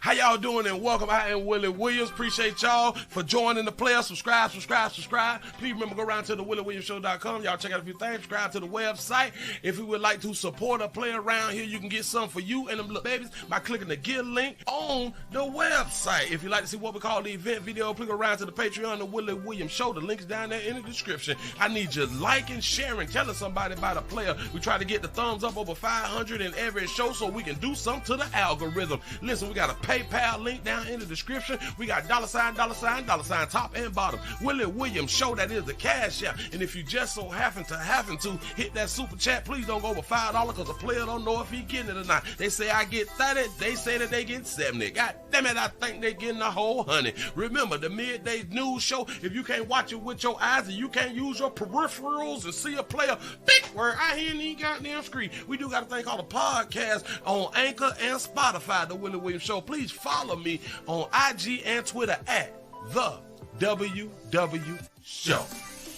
How y'all doing and welcome. I am Willie Williams. Appreciate y'all for joining the player. Subscribe. Please remember, go around to the WillieWilliamsShow.com. Y'all check out a few things. Subscribe to the website. If you would like to support a player around here, you can get some for you and them little babies by clicking the Get link on the website. If you'd like to see what we call the event video, click around to the Patreon, the Willie Williams Show. The link is down there in the description. I need you liking, sharing, telling somebody about a player. We try to get the thumbs up over 500 in every show so we can do something to the algorithm. Listen, we got a PayPal link down in the description. We got $, top and bottom. Willie Williams Show, that is the cash app. And if you just so happen to hit that super chat, please don't go over $5 because the player don't know if he getting it or not. They say I get 30, they say that they get 70. God damn it, I think they getting a whole 100. Remember, the midday news show, if you can't watch it with your eyes and you can't use your peripherals and see a player, big word, I hear any goddamn screen. We do got a thing called a podcast on Anchor and Spotify, the Willie Williams Show. Please follow me on IG and Twitter at the WW Show.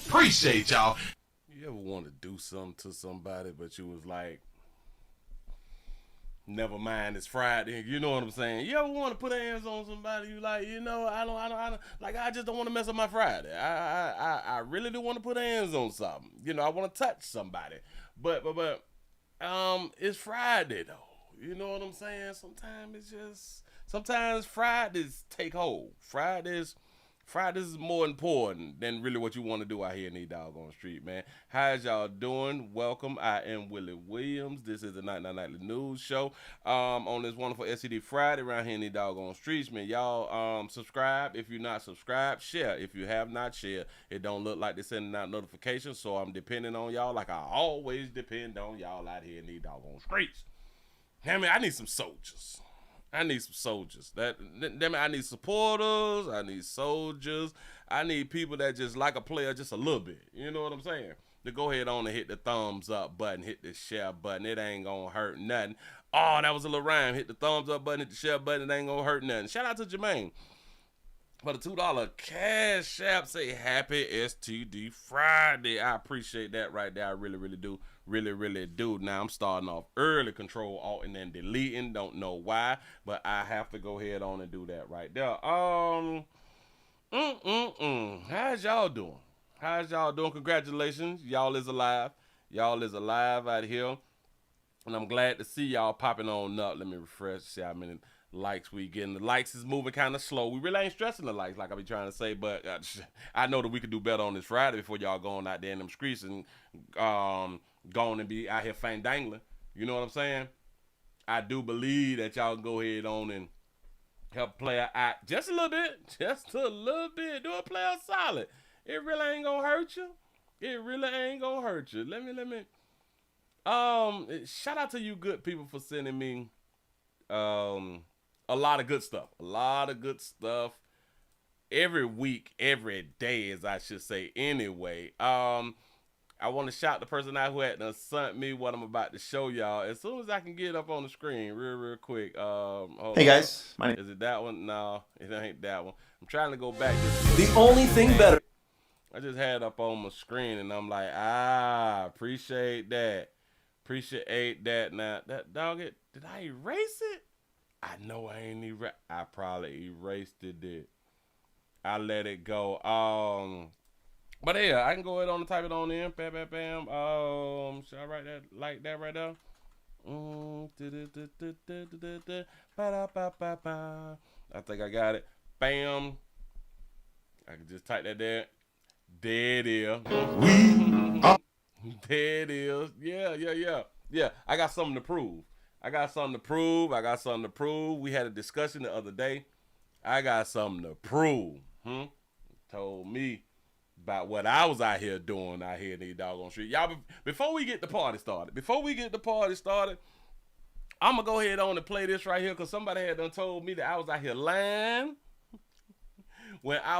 Appreciate y'all. You ever want to do something to somebody, but you was like, never mind, it's Friday. You know what I'm saying? You ever want to put hands on somebody? You like, you know, I don't, like, I just don't want to mess up my Friday. I really do want to put hands on something. You know, I want to touch somebody, but it's Friday though. You know what I'm saying? Sometimes Fridays take hold. Fridays is more important than really what you want to do out here in these doggone street, man. How's y'all doing? Welcome. I am Willie Williams. This is the Nightly News Show. On this wonderful STD Friday around here in these doggone streets, man. Y'all subscribe. If you're not subscribed, share. If you have not shared, it don't look like they're sending out notifications, so I'm depending on y'all like I always depend on y'all out here in these doggone streets. I mean, I need some soldiers. I need supporters. I need soldiers. I need people that just like a player just a little bit. You know what I'm saying? To go ahead on and hit the thumbs up button, hit the share button. It ain't gonna hurt nothing. Oh, that was a little rhyme. Hit the thumbs up button, hit the share button. It ain't gonna hurt nothing. Shout out to Jermaine for the $2 cash app. Say happy STD Friday. I appreciate that right there. I really do. Really do. Now I'm starting off early, Control Alt and then deleting. Don't know why, but I have to go ahead on and do that right there. How's y'all doing? Congratulations. Y'all is alive out here. And I'm glad to see y'all popping on up. Let me refresh, see how many likes we getting. The likes is moving kind of slow. We really ain't stressing the likes like I be trying to say, but I know that we could do better on this Friday before y'all going out there in them streets and going and be out here fang dangling. You know what I'm saying? I do believe that y'all go ahead on and help player out just a little bit. Do a player solid. It really ain't gonna hurt you. Let me shout out to you good people for sending me a lot of good stuff every week, every day, as I should say. Anyway, I want to shout the person out who had to sent me what I'm about to show y'all as soon as I can get it up on the screen real quick. Hey guys, is it that one? No, it ain't that one. I'm trying to go back. The only thing better. I just had it up on my screen and I'm like, appreciate that. Now that dog, did I erase it? I know I ain't I probably erased it. I let it go. But yeah, I can go ahead on and type it on in. Bam. Should I write that like that right there? I think I got it. Bam. I can just type that there. There it is. There it is. Yeah. I got something to prove. We had a discussion the other day. I got something to prove. Told me about what I was out here doing out here in these doggone street. Y'all, before we get the party started, I'm going to go ahead on and play this right here because somebody had done told me that I was out here lying when I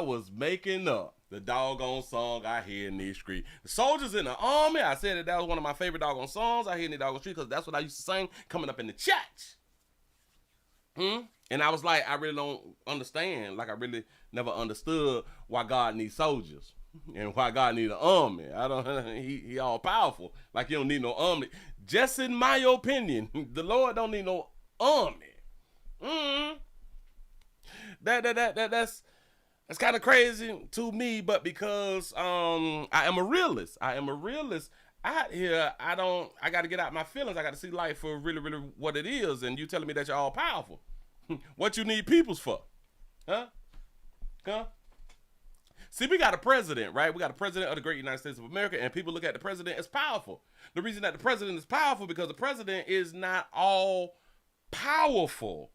was making up the doggone song out here in these streets. The Soldiers in the Army, I said that was one of my favorite doggone songs out here in the doggone street because that's what I used to sing coming up in the church. And I was like, I really don't understand. Like, I really never understood why God needs soldiers and why God needs an army. He all powerful. Like, you don't need no army. Just in my opinion, the Lord don't need no army. That's kind of crazy to me, but because I am a realist. Out here, I got to get out my feelings. I got to see life for really, really what it is. And you telling me that you're all powerful. What you need peoples for? Huh? See, we got a president, right? We got a president of the great United States of America, and people look at the president as powerful. The reason that the president is powerful because the president is not all powerful.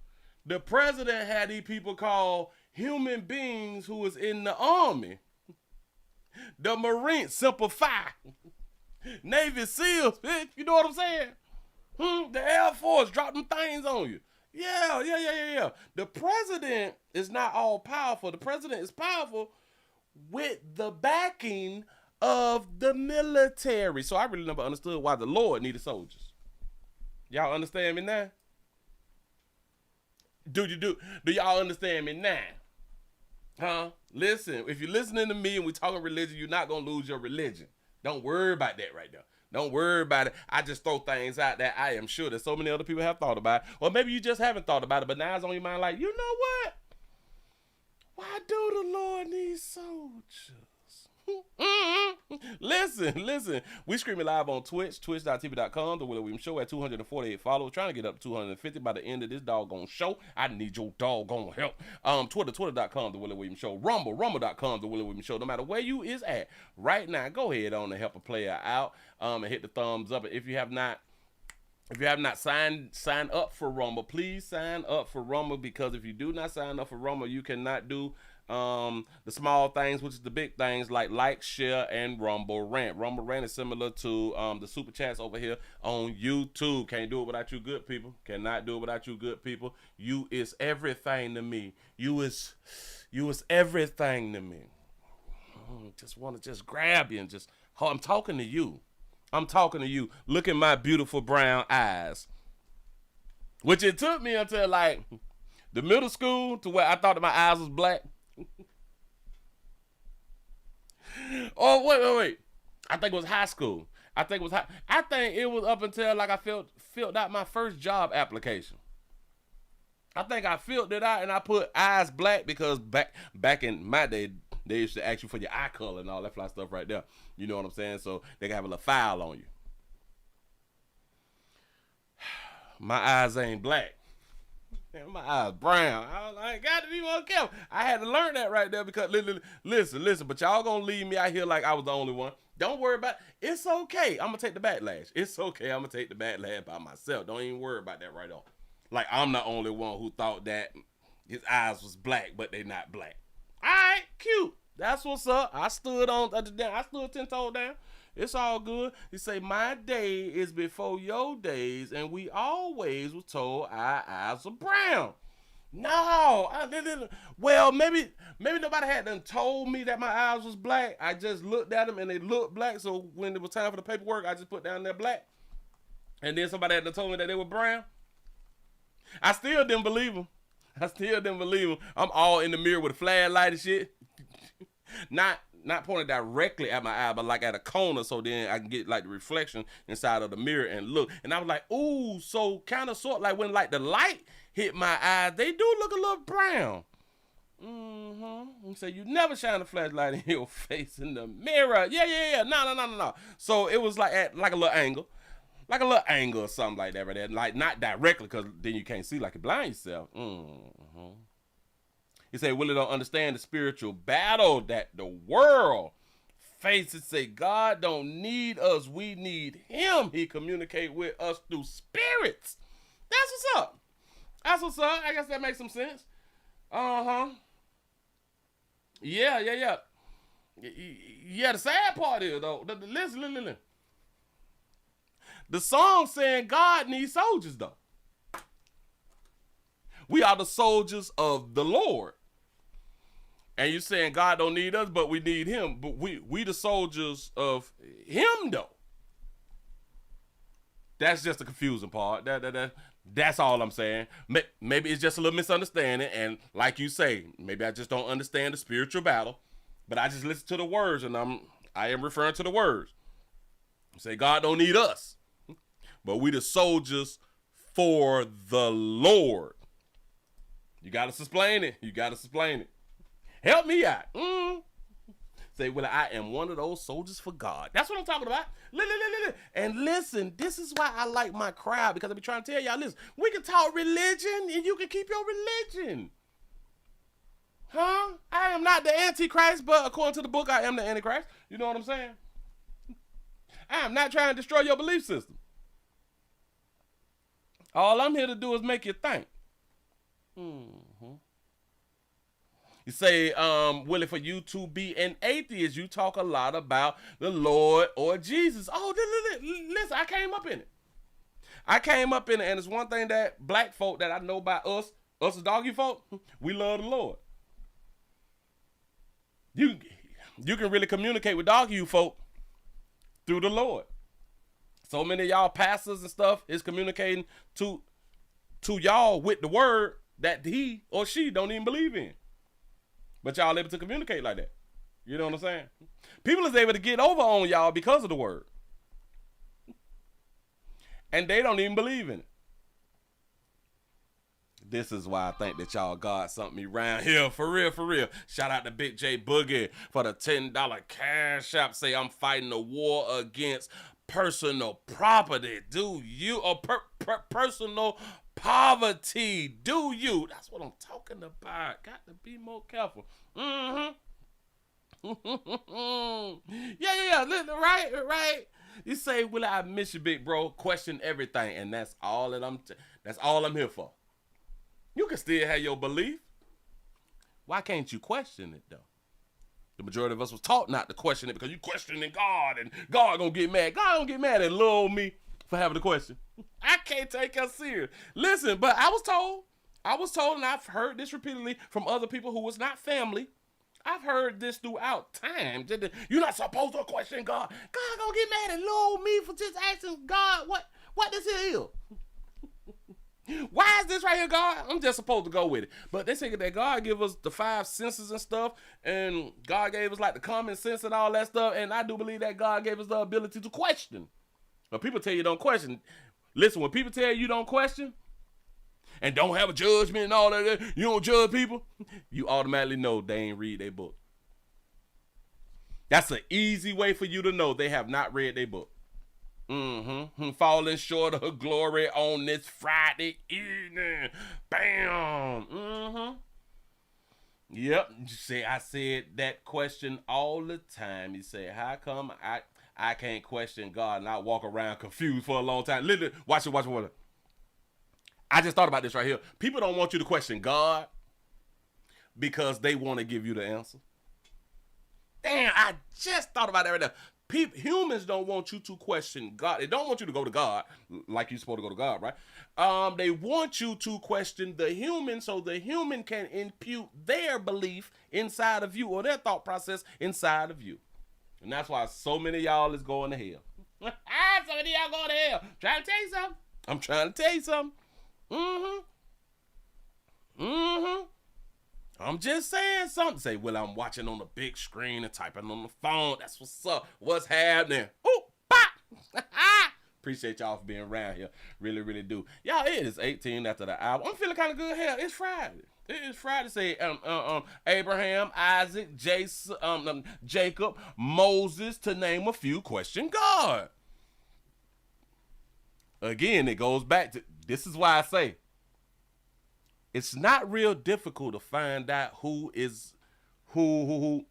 The president had these people called human beings who was in the army, the Marines, Simplify, Navy SEALs, you know what I'm saying? The Air Force drop them things on you. Yeah. The president is not all powerful. The president is powerful with the backing of the military. So I really never understood why the Lord needed soldiers. Y'all understand me now? Do y'all understand me now? Huh? Listen, if you're listening to me and we talking religion, you're not going to lose your religion. Don't worry about that right now. Don't worry about it. I just throw things out that I am sure that so many other people have thought about. Or maybe you just haven't thought about it, but now it's on your mind like, you know what? Why do the Lord need soldiers? Listen. We streaming live on Twitch, twitch.tv.com, The Willie Williams Show at 248 followers. Trying to get up to 250 by the end of this doggone show. I need your doggone help. Twitter.com, The Willie Williams Show. Rumble.com, The Willie Williams Show. No matter where you is at right now, go ahead on and help a player out and hit the thumbs up. If you have not signed up for Rumble, please sign up for Rumble, because if you do not sign up for Rumble, you cannot do the small things, which is the big things like, share, and Rumble Rant. Rumble Rant is similar to the super chats over here on YouTube. Can't do it without you good people. Cannot do it without you good people. You is everything to me. You is everything to me. Just want to just grab you and just, I'm talking to you. Look at my beautiful brown eyes. Which it took me until like the middle school to where I thought that my eyes was black. Oh, wait. I think it was high school. I think it was up until like I filled out my first job application. I think I filled it out and I put eyes black because back in my day, they used to ask you for your eye color and all that fly stuff right there. You know what I'm saying? So they can have a little file on you. My eyes ain't black. Man, my eyes brown. I was like, got to be more careful. I had to learn that right there because, listen, but y'all gonna leave me out here like I was the only one. Don't worry about it. It's okay. I'm gonna take the backlash. It's okay. I'm gonna take the backlash by myself. Don't even worry about that right off. Like, I'm the only one who thought that his eyes was black, but they not black. All right, cute. That's what's up. I stood 10 toes down. It's all good. You say, my day is before your days, and we always was told our eyes are brown. No. Well, maybe nobody had done told me that my eyes was black. I just looked at them, and they looked black, so when it was time for the paperwork, I just put down there black. And then somebody had done told me that they were brown. I still didn't believe them. I'm all in the mirror with a flashlight and shit. Not pointed directly at my eye, but like at a corner, so then I can get like the reflection inside of the mirror and look. And I was like, ooh, so kind of sort like when like the light hit my eyes, they do look a little brown. So you never shine a flashlight in your face in the mirror. Yeah. No. So it was like at like a little angle. Like a little angle or something like that right there. Like not directly, because then you can't see, like you blind yourself. He said, Willie don't understand the spiritual battle that the world faces. Say, God don't need us. We need him. He communicate with us through spirits. That's what's up. I guess that makes some sense. Yeah. Yeah, the sad part is, though, listen. The song saying God needs soldiers, though. We are the soldiers of the Lord. And you're saying God don't need us, but we need him. But we the soldiers of him, though. That's just the confusing part. That's all I'm saying. Maybe it's just a little misunderstanding. And like you say, maybe I just don't understand the spiritual battle. But I just listen to the words, and I am referring to the words. Say God don't need us, but we the soldiers for the Lord. You got to explain it. You got to explain it. Help me out. Say, well, I am one of those soldiers for God. That's what I'm talking about. And listen, this is why I like my crowd, because I be trying to tell y'all, listen, we can talk religion and you can keep your religion. Huh? I am not the Antichrist, but according to the book, I am the Antichrist. You know what I'm saying? I am not trying to destroy your belief system. All I'm here to do is make you think. You say, Willie, for you to be an atheist, you talk a lot about the Lord or Jesus. Oh, listen, I came up in it. And it's one thing that black folk that I know about us as doggy folk, we love the Lord. You can really communicate with doggy folk through the Lord. So many of y'all pastors and stuff is communicating to y'all with the word that he or she don't even believe in. But y'all able to communicate like that. You know what I'm saying? People is able to get over on y'all because of the word. And they don't even believe in it. This is why I think that y'all got something around here. For real. Shout out to Big J Boogie for the $10 cash app. Say, I'm fighting a war against personal property. Do you? Or personal poverty. Do you? That's what I'm talking about. Got to be more careful. Yeah. Right. You say, Willie, I miss you, big bro. Question everything. And that's all that that's all I'm here for. You can still have your belief. Why can't you question it, though? The majority of us was taught not to question it because you questioning God and God gonna get mad. God don't get mad at little old me for having a question. I can't take us serious. Listen, but I was told, and I've heard this repeatedly from other people who was not family. I've heard this throughout time. You're not supposed to question God. God gonna get mad at little old me for just asking God what this is. Why is this right here, God? I'm just supposed to go with it. But they say that God give us the 5 senses and stuff, and God gave us like the common sense and all that stuff, and I do believe that God gave us the ability to question. But people tell you don't question. Listen, when people tell you don't question and don't have a judgment and all that, you don't judge people, you automatically know they ain't read their book. That's an easy way for you to know they have not read their book. Falling short of her glory on this Friday evening. Bam. Yep. You say I said that question all the time. You say, how come I can't question God and I walk around confused for a long time? Literally, watch it. I just thought about this right here. People don't want you to question God because they want to give you the answer. Damn, I just thought about that right there. Humans don't want you to question God. They don't want you to go to God like you're supposed to go to God, right? They want you to question the human so the human can impute their belief inside of you or their thought process inside of you. And that's why so many of y'all is going to hell. So many of y'all going to hell. I'm trying to tell you something. I'm just saying something. Say, well, I'm watching on the big screen and typing on the phone. That's what's up. What's happening? Ooh, pop. Appreciate y'all for being around here. Really, really do. Y'all, it is 18 after the hour. I'm feeling kind of good. Hell, it's Friday. It is Friday. Say, Abraham, Isaac, Jacob, Moses, to name a few, question God. Again, it goes back to, this is why I say, it's not real difficult to find out who is who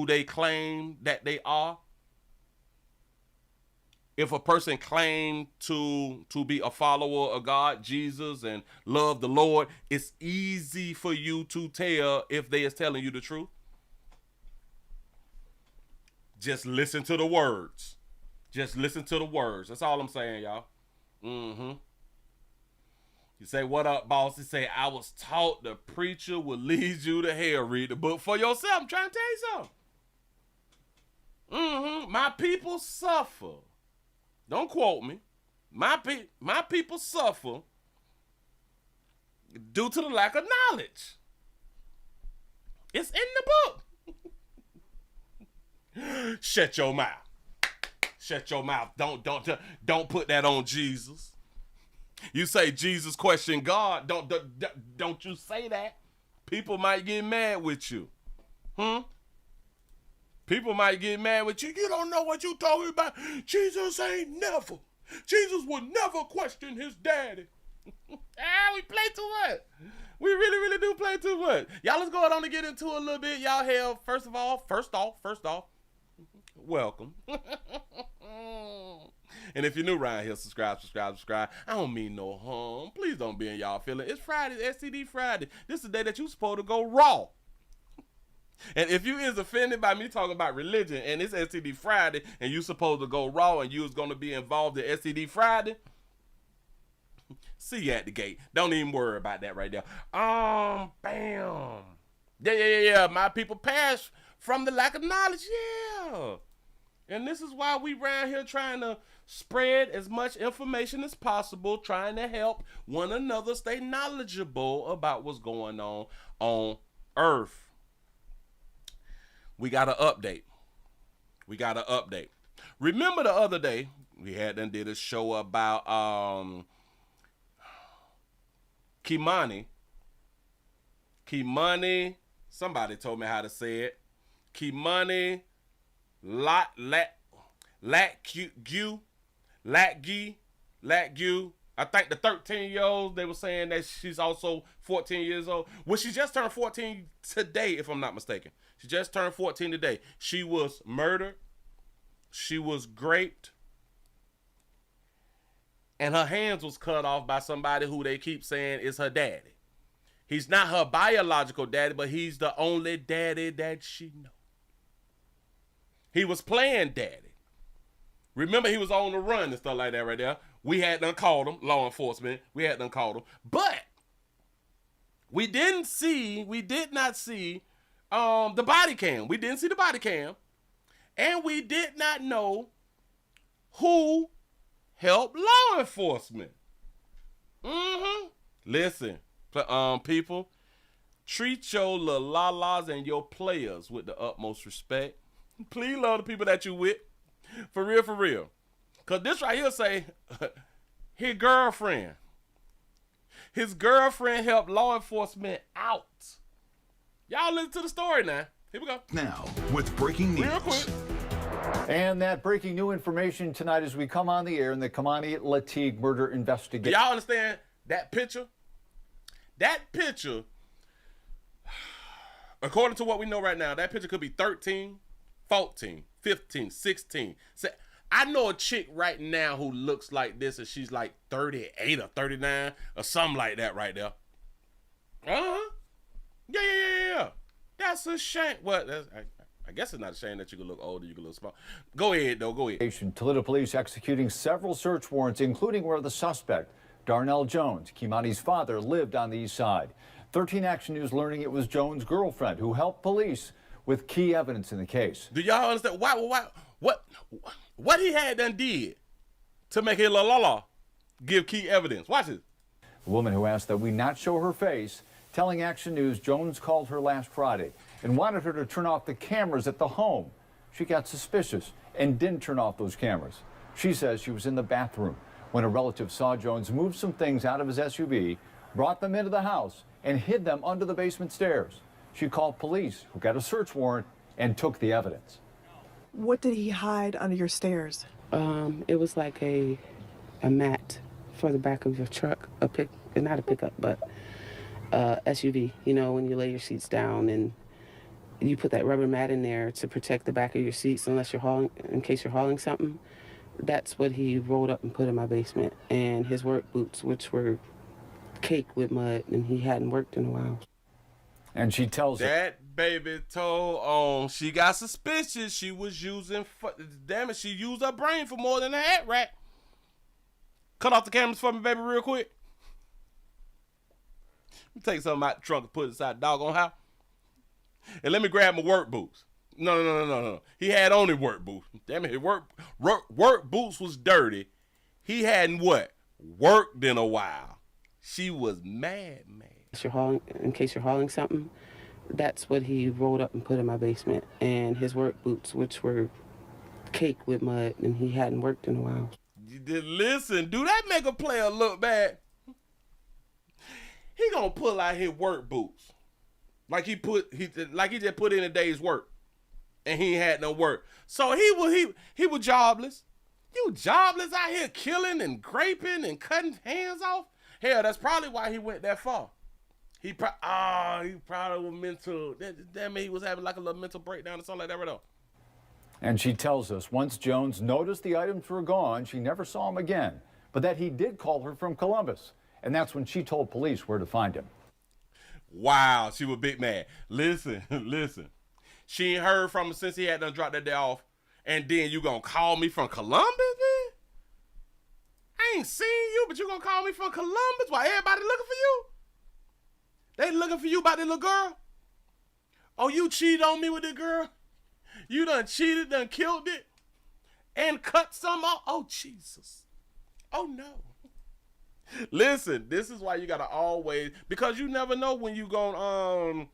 they claim that they are. If a person claimed to be a follower of God, Jesus, and love the Lord, it's easy for you to tell if they is telling you the truth. Just listen to the words. That's all I'm saying, y'all. You say, what up, boss? You say, I was taught the preacher will lead you to hell. Read the book for yourself. I'm trying to tell you something. My people suffer. Don't quote me. My people suffer due to the lack of knowledge. It's in the book. Shut your mouth. Don't put that on Jesus. You say Jesus questioned God. Don't you say that. People might get mad with you. People might get mad with you. You don't know what you talking about. Jesus ain't never. Jesus would never question his daddy. We play too much. We really, really do play too much. Y'all, let's go on and get into a little bit. Y'all hell, first off, welcome. And if you're new around here, subscribe. I don't mean no harm. Please don't be in y'all feeling. It's Friday, STD Friday. This is the day that you supposed to go raw. And if you is offended by me talking about religion and it's STD Friday and you supposed to go raw and you was going to be involved in STD Friday, see you at the gate. Don't even worry about that right there. Bam. Yeah. My people perish from the lack of knowledge. Yeah. And this is why we around here trying to spread as much information as possible, trying to help one another stay knowledgeable about what's going on Earth. We got an update. Remember the other day, we did a show about Kimani, somebody told me how to say it. Kimani Latig. I think the 13-year-old, they were saying that she's also 14 years old. Well, she just turned 14 today, if I'm not mistaken. She just turned 14 today. She was murdered. She was raped. And her hands was cut off by somebody who they keep saying is her daddy. He's not her biological daddy, but he's the only daddy that she knows. He was playing daddy. Remember, he was on the run and stuff like that right there. We had done called him, law enforcement. But we did not see the body cam. We didn't see the body cam. And we did not know who helped law enforcement. Listen, people, treat your little la-las and your players with the utmost respect. Please love the people that you with. For real. Because this right here say, his girlfriend helped law enforcement out. Y'all listen to the story now. Here we go. Now, with breaking news. Real quick. And that breaking new information tonight as we come on the air in the Kimani Latig murder investigation. Y'all understand that picture? That picture, according to what we know right now, that picture could be 13, 14, 15, 16. So I know a chick right now who looks like this and she's like 38 or 39 or something like that right there. Yeah. That's a shame. Well, I guess it's not a shame that you can look older, you can look small. Go ahead. Toledo police executing several search warrants, including where the suspect, Darnell Jones, Kimani's father, lived on the east side. 13 Action News learning it was Jones' girlfriend who helped police with key evidence in the case. Do y'all understand what he had done did to make his la give key evidence? Watch this. The woman who asked that we not show her face, telling Action News Jones called her last Friday and wanted her to turn off the cameras at the home. She got suspicious and didn't turn off those cameras. She says she was in the bathroom when a relative saw Jones move some things out of his SUV, brought them into the house, and hid them under the basement stairs. She called police, who got a search warrant and took the evidence. What did he hide under your stairs? It was like a mat for the back of your truck, not a pickup, but SUV. You know, when you lay your seats down and you put that rubber mat in there to protect the back of your seats in case you're hauling something. That's what he rolled up and put in my basement. And his work boots, which were caked with mud, and he hadn't worked in a while. And she tells that baby told on she got suspicious. She was using, she used her brain for more than a hat rack. Cut off the cameras for me, baby, real quick. Let me take something out the trunk and put it inside the doggone house. And let me grab my work boots. No. He had only work boots. Damn it, his work boots was dirty. He hadn't worked in a while. She was mad. In case you're hauling something, that's what he rolled up and put in my basement. And his work boots, which were caked with mud, and he hadn't worked in a while. listen, do that make a player look bad? He gonna pull out his work boots. Like he just put in a day's work. And he ain't had no work. So he was jobless. You jobless out here killing and graping and cutting hands off? Hell, that's probably why he went that far. He probably was mental. That mean he was having like a little mental breakdown or something like that right now. And she tells us once Jones noticed the items were gone, she never saw him again, but that he did call her from Columbus. And that's when she told police where to find him. Wow, she was big mad. Listen. She ain't heard from him since he had done dropped that day off. And then you gonna call me from Columbus, man? I ain't seen you, but you gonna call me from Columbus while everybody looking for you? They looking for you about the little girl? Oh, you cheated on me with the girl? You done cheated, done killed it, and cut some off? Oh, Jesus. Oh, no. Listen, this is why you gotta always, because you never know when you gonna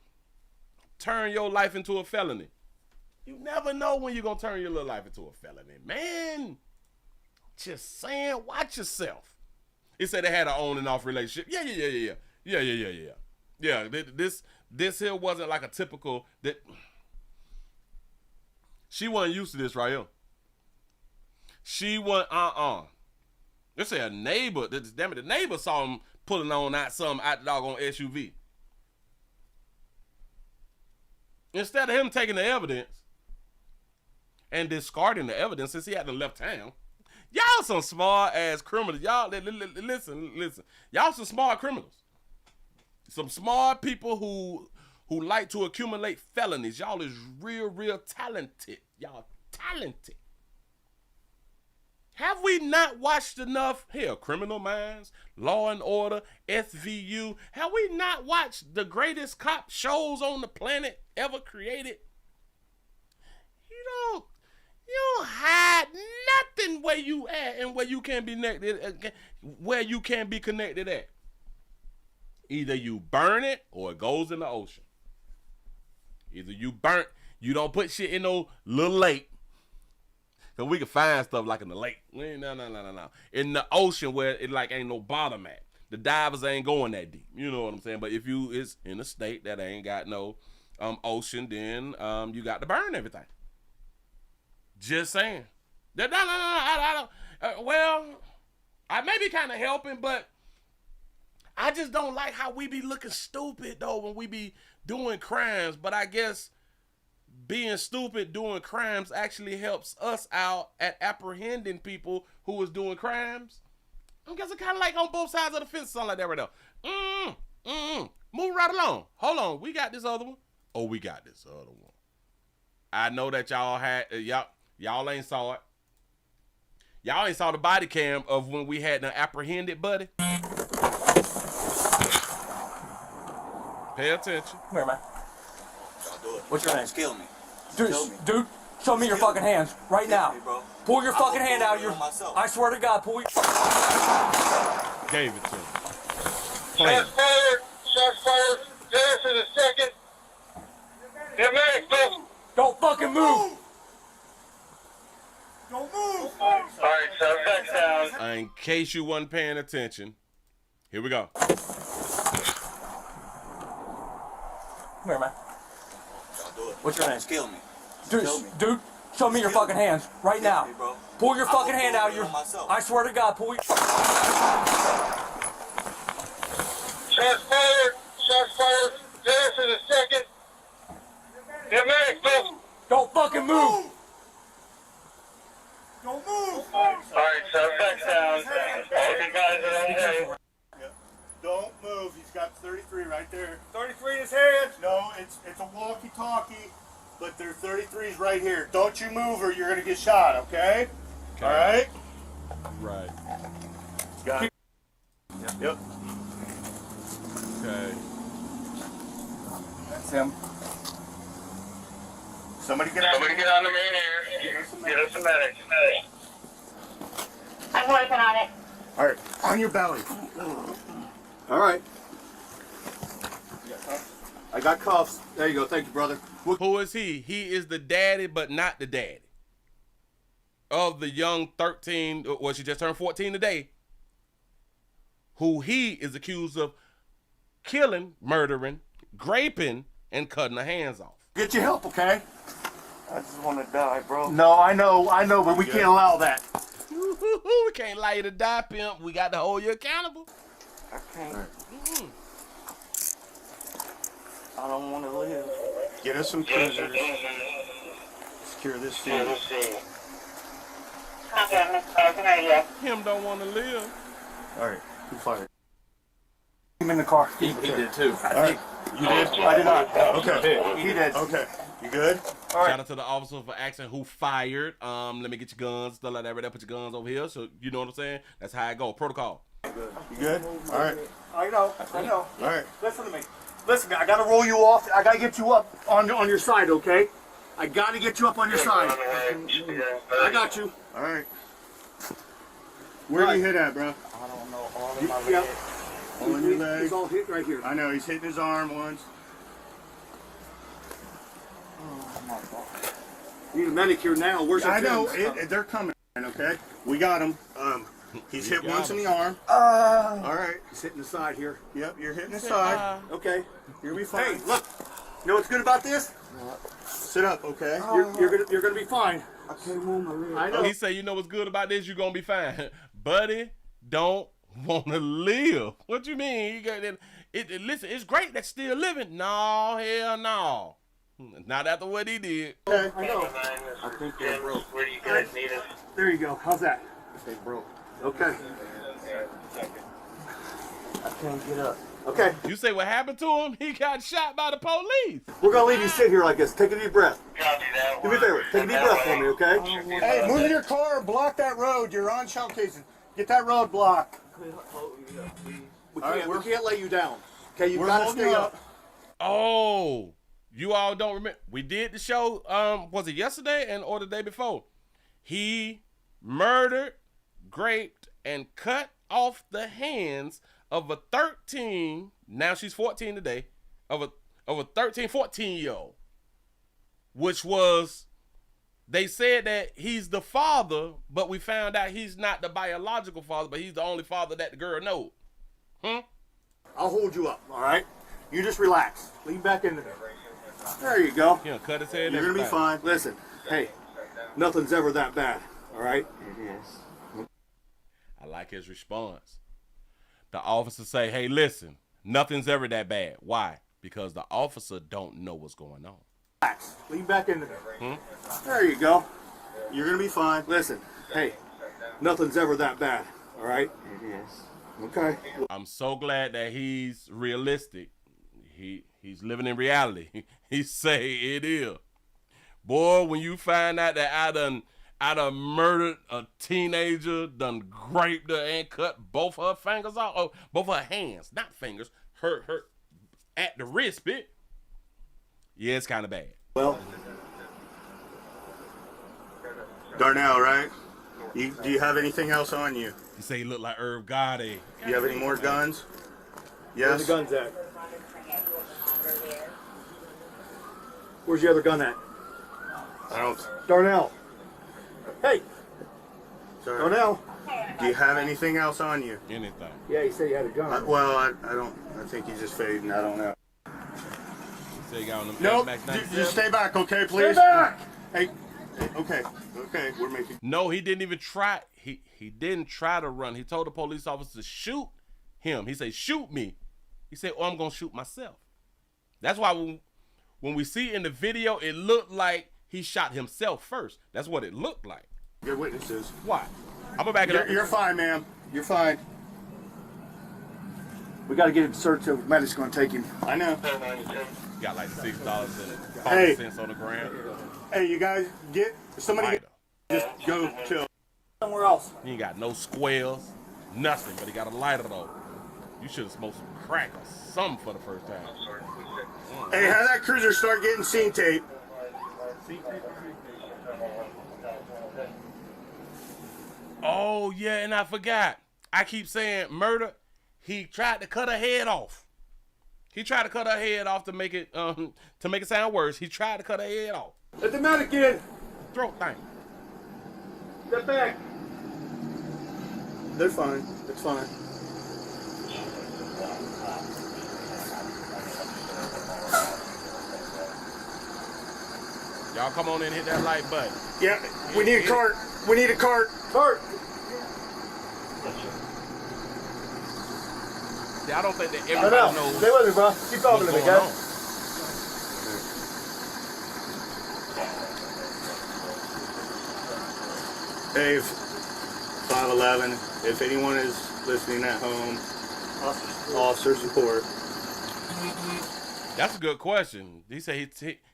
turn your life into a felony. You never know when you're gonna turn your little life into a felony, man. Just saying, watch yourself. It said they had an on and off relationship. Yeah. This here wasn't like a typical that. She wasn't used to this right here. She wasn't. They say a neighbor. Damn it, the neighbor saw him pulling on something out the doggone SUV. Instead of him taking the evidence and discarding the evidence since he hadn't left town, y'all some smart ass criminals. Y'all listen. Y'all some smart criminals. Some smart people who like to accumulate felonies. Y'all is real talented. Y'all talented. Have we not watched enough? Hell, Criminal Minds, Law and Order, SVU. Have we not watched the greatest cop shows on the planet ever created? You don't hide nothing where you at and where you can be connected at. Either you burn it or it goes in the ocean. Either you don't put shit in no little lake. Cause we can find stuff like in the lake. No. In the ocean where it like ain't no bottom at. The divers ain't going that deep. You know what I'm saying? But if you is in a state that ain't got no ocean, then you got to burn everything. Just saying. No. I don't. Well, I may be kind of helping, but I just don't like how we be looking stupid though when we be doing crimes. But I guess being stupid doing crimes actually helps us out at apprehending people who is doing crimes. I guess it's kind of like on both sides of the fence, something like that right now. Move right along. Hold on, we got this other one. Oh, we got this other one. I know that y'all had y'all ain't saw it. Y'all ain't saw the body cam of when we had an apprehended buddy. Pay attention. Come here, man. What's your name? Kill me. Dude, show me your fucking hands right now. Pull your fucking hand out of your. I swear to God, pull your. Gave it to him. Shots fired. Dennis in a second. Get medic, please. Don't fucking move. Don't move. Alright, suspect down. In case you wasn't paying attention, here we go. Come here, man. What's your name? Kill me. Dude, show me your fucking hands right now. Pull your fucking hand out of your. I swear to God, pull your. Shots fired. Dennis in a second. Get medic, please. Don't fucking move. Don't move. Alright, suspect down. All you guys are okay. Don't move. He's got 33 right there. 33 in his hand. No, it's a walkie-talkie, but there are 33s right here. Don't you move or you're going to get shot, okay? All right? Right. Got it. Yep. Okay. That's him. Somebody get on the main air. Get us a medic. I'm working on it. All right, on your belly. All right. I got cuffs. There you go. Thank you, brother. Who is he? He is the daddy, but not the daddy. of the young 13, well, she just turned 14 today, who he is accused of killing, murdering, graping, and cutting her hands off. Get your help, okay? I just want to die, bro. No, I know, but we can't allow that. We can't allow you to die, pimp. We got to hold you accountable. I can't. I don't want to live. Get us some cruisers. Secure this scene. Him don't want to live. All right, who fired? Him in the car. He did too. All right. You did? I did not. Okay. He did. Okay. You good? All right. Shout out to the officer for asking who fired. Let me get your guns, stuff like that. Right there, put your guns over here. So you know what I'm saying? That's how it go. Protocol. You good? All right. I know. All right. Listen to me. Listen, I gotta roll you off. I gotta get you up on your side, okay? I gotta get you up on your side. I got you. All right. Where did you hit at, bro? I don't know. All in my Yeah. leg. All in your leg. He's all hit right here. I know, he's hitting his arm once. Oh, my God. Need a medic here now. Where's your I know, friends? they're coming, okay? We got him. He's hit once in the arm. All All right. He's hitting the side here. Yep, you're hitting the side. Okay. You'll be fine. Hey, look. You know what's good about this? Sit up, okay? You're gonna be fine. I can't move my leg. I know. He said, you know what's good about this? You're going to be fine. Buddy, don't want to live. What you mean? You got listen, it's great that's still living. No, hell no. Not after what he did. Okay. I know. I think they're broke. Where do you guys need us? There you go. How's that? They broke. Okay. I can't get up. Okay. You say what happened to him? He got shot by the police. We're gonna leave you sit here like this. Take a deep breath. Do me a favor. Take a deep breath for me, okay? Hey, move your car and block that road. You're on shell casing. Get that road blocked. We can't lay you down. Okay, you gotta holding stay you up. Oh, you all don't remember. We did the show, was it yesterday or the day before? He murdered, raped, and cut off the hands of a 13, now she's 14 today, of a 13, 14-year-old, which was, they said that he's the father, but we found out he's not the biological father, but he's the only father that the girl knows. I'll hold you up, all right? You just relax. Lean back into there. There you go. He done cut his head. You're gonna be fine. Listen, hey, nothing's ever that bad, all right? It is. I like his response. The officer say, hey, listen, nothing's ever that bad. Why? Because the officer don't know what's going on. Relax. Lean back into there. There you go. You're gonna be fine. Listen, hey, nothing's ever that bad, all right? It is. Okay. I'm so glad that he's realistic. He's living in reality. He say it is. Boy, when you find out that I done murdered a teenager, done raped her and cut both her fingers off, oh, both her hands, not fingers, her at the wrist bit. Yeah, it's kind of bad. Well, Darnell, right? Do you have anything else on you? You say you look like Herb Gotti. Do you have any more guns? where's Yes? the guns at? Where's your other gun at? I don't. Darnell. Hey, Sorry. Darnell. Do you have anything else on you? Anything. Yeah, you said you had a gun. Well, I don't. I think he's just fading. I don't know. You say you got on them Nope. Max Just 97? stay back, okay, please? Stay back! Hey. Okay. Okay. We're making. No, he didn't even try. He didn't try to run. He told the police officer to shoot him. He said, shoot me. He said, oh, I'm going to shoot myself. That's why when we see in the video, it looked like he shot himself first. That's what it looked like. Good witnesses. Why? I'm going to back it up. You're fine, ma'am. You're fine. We got to get him searched. The medic's going to take him. I know. Got like $6 and 5 Hey. cents on the ground. Hey, you guys get somebody. Lighter. Just go chill. Somewhere else. He ain't got no squares, nothing, but he got a lighter though. You should have smoked some crack or something for the first time. Hey, have that cruiser start getting scene tape. Oh yeah, and I forgot. I keep saying murder. He tried to cut her head off. He tried to cut her head off to make it sound worse. He tried to cut her head off. Let the medic in. Throat thing. Step back. They're fine. It's fine. Y'all come on in and hit that like button. Yeah, we need a cart. We need a cart. Cart. See, I don't think that everybody knows. Stay with me, bro. Keep talking to me, guys. Dave, 511. If anyone is listening at home, officer support. That's a good question. He said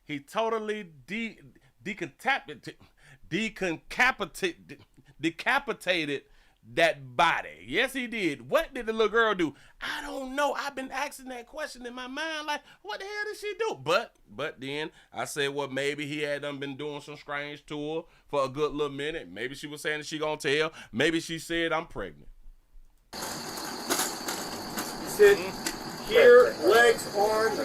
he totally decapitated that body. Yes, he did. What did the little girl do? I don't know. I've been asking that question in my mind, like, what the hell did she do? But then I said, well, maybe he had been doing some strange to her for a good little minute. Maybe she was saying that she gonna tell. Maybe she said, I'm pregnant. Sit here, legs, arms.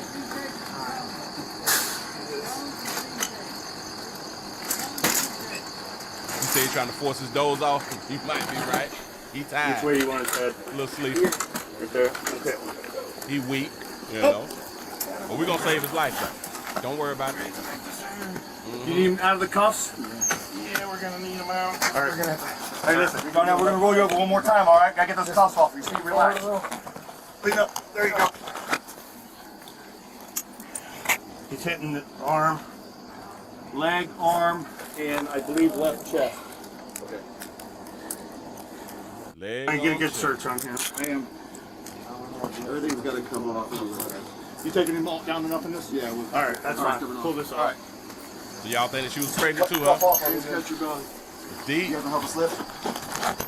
You say he's trying to force his doze off? You might be right. He tired. Which way you want his head? A little sleepy. Right there. Okay. He weak, you know. But we're gonna save his life though. Don't worry about it. You need him out of the cuffs? Yeah, we're gonna need them out. All right. Hey, listen. Darnell, we're gonna roll you over one more time. All right. Gotta get those cuffs off. You see, relax. Clean up. There you go. He's hitting the arm, leg, arm, and I believe left chest. Okay. I get a good search on him. I am. Everything's got to come off. You taking him all down enough in this? Yeah. All right, that's fine. Pull this off. All right. So y'all think that she was pregnant too, huh? He's got your belly. Deep. You have to help us lift?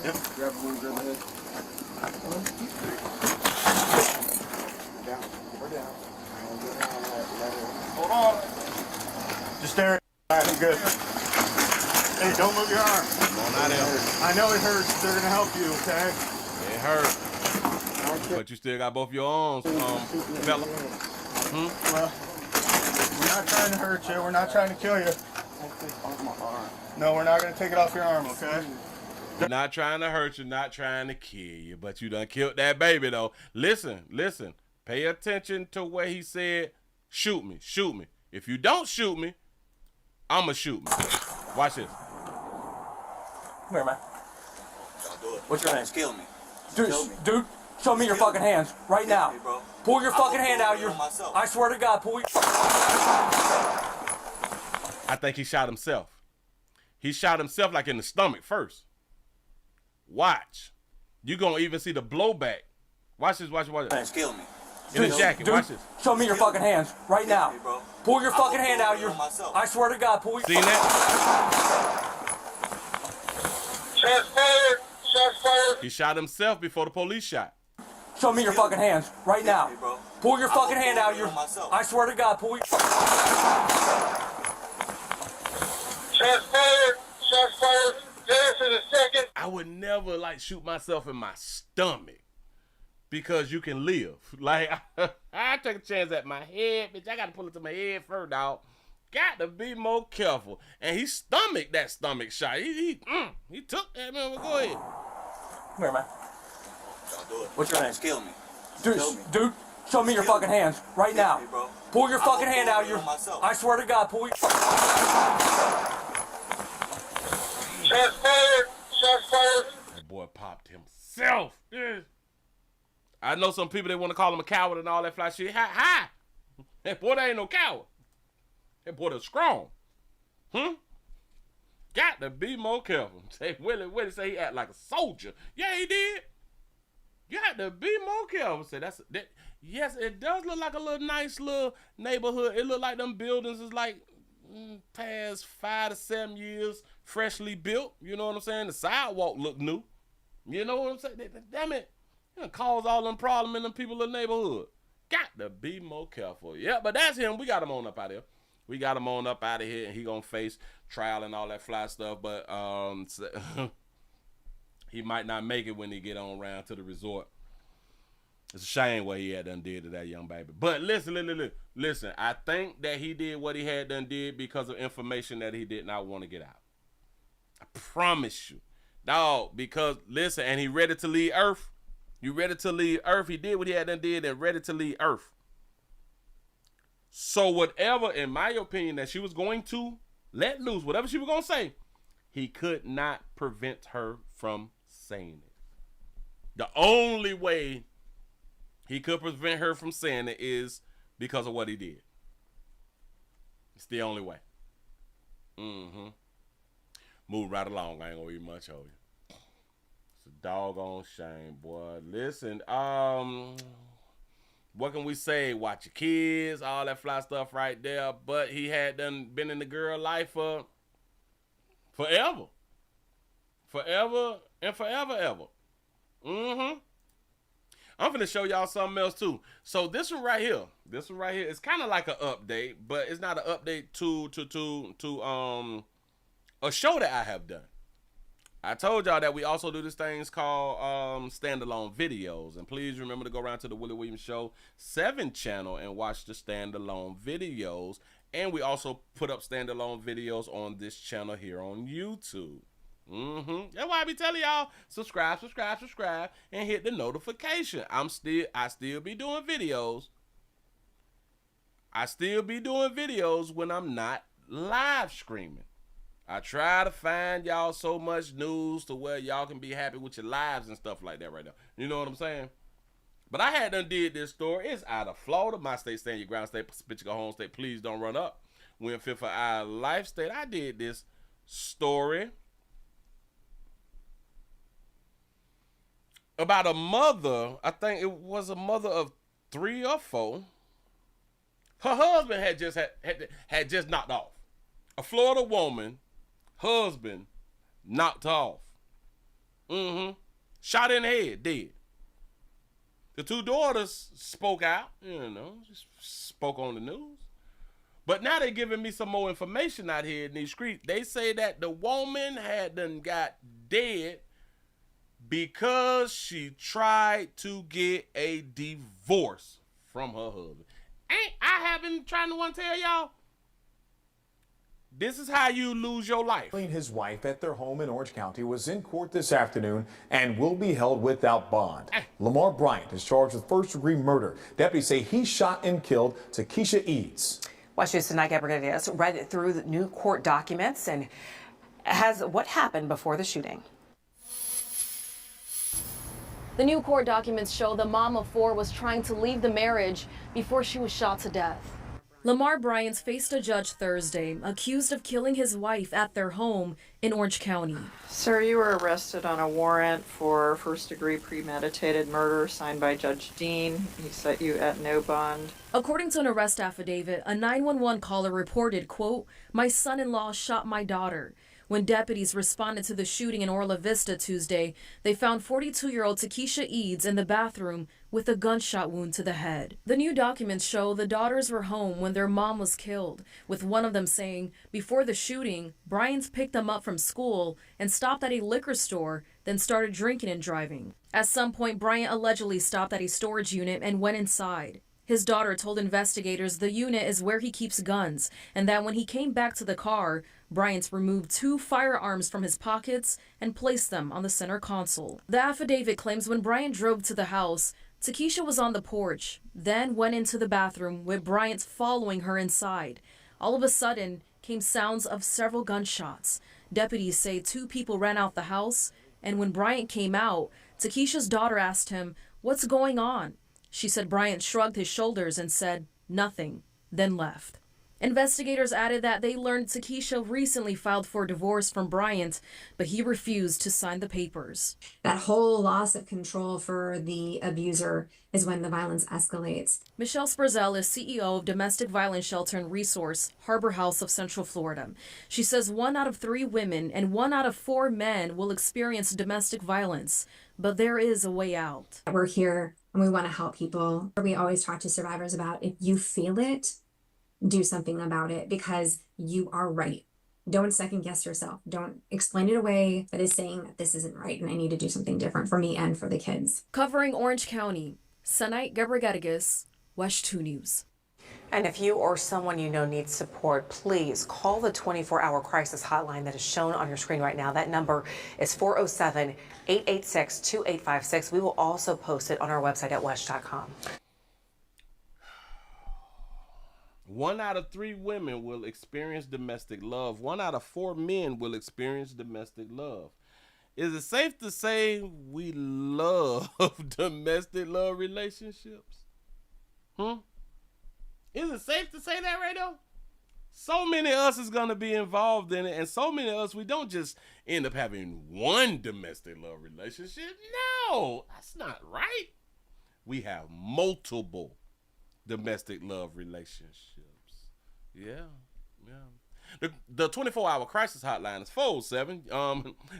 Yep. Grab one, grab the head. Down. We're down. Hold on. Just stare. All right, you're good. Hey, don't move your arm. Come on out there. I know it hurts. They're gonna help you, okay? It hurt. But you still got both your arms, fella. Well, we're not trying to hurt you. We're not trying to kill you. No, we're not gonna take it off your arm, okay? Not trying to hurt you, not trying to kill you, but you done killed that baby though. Listen. Pay attention to what he said. Shoot me. If you don't shoot me, I'ma shoot me. Watch this. Come here, man. What's your name? Kill me. Dude, show me your fucking hands right now. Bro. Pull your fucking hand out. I swear to God, pull your. I think he shot himself. He shot himself like in the stomach first. Watch. You gonna even see the blowback. Watch this. Kill me. In his jacket. Dude, watch this. show me your fucking hands right now. Pull your fucking hand out. I swear to God, pull your. Seen that? Shots fired! Shots fired! He shot himself before the police shot. Show me your fucking hands right now. Pull your fucking hand out. I swear to God, pull your. Shots fired! Shots fired! Yes, in a second! I would never like shoot myself in my stomach because you can live. Like I take a chance at my head, bitch. I gotta pull it to my head first, dog. Got to be more careful. And he stomached that stomach shot. He took that, man. Well, go ahead. Come here, man. What's your name? Kill me. Dude, show me your fucking hands right now. Pull your fucking hand out. I swear to God, pull your. Shots fired! Shots fired! That boy popped himself. Yeah. I know some people that want to call him a coward and all that fly shit. Hi. That boy that ain't no coward. That boy is strong. Got to be more careful. Say Willie say he act like a soldier. Yeah, he did. Got to be more careful. Say that. Yes, it does look like a little nice little neighborhood. It look like them buildings is like past 5 to 7 years, freshly built. You know what I'm saying? The sidewalk look new. You know what I'm saying? Damn it. It cause all them problems in them people in the neighborhood. Got to be more careful. Yeah, but that's him. We got him on up out of here. We got him on up out of here, and he gonna face trial and all that fly stuff. But he might not make it when he get on around to the resort. It's a shame what he had done did to that young baby. But listen. I think that he did what he had done did because of information that he did not want to get out. I promise you. Dog, because, listen, and he ready to leave Earth. You ready to leave Earth. He did what he had done did and ready to leave Earth. So whatever, in my opinion, that she was going to let loose, whatever she was going to say, he could not prevent her from saying it. The only way he could prevent her from saying it is because of what he did. It's the only way. Move right along. I ain't gonna eat much of you. It's a doggone shame, boy. Listen, what can we say? Watch your kids, all that fly stuff right there. But he had done been in the girl life for forever. Forever and forever ever. I'm finna show y'all something else too. So this one right here, it's kind of like an update, but it's not an update to a show that I have done. I told y'all that we also do these things called standalone videos, and please remember to go around to the Willie Williams Show 7 channel and watch the standalone videos. And we also put up standalone videos on this channel here on YouTube. That's why I be telling y'all, subscribe, and hit the notification. I still be doing videos. I still be doing videos when I'm not live streaming. I try to find y'all so much news to where y'all can be happy with your lives and stuff like that right now. You know what I'm saying? But I had done did this story. It's out of Florida. My state, stand your ground state, spit your home state. Please don't run up. We're in fit for our life state. I did this story about a mother. I think it was a mother of 3 or 4. Her husband had just knocked off. A Florida woman, husband knocked off. Shot in the head, dead. The 2 daughters spoke out, just spoke on the news. But now they're giving me some more information out here in these streets. They say that the woman had done got dead because she tried to get a divorce from her husband. I haven't trying to want to tell y'all. This is how you lose your life. His wife at their home in Orange County was in court this afternoon and will be held without bond. Lamar Bryant is charged with first-degree murder. Deputies say he shot and killed Takesha Eads. Watch News Tonight, Gabrielle read through the new court documents and has what happened before the shooting. The new court documents show the mom of 4 was trying to leave the marriage before she was shot to death. Lamar Bryant faced a judge Thursday, accused of killing his wife at their home in Orange County. Sir, you were arrested on a warrant for first-degree premeditated murder signed by Judge Dean. He set you at no bond. According to an arrest affidavit, a 911 caller reported, quote, "My son-in-law shot my daughter." When deputies responded to the shooting in Orla Vista Tuesday, they found 42-year-old Takesha Eads in the bathroom with a gunshot wound to the head. The new documents show the daughters were home when their mom was killed, with one of them saying, before the shooting, Bryant picked them up from school and stopped at a liquor store, then started drinking and driving. At some point, Bryant allegedly stopped at a storage unit and went inside. His daughter told investigators the unit is where he keeps guns, and that when he came back to the car, Bryant removed 2 firearms from his pockets and placed them on the center console. The affidavit claims when Bryant drove to the house, Takesha was on the porch, then went into the bathroom with Bryant following her inside. All of a sudden came sounds of several gunshots. Deputies say 2 people ran out the house, and when Bryant came out, Takesha's daughter asked him, "What's going on?" She said Bryant shrugged his shoulders and said, "Nothing," then left. Investigators added that they learned Takesha recently filed for divorce from Bryant, but he refused to sign the papers. That whole loss of control for the abuser is when the violence escalates. Michelle Spurzel is CEO of Domestic Violence Shelter and Resource, Harbor House of Central Florida. She says 1 out of 3 women and 1 out of 4 men will experience domestic violence, but there is a way out. We're here and we want to help people. We always talk to survivors about if you feel it, do something about it because you are right. Don't second guess yourself. Don't explain it away that is saying that this isn't right and I need to do something different for me and for the kids. Covering Orange County, Sanait Gabrigatigis, WESH 2 News. And if you or someone you know needs support, please call the 24-hour crisis hotline that is shown on your screen right now. That number is 407-886-2856. We will also post it on our website at wesh.com. 1 out of 3 women will experience domestic love. 1 out of 4 men will experience domestic love. Is it safe to say we love domestic love relationships? Is it safe to say that right now? So many of us is going to be involved in it, and so many of us, we don't just end up having one domestic love relationship. No, that's not right. We have multiple domestic love relationships. Yeah. The 24-hour crisis hotline is 407.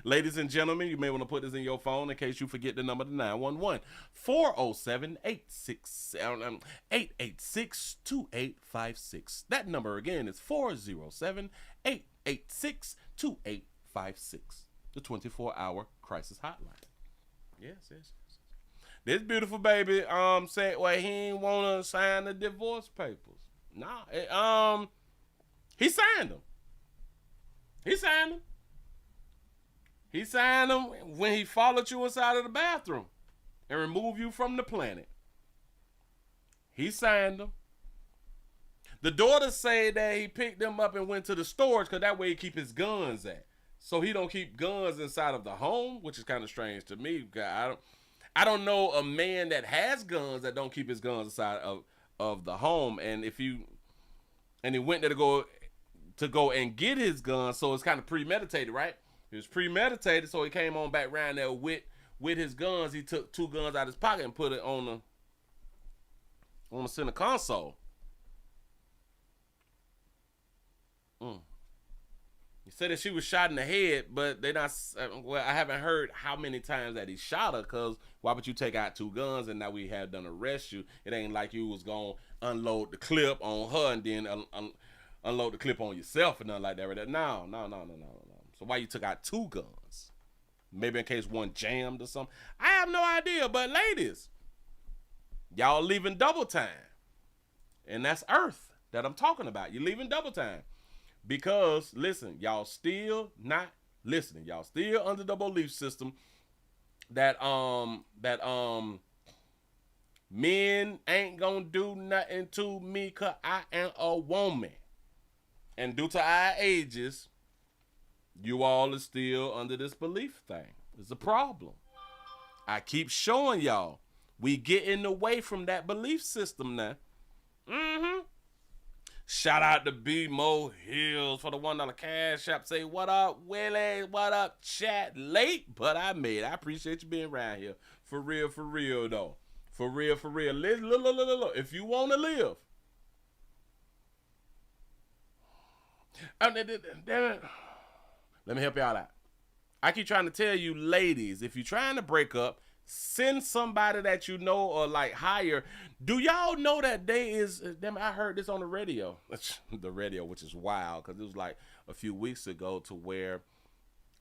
Ladies and gentlemen, you may want to put this in your phone in case you forget the number to 911. 407-886-2856. That number again is 407-886-2856. The 24-hour crisis hotline. Yes. This beautiful baby said, well, he ain't want to sign the divorce papers. Nah, he signed them. He signed them when he followed you inside of the bathroom and removed you from the planet. He signed them. The daughter said that he picked them up and went to the storage because that way he keep his guns at. So he don't keep guns inside of the home, which is kind of strange to me. I don't know a man that has guns that don't keep his guns inside of the home. And he went there to go and get his gun, so it's kind of premeditated, right? It was premeditated, so he came on back around there with his guns. He took 2 guns out of his pocket and put it on the center console. He said that she was shot in the head, but I haven't heard how many times that he shot her, because why would you take out 2 guns and now we have done arrest you? It ain't like you was going to unload the clip on her and then unload the clip on yourself or nothing like that. Right? No. So why you took out 2 guns? Maybe in case one jammed or something. I have no idea. But ladies, y'all leaving double time. And that's Earth that I'm talking about. You're leaving double time. Because, listen, y'all still not listening. Y'all still under the belief system that men ain't gonna do nothing to me because I am a woman. And due to our ages, you all are still under this belief thing. It's a problem. I keep showing y'all, we getting away from that belief system now. Shout out to B-Mo Hills for the $1 cash app. Say, what up, Willie? What up, chat? Late, but I made it. I appreciate you being around here. For real, though. For real. Look. If you want to live. Let me help y'all out. I keep trying to tell you, ladies, if you're trying to break up, send somebody that you know or like hire. Do y'all know that I heard this on the radio. The radio, which is wild, because it was like a few weeks ago to where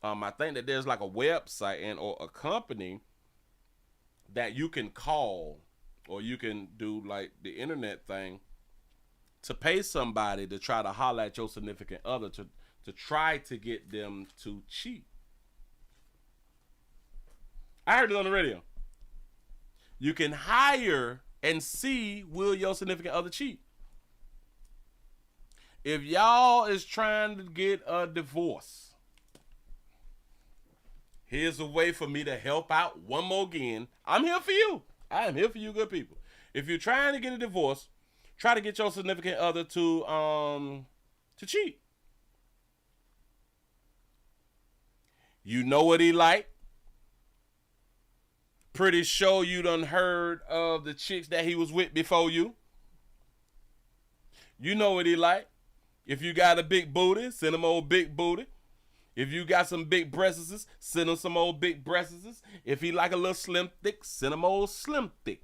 I think that there's like a website or a company that you can call, or you can do like the internet thing to pay somebody to try to holler at your significant other to try to get them to cheat. I heard it on the radio. You can hire and see, will your significant other cheat? If y'all is trying to get a divorce, here's a way for me to help out one more again. I'm here for you. I am here for you, good people. If you're trying to get a divorce, try to get your significant other to cheat. You know what he like. Pretty sure you done heard of the chicks that he was with before you. You know what he like. If you got a big booty, send him old big booty. If you got some big breasts, send him some old big breasts. If he like a little slim thick, send him old slim thick.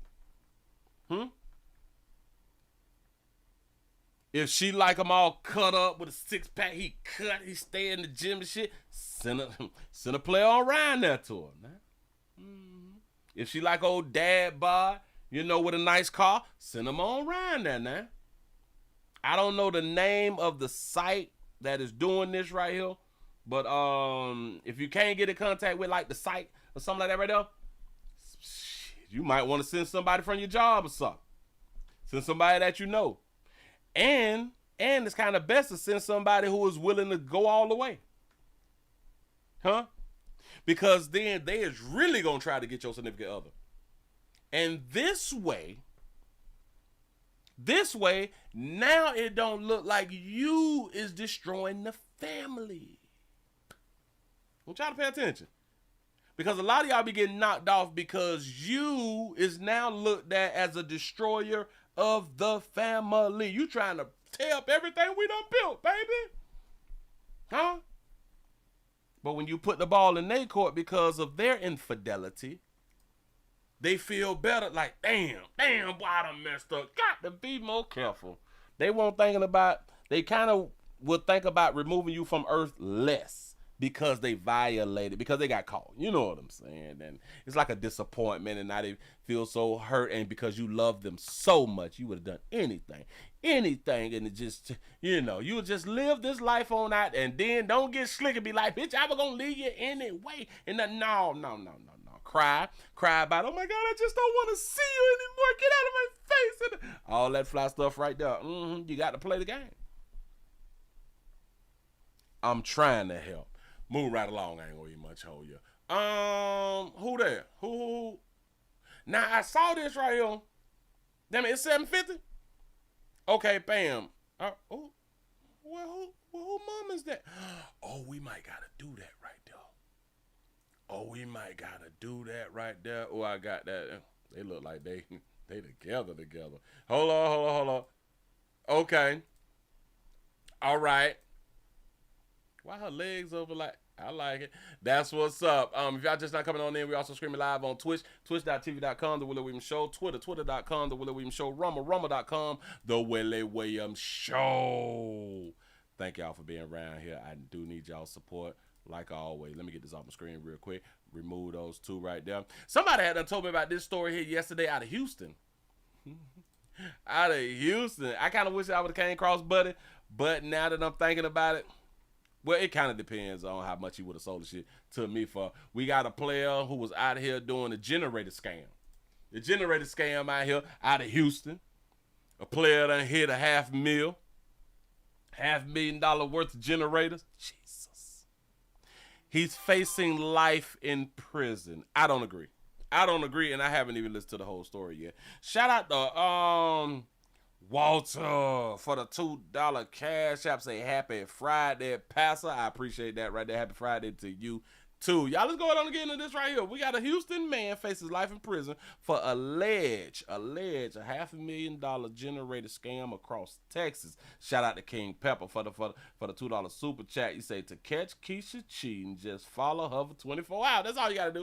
If she like him all cut up with a 6-pack, he stay in the gym and shit, send a player on around there to her, man. If she like old dad bod, with a nice car, send him on around there now. I don't know the name of the site that is doing this right here, but if you can't get in contact with like the site or something like that right there, you might want to send somebody from your job or something. Send somebody that you know. And it's kind of best to send somebody who is willing to go all the way. Huh? Because then they is really going to try to get your significant other. And this way, now it don't look like you is destroying the family. I want y'all to pay attention. Because a lot of y'all be getting knocked off because you is now looked at as a destroyer of the family. You trying to tear up everything we done built, baby. Huh? But when you put the ball in their court because of their infidelity, they feel better. Like, damn, boy, I done messed up. Got to be more careful. They kind of would think about removing you from earth less because they violated, because they got caught. You know what I'm saying? And it's like a disappointment, and now they feel so hurt, and because you love them so much, you would have done anything, and it just, you would just live this life on out, and then don't get slick and be like, bitch, I was gonna leave you anyway. And then, no. Cry about, oh my God, I just don't want to see you anymore. Get out of my face. And all that fly stuff right there. You got to play the game. I'm trying to help. Move right along. I ain't gonna eat much hold you. Who there? Who? Now I saw this right here. Damn it, it's 7:50. Okay, bam. Who mom is that? Oh, we might gotta do that right there. Oh, I got that. They look like they together. Hold on. Okay. All right. Why her legs over like, I like it. That's what's up. If y'all just not coming on in, we also streaming live on Twitch, twitch.tv.com, The Willie Williams Show, twitter.com, The Willie Williams Show, rumble.com, The Willie Williams Show. Thank y'all for being around here. I do need y'all support. Like always, let me get this off my screen real quick. Remove those two right there. Somebody had done told me about this story here yesterday out of Houston. I kind of wish I would have came across Buddy, but now that I'm thinking about it, well, it kind of depends on how much he would have sold the shit to me for. We got a player who was out here doing a generator scam. The generator scam out here out of Houston. A player done hit $500,000 worth of generators. Jesus. He's facing life in prison. I don't agree, and I haven't even listened to the whole story yet. Shout out to Walter for the $2 cash app. Say happy Friday, Pastor. I appreciate that right there. Happy Friday to you too. Y'all, let's go ahead and get into this right here. We got a Houston man faces life in prison for alleged $500,000 generator scam across Texas. Shout out to King Pepper for the $2 super chat. You say, to catch Keisha cheating, just follow her for 24 hours. That's all you gotta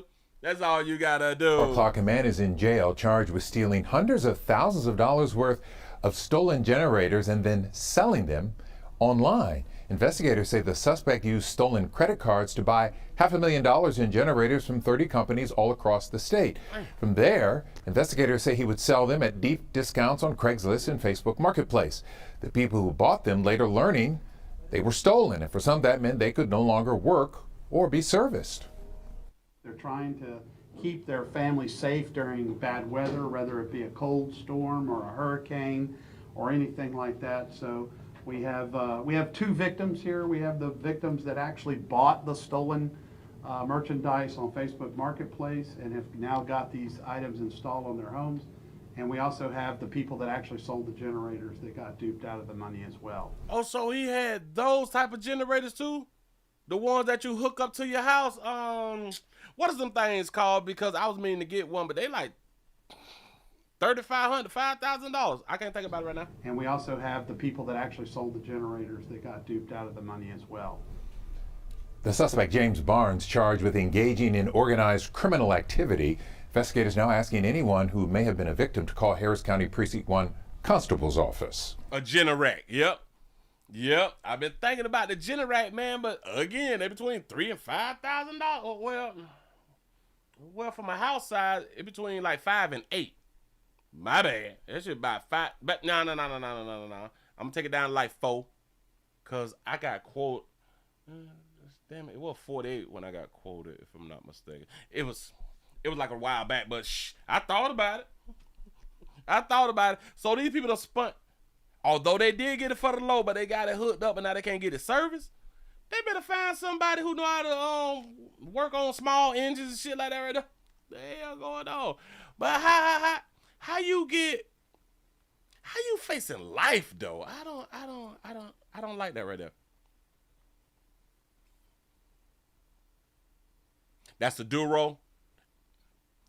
do. A man is in jail charged with stealing hundreds of thousands of dollars worth of stolen generators and then selling them online. Investigators say the suspect used stolen credit cards to buy $500,000 in generators from 30 companies all across the state. From there, investigators say he would sell them at deep discounts on Craigslist and Facebook Marketplace. The people who bought them later learning they were stolen, and for some that meant they could no longer work or be serviced. They're trying to keep their family safe during bad weather, whether it be a cold storm or a hurricane or anything like that. So we have two victims here. We have the victims that actually bought the stolen merchandise on Facebook Marketplace and have now got these items installed on their homes. And we also have the people that actually sold the generators that got duped out of the money as well. Oh, so he had those type of generators too? The ones that you hook up to your house? What is them things called? Because I was meaning to get one, but they like $3,500, $5,000. I can't think about it right now. And we also have the people that actually sold the generators that got duped out of the money as well. The suspect, James Barnes, charged with engaging in organized criminal activity. Investigators now asking anyone who may have been a victim to call Harris County Precinct 1 Constable's office. A Generac, yep. I've been thinking about the Generac, man, but again, they're between $3,000 and $5,000. Well, for my house size, it's between like $5,000 and $8,000. My bad. That shit about $5,000. But no. I'm gonna take it down to like 4, cause I got quote. Damn it was 48 when I got quoted, if I'm not mistaken. It was like a while back, but I thought about it. So these people done spun. Although they did get it for the low, but they got it hooked up and now they can't get it serviced. They better find somebody who know how to work on small engines and shit like that right there. The hell going on? But how you facing life though? I don't like that right there. That's the Duro.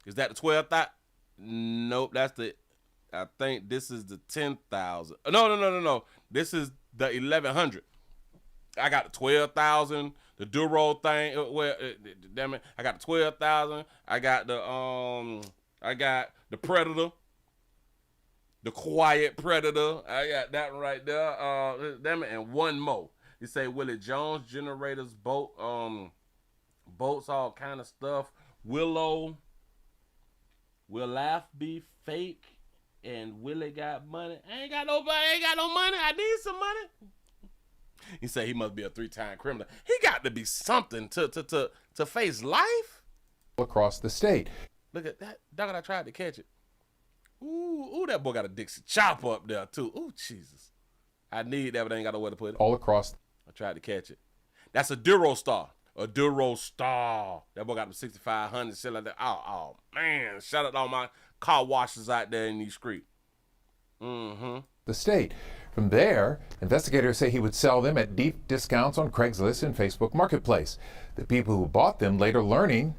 Is that the 12,000? Nope, that's the. I think this is the 10,000. No. This is the 1100. I got the 12,000. The Duro thing. Well, damn it, I got the 12,000. I got the Predator. The Quiet Predator. I got that one right there. Damn it, and one more. You say Willie Jones generators, boats, all kind of stuff. Will laugh be fake, and Willie got money. I ain't got no money. I need some money. He said he must be a 3-time criminal. He got to be something to face life across the state. Look at that dog. I tried to catch it. Ooh, that boy got a Dixie chop up there too. Ooh, Jesus. I need that, but I ain't got nowhere to put it. All across. I tried to catch it. That's a Duro Star. A Duro Star. That boy got the 6,500 shit like that. Oh man. Shout out to all my car washers out there in these streets. The state. From there, investigators say he would sell them at deep discounts on Craigslist and Facebook Marketplace. The people who bought them later learning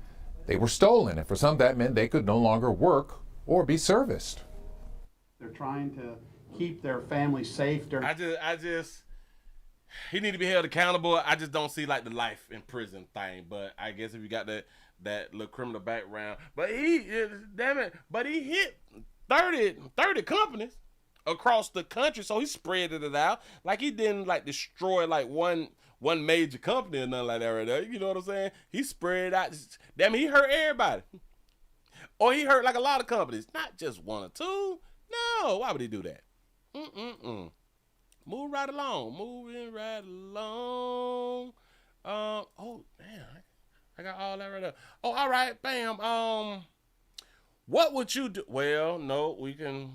they were stolen, and for some that meant they could no longer work or be serviced. They're trying to keep their family safe during. He need to be held accountable. I just don't see like the life in prison thing. But I guess if you got that little criminal background, but he hit 30 companies across the country, so he spread it out. Like he didn't like destroy like one major company or nothing like that right there. You know what I'm saying? He spread it out. Damn, he hurt everybody. Or he hurt like a lot of companies, not just one or two. No, why would he do that? Moving right along. Oh damn, I got all that right there. Oh, all right, bam. What would you do? Well, no, we can.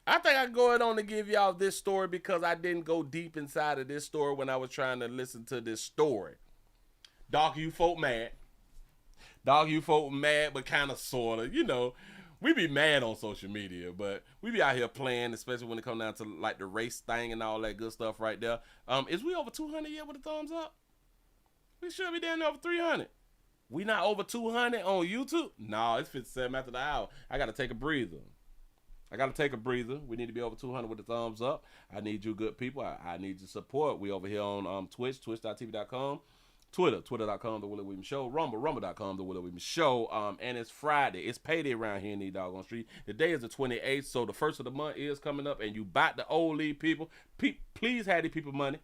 I think I can go ahead on to give y'all this story because I didn't go deep inside of this story when I was trying to listen to this story. Dog, you folk mad, but kind of, sort of, you know. We be mad on social media, but we be out here playing, especially when it comes down to like the race thing and all that good stuff right there. Is we over 200 yet with a thumbs up? We should be down there over 300. We not over 200 on YouTube? No, it's 57 after the hour. I got to take a breather. We need to be over 200 with the thumbs up. I need you good people. I need your support. We over here on Twitch, twitch.tv.com. Twitter, twitter.com, The Willie Williams Show, rumble.com, The Willie Williams Show, and it's Friday. It's payday around here in these doggone street. The day is the 28th, so the first of the month is coming up, and you bought the old league people. Please have these people money.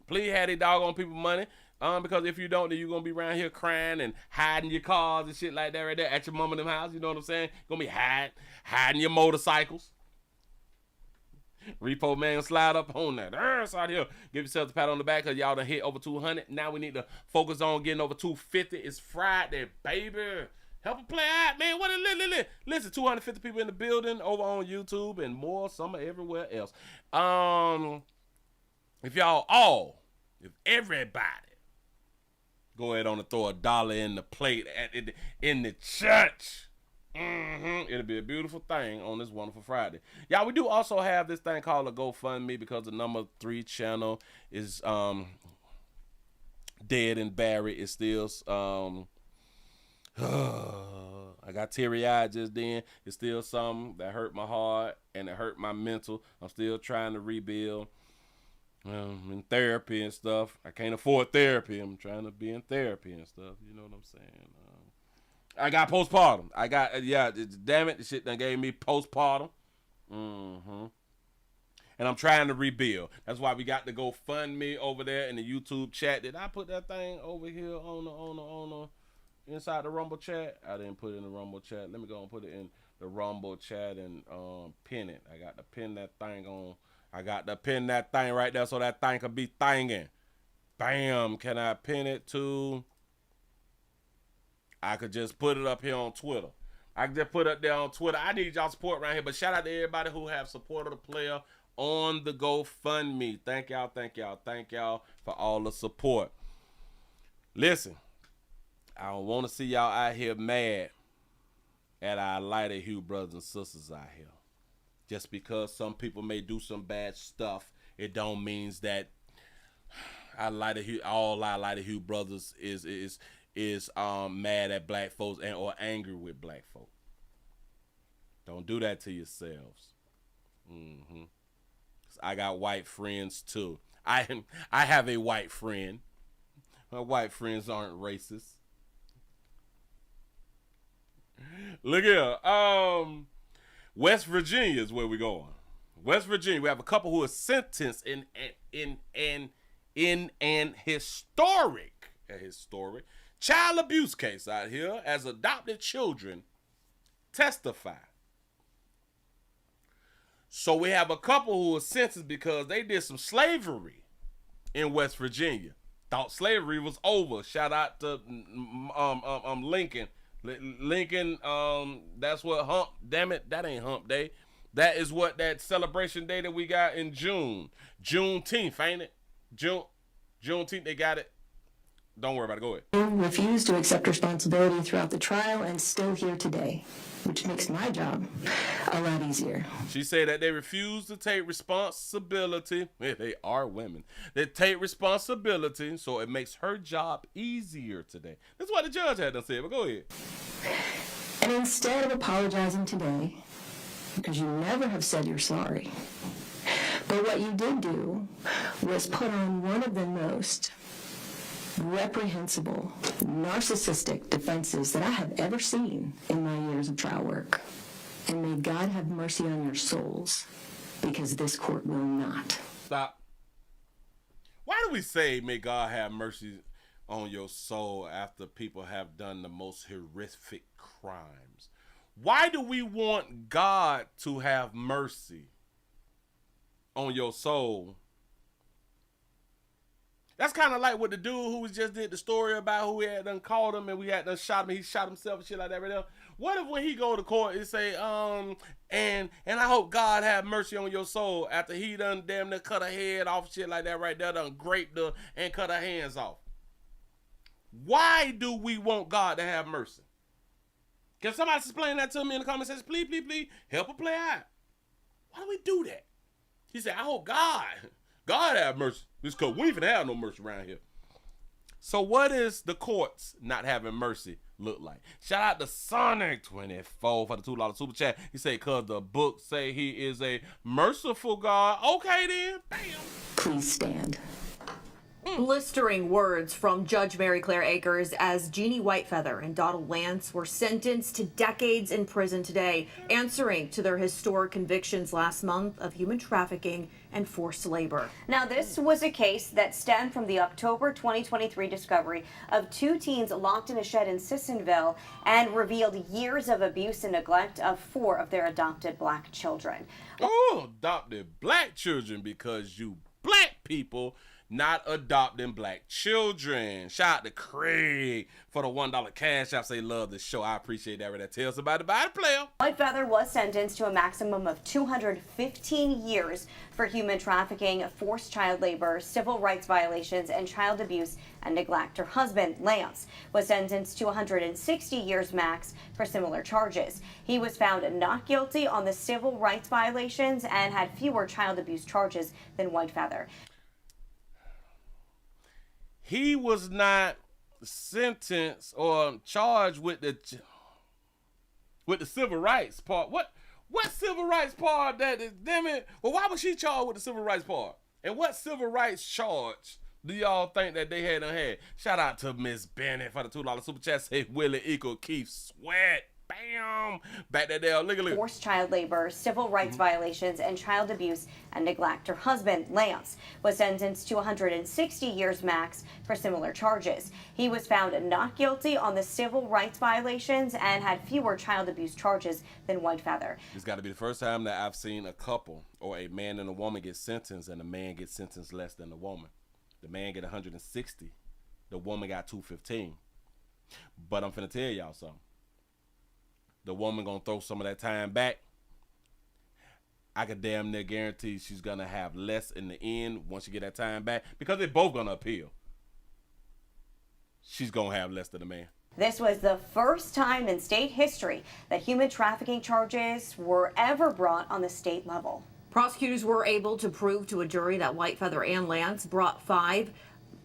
Please have these doggone people money, because if you don't, then you're going to be around here crying and hiding your cars and shit like that right there at your mom and them house, you know what I'm saying? Going to be hiding your motorcycles. Repo man, slide up on that. It's out here. Give yourself a pat on the back because y'all done hit over 200. Now we need to focus on getting over 250. It's Friday, baby. Help a play out, man. Listen, 250 people in the building over on YouTube and more, some everywhere else. If everybody go ahead on and throw $1 in the plate in the church. It'll be a beautiful thing on this wonderful Friday. Y'all, we do also have this thing called a GoFundMe because the number 3 channel is dead and buried. It's still I got teary-eyed just then. It's still something that hurt my heart and it hurt my mental. I'm still trying to rebuild. In therapy and stuff. I can't afford therapy. I'm trying to be in therapy and stuff. You know what I'm saying? I got postpartum. Damn it, the shit done gave me postpartum. And I'm trying to rebuild. That's why we got the GoFundMe over there in the YouTube chat. Did I put that thing over here on the inside the Rumble chat? I didn't put it in the Rumble chat. Let me go and put it in the Rumble chat and pin it. I got to pin that thing on. I got to pin that thing right there so that thing can be thinging. Bam. Can I pin it to? I could just put it up here on Twitter. I can just put it up there on Twitter. I need y'all support right here. But shout out to everybody who have supported the player on the GoFundMe. Thank y'all, thank y'all, thank y'all for all the support. Listen, I don't want to see y'all out here mad at our lighter hue brothers and sisters out here. Just because some people may do some bad stuff, it don't means that all our lighter hue brothers is mad at black folks and or angry with black folk. Don't do that to yourselves. I got white friends too. I have a white friend. My white friends aren't racist. Look here. West Virginia is where we're going. West Virginia. We have a couple who are sentenced in an historic child abuse case out here as adopted children testify. So we have a couple who were sentenced because they did some slavery in West Virginia. Thought slavery was over. Shout out to Lincoln. Lincoln, that's what hump, damn it, that ain't hump day. That is what that celebration day that we got in June. Juneteenth, ain't it? Juneteenth, they got it. Don't worry about it, go ahead. Refused to accept responsibility throughout the trial and still here today, which makes my job a lot easier. She said that they refuse to take responsibility. Yeah, they are women. They take responsibility, so it makes her job easier today. That's what the judge had to say, but go ahead. And instead of apologizing today, because you never have said you're sorry, but what you did do was put on one of the most reprehensible, narcissistic defenses that I have ever seen in my years of trial work. And may God have mercy on your souls, because this court will not. Stop. Why do we say, may God have mercy on your soul after people have done the most horrific crimes? Why do we want God to have mercy on your soul? That's kind of like what the dude who we just did the story about, who we had done called him and we had done shot him. He shot himself and shit like that right there. What if when he go to court and say, and I hope God have mercy on your soul after he done damn near cut her head off, shit like that right there, done raped her and cut her hands off. Why do we want God to have mercy? Can somebody explain that to me in the comment section? Please, please, please, help a play out. Why do we do that? He said, I hope God have mercy. This cause we ain't finna have no mercy around here. So what is the courts not having mercy look like? Shout out to Sonic24 for the $2 super chat. He said, cause the book say he is a merciful God. Okay then, bam. Please stand. Blistering words from Judge Mary Claire Akers as Jeannie Whitefeather and Donald Lance were sentenced to decades in prison today, answering to their historic convictions last month of human trafficking and forced labor. Now, this was a case that stemmed from the October 2023 discovery of two teens locked in a shed in Sissonville and revealed years of abuse and neglect of 4 of their adopted black children. Oh, adopted black children, because you black people not adopting black children. Shout out to Craig for the $1 cash app. Say love the show. I appreciate that. That tells somebody about the player. Whitefeather was sentenced to a maximum of 215 years for human trafficking, forced child labor, civil rights violations, and child abuse and neglect. Her husband, Lance, was sentenced to 160 years max for similar charges. He was found not guilty on the civil rights violations and had fewer child abuse charges than Whitefeather. He was not sentenced or charged with the civil rights part. What civil rights part that is, damn it? Well, why was she charged with the civil rights part? And what civil rights charge do y'all think that they had? Shout out to Miss Bennett for the $2 super chat. Say Willie equal Keith Sweat. Bam. Bam! Back that there, look. Forced child labor, civil rights violations, and child abuse and neglect. Her husband, Lance, was sentenced to 160 years max for similar charges. He was found not guilty on the civil rights violations and had fewer child abuse charges than Whitefeather. It's got to be the first time that I've seen a couple or a man and a woman get sentenced and the man gets sentenced less than the woman. The man get 160. The woman got 215. But I'm finna tell y'all something. The woman gonna throw some of that time back. I could damn near guarantee she's gonna have less in the end once you get that time back, because they're both gonna appeal. She's gonna have less than the man. This was the first time in state history that human trafficking charges were ever brought on the state level. Prosecutors were able to prove to a jury that Whitefeather and Lance brought 5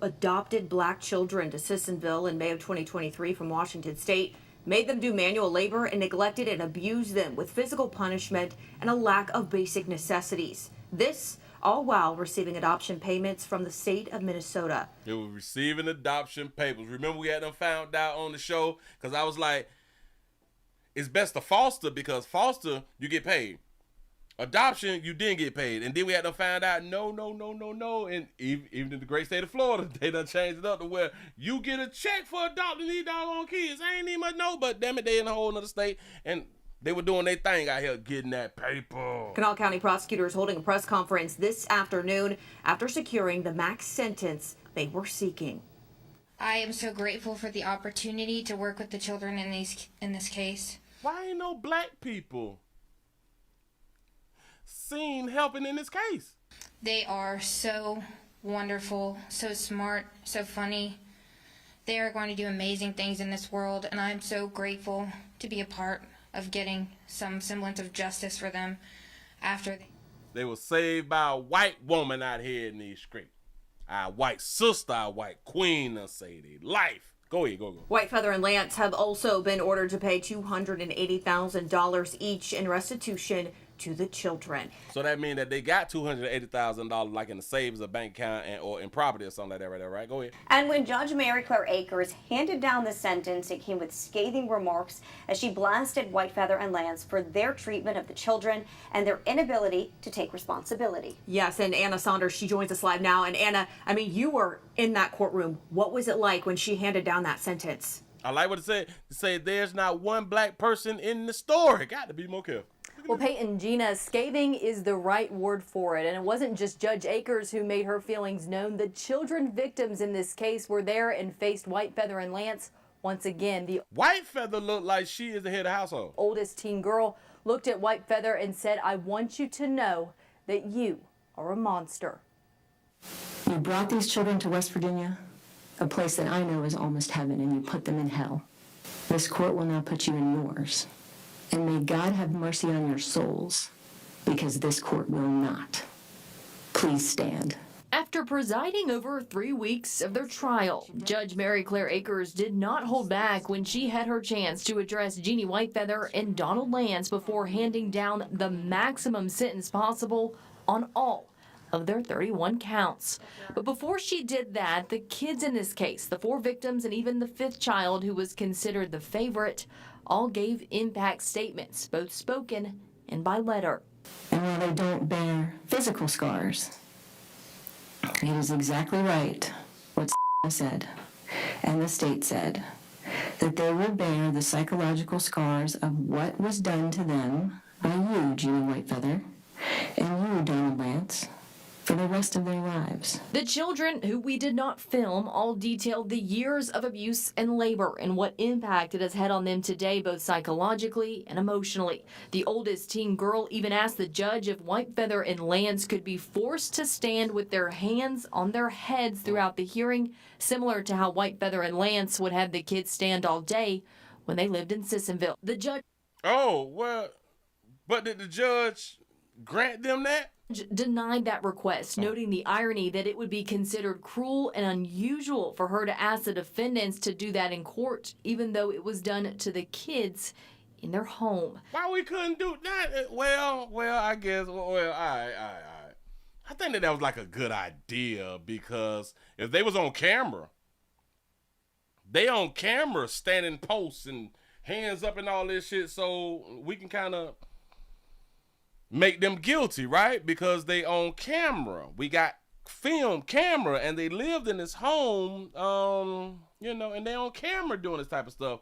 adopted black children to Sissonville in May of 2023 from Washington State, made them do manual labor, and neglected and abused them with physical punishment and a lack of basic necessities. This all while receiving adoption payments from the state of Minnesota. They were receiving adoption papers. Remember, we had them found out on the show, because I was like, it's best to foster, because foster, you get paid. Adoption, you didn't get paid. And then we had to find out, no. And even in the great state of Florida, they done changed it up to where you get a check for adopting these doggone kids. I ain't even much know, but damn it, they in a whole other state. And they were doing their thing out here, getting that paper. Kanawha County prosecutors holding a press conference this afternoon after securing the max sentence they were seeking. I am so grateful for the opportunity to work with the children in this case. Why ain't no black people seen helping in this case? They are so wonderful, so smart, so funny. They are going to do amazing things in this world, and I'm so grateful to be a part of getting some semblance of justice for them after they were saved by a white woman out here in these streets. Our white sister, our white queen, they'll say their life. Go ahead, go. Whitefeather and Lance have also been ordered to pay $280,000 each in restitution to the children. So that means that they got $280,000 like in the savings, a bank account, or in property or something like that right there, right? Go ahead. And when Judge Mary Claire Akers handed down the sentence, it came with scathing remarks as she blasted Whitefeather and Lance for their treatment of the children and their inability to take responsibility. Yes, and Anna Saunders, she joins us live now. And Anna, I mean, you were in that courtroom. What was it like when she handed down that sentence? I like what it said. It said there's not one black person in the story. Got to be more careful. Well, Peyton, Gina, scathing is the right word for it. And it wasn't just Judge Akers who made her feelings known. The children victims in this case were there and faced Whitefeather and Lance once again. The Whitefeather looked like she is the head of the household. Oldest teen girl looked at Whitefeather and said, "I want you to know that you are a monster." You brought these children to West Virginia, a place that I know is almost heaven, and you put them in hell. This court will now put you in yours. And may God have mercy on your souls, because this court will not. Please stand. After presiding over 3 weeks of their trial, Judge Mary Claire Akers did not hold back when she had her chance to address Jeannie Whitefeather and Donald Lance before handing down the maximum sentence possible on all of their 31 counts. But before she did that, the kids in this case, the 4 victims and even the 5th child who was considered the favorite, all gave impact statements, both spoken and by letter. And while they don't bear physical scars, it is exactly right what said and the state said, that they will bear the psychological scars of what was done to them by you, Jeannie Whitefeather, and you, Donald Lance, for the rest of their lives. The children, who we did not film, all detailed the years of abuse and labor and what impact it has had on them today, both psychologically and emotionally. The oldest teen girl even asked the judge if Whitefeather and Lance could be forced to stand with their hands on their heads throughout the hearing, similar to how Whitefeather and Lance would have the kids stand all day when they lived in Sissonville. The judge... Oh, well, but did the judge grant them that? Denied that request, noting the irony that it would be considered cruel and unusual for her to ask the defendants to do that in court, even though it was done to the kids in their home. Why we couldn't do that? Well, I guess, all right. I think that was like a good idea, because if they was on camera, they on camera standing posts and hands up and all this shit, so we can kind of make them guilty, right? Because they on camera. We got film camera, and they lived in this home, you know, and they on camera doing this type of stuff.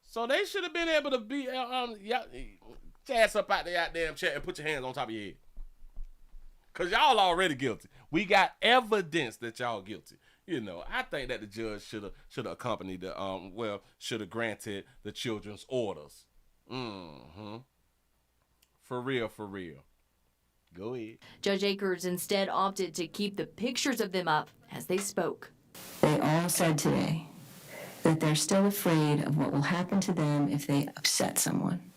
So they should have been able to be, ass up out the goddamn chair and put your hands on top of your head. Because y'all already guilty. We got evidence that y'all guilty. You know, I think that the judge should have accompanied the, should have granted the children's orders. For real, for real. Go ahead. Judge Akers instead opted to keep the pictures of them up as they spoke. They all said today that they're still afraid of what will happen to them if they upset someone.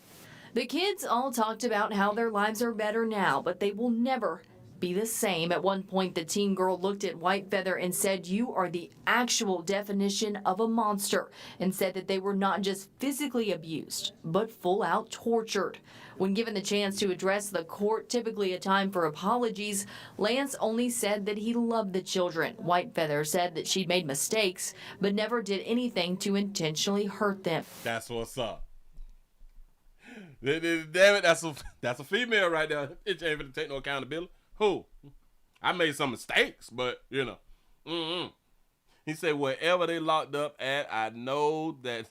The kids all talked about how their lives are better now, but they will never be the same. At one point, the teen girl looked at White Feather and said, "You are the actual definition of a monster," and said that they were not just physically abused, but full out tortured. When given the chance to address the court, typically a time for apologies, Lance only said that he loved the children. White Feather said that she'd made mistakes, but never did anything to intentionally hurt them. That's what's up. Damn it, that's a female right there. It ain't gonna take no accountability. Who? I made some mistakes, but you know. He said, wherever they locked up at, I know that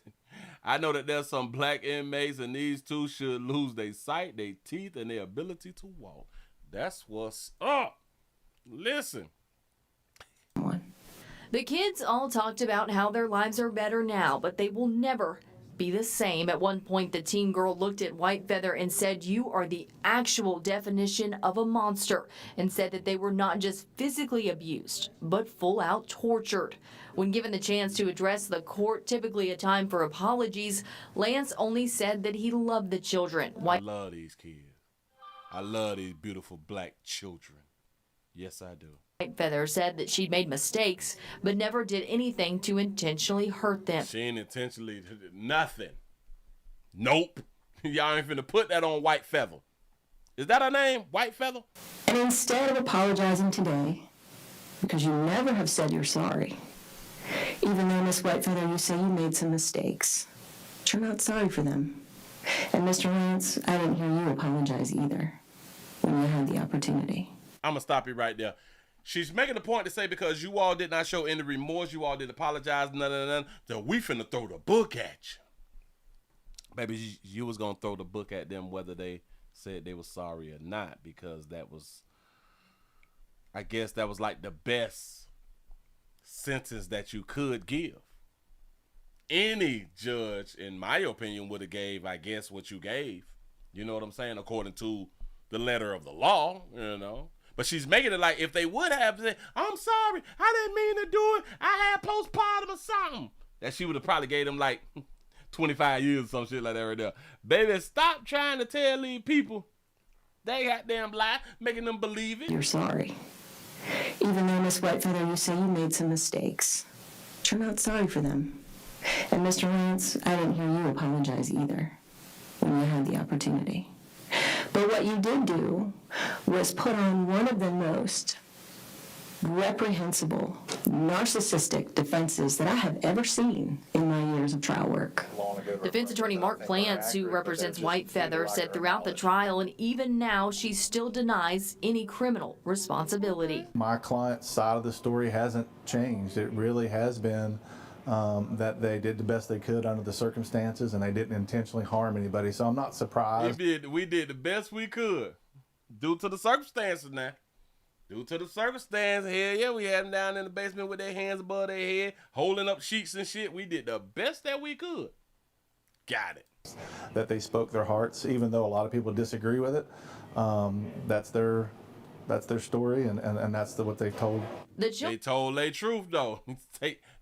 there's some black inmates, and these two should lose their sight, their teeth, and their ability to walk. That's what's up. Listen. The kids all talked about how their lives are better now, but they will never be the same. At one point, the teen girl looked at White Feather and said, "You are the actual definition of a monster," and said that they were not just physically abused, but full out tortured. When given the chance to address the court, typically a time for apologies, Lance only said that he loved the children. I love these kids. I love these beautiful black children. Yes, I do. White Feather said that she'd made mistakes, but never did anything to intentionally hurt them. She ain't intentionally nothing. Nope. Y'all ain't finna put that on White Feather. Is that her name? White Feather? And instead of apologizing today, because you never have said you're sorry, even though, Miss White Feather, you say you made some mistakes, you're not sorry for them. And Mr. Lance, I didn't hear you apologize either when you had the opportunity. I'm gonna stop you right there. She's making the point to say because you all did not show any remorse, you all didn't apologize, none, then we finna throw the book at you. Baby, you was gonna throw the book at them whether they said they were sorry or not, because that was, I guess that was like the best sentence that you could give. Any judge, in my opinion, would have gave, I guess, what you gave. You know what I'm saying? According to the letter of the law, you know. But she's making it like if they would have said, "I'm sorry, I didn't mean to do it, I had postpartum or something," that she would have probably gave them like 25 years or some shit like that right there. Baby, stop trying to tell these people they goddamn lie, making them believe it. You're sorry. Even though, Miss White Feather, you say you made some mistakes, you're not sorry for them. And Mr. Lance, I didn't hear you apologize either when you had the opportunity. But what you did do was put on one of the most reprehensible, narcissistic defenses that I have ever seen in my years of trial work. Defense attorney Mark Plants, who represents White Feather, said throughout the trial and even now she still denies any criminal responsibility. My client's side of the story hasn't changed. It really has been that they did the best they could under the circumstances and they didn't intentionally harm anybody. So I'm not surprised. We did the best we could due to the circumstances now. Due to the circumstance, hell yeah, we had them down in the basement with their hands above their head, holding up sheets and shit. We did the best that we could. Got it. That they spoke their hearts, even though a lot of people disagree with it. That's their story, and that's what they told. They told their truth though.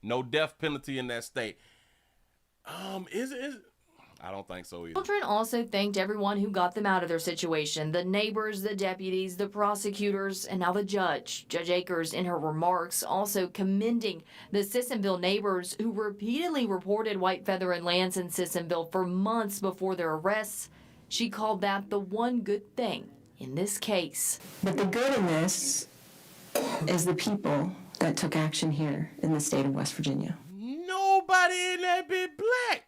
No death penalty in that state. Is it? I don't think so either. Children also thanked everyone who got them out of their situation. The neighbors, the deputies, the prosecutors, and now the judge. Judge Akers, in her remarks, also commending the Sissonville neighbors who repeatedly reported White Feather and Lance in Sissonville for months before their arrests. She called that the one good thing in this case. But the good in this is the people that took action here in the state of West Virginia. Nobody in that bit black.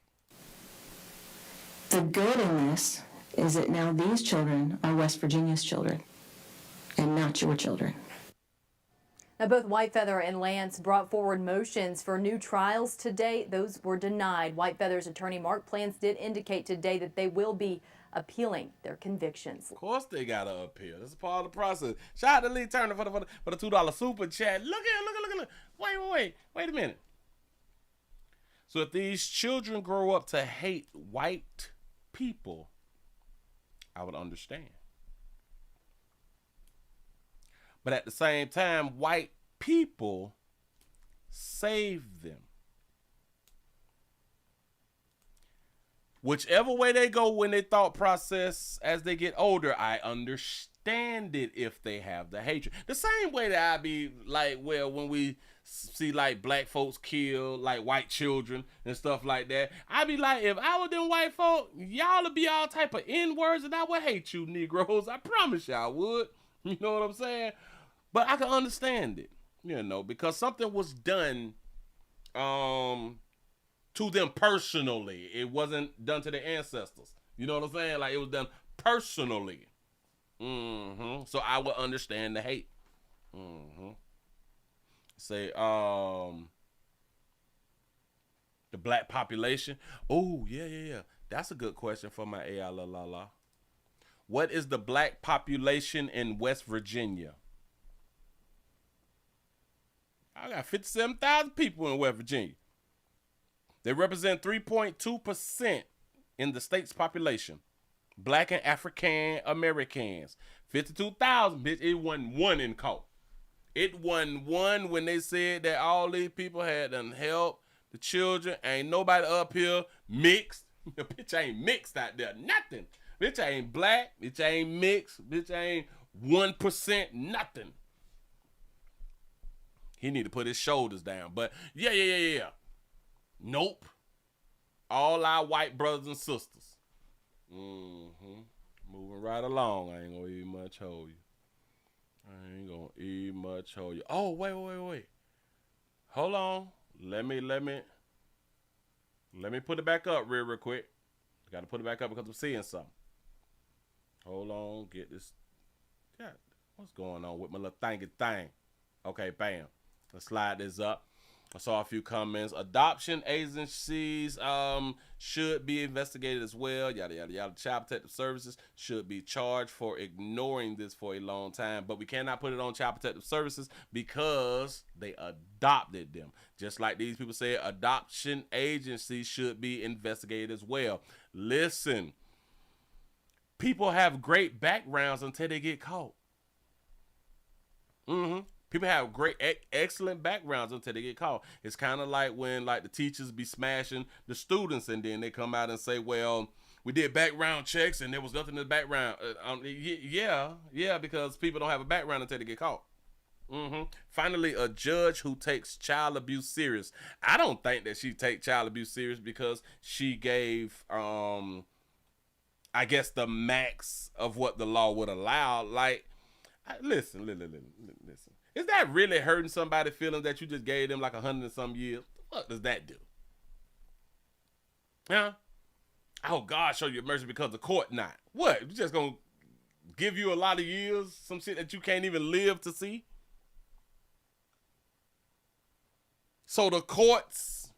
The good in this is that now these children are West Virginia's children and not your children. Now, both Whitefeather and Lance brought forward motions for new trials today. Those were denied. Whitefeather's attorney Mark Plants did indicate today that they will be appealing their convictions. Of course they got to appeal. That's part of the process. Shout out to Lee Turner for the $2 super chat. Look. Wait a minute. So if these children grow up to hate white people, I would understand. But at the same time, white people save them. Whichever way they go in their thought process as they get older, I understand it if they have the hatred. The same way that I be like, well, when we see like black folks kill like white children and stuff like that, I be like, if I was them white folk, y'all would be all type of N-words and I would hate you Negroes. I promise y'all would. You know what I'm saying? But I can understand it, you know, because something was done to them personally. It wasn't done to their ancestors. You know what I'm saying? Like, it was done personally. So I would understand the hate. Say, the black population. Oh, yeah. That's a good question for my AI la. What is the black population in West Virginia? I got 57,000 people in West Virginia. They represent 3.2% in the state's population. Black and African Americans. 52,000, bitch. It wasn't one in court. It wasn't one when they said that all these people had done help the children. Ain't nobody up here mixed. The bitch ain't mixed out there. Nothing. Bitch ain't black. Bitch ain't mixed. Bitch ain't 1%. Nothing. He need to put his shoulders down. But yeah. Nope. All our white brothers and sisters. Moving right along. I ain't gonna eat much hold you. Oh, wait. Hold on. Let me put it back up real quick. Gotta put it back up because I'm seeing something. Hold on. Get this. God, what's going on with my little thingy thing? Okay, bam. Let's slide this up. I saw a few comments. Adoption agencies should be investigated as well. Yada, yada, yada. Child Protective Services should be charged for ignoring this for a long time. But we cannot put it on Child Protective Services because they adopted them. Just like these people say, adoption agencies should be investigated as well. Listen, people have great backgrounds until they get caught. People have great, excellent backgrounds until they get caught. It's kind of like when like the teachers be smashing the students and then they come out and say, well, we did background checks and there was nothing in the background. Yeah, because people don't have a background until they get caught. Finally, a judge who takes child abuse serious. I don't think that she take child abuse serious because she gave, I guess, the max of what the law would allow. Like, listen. Is that really hurting somebody's feelings that you just gave them like 100 and some years? What does that do? Huh? Oh, God, show you mercy because the court not. What? You just gonna give you a lot of years, some shit that you can't even live to see? So the courts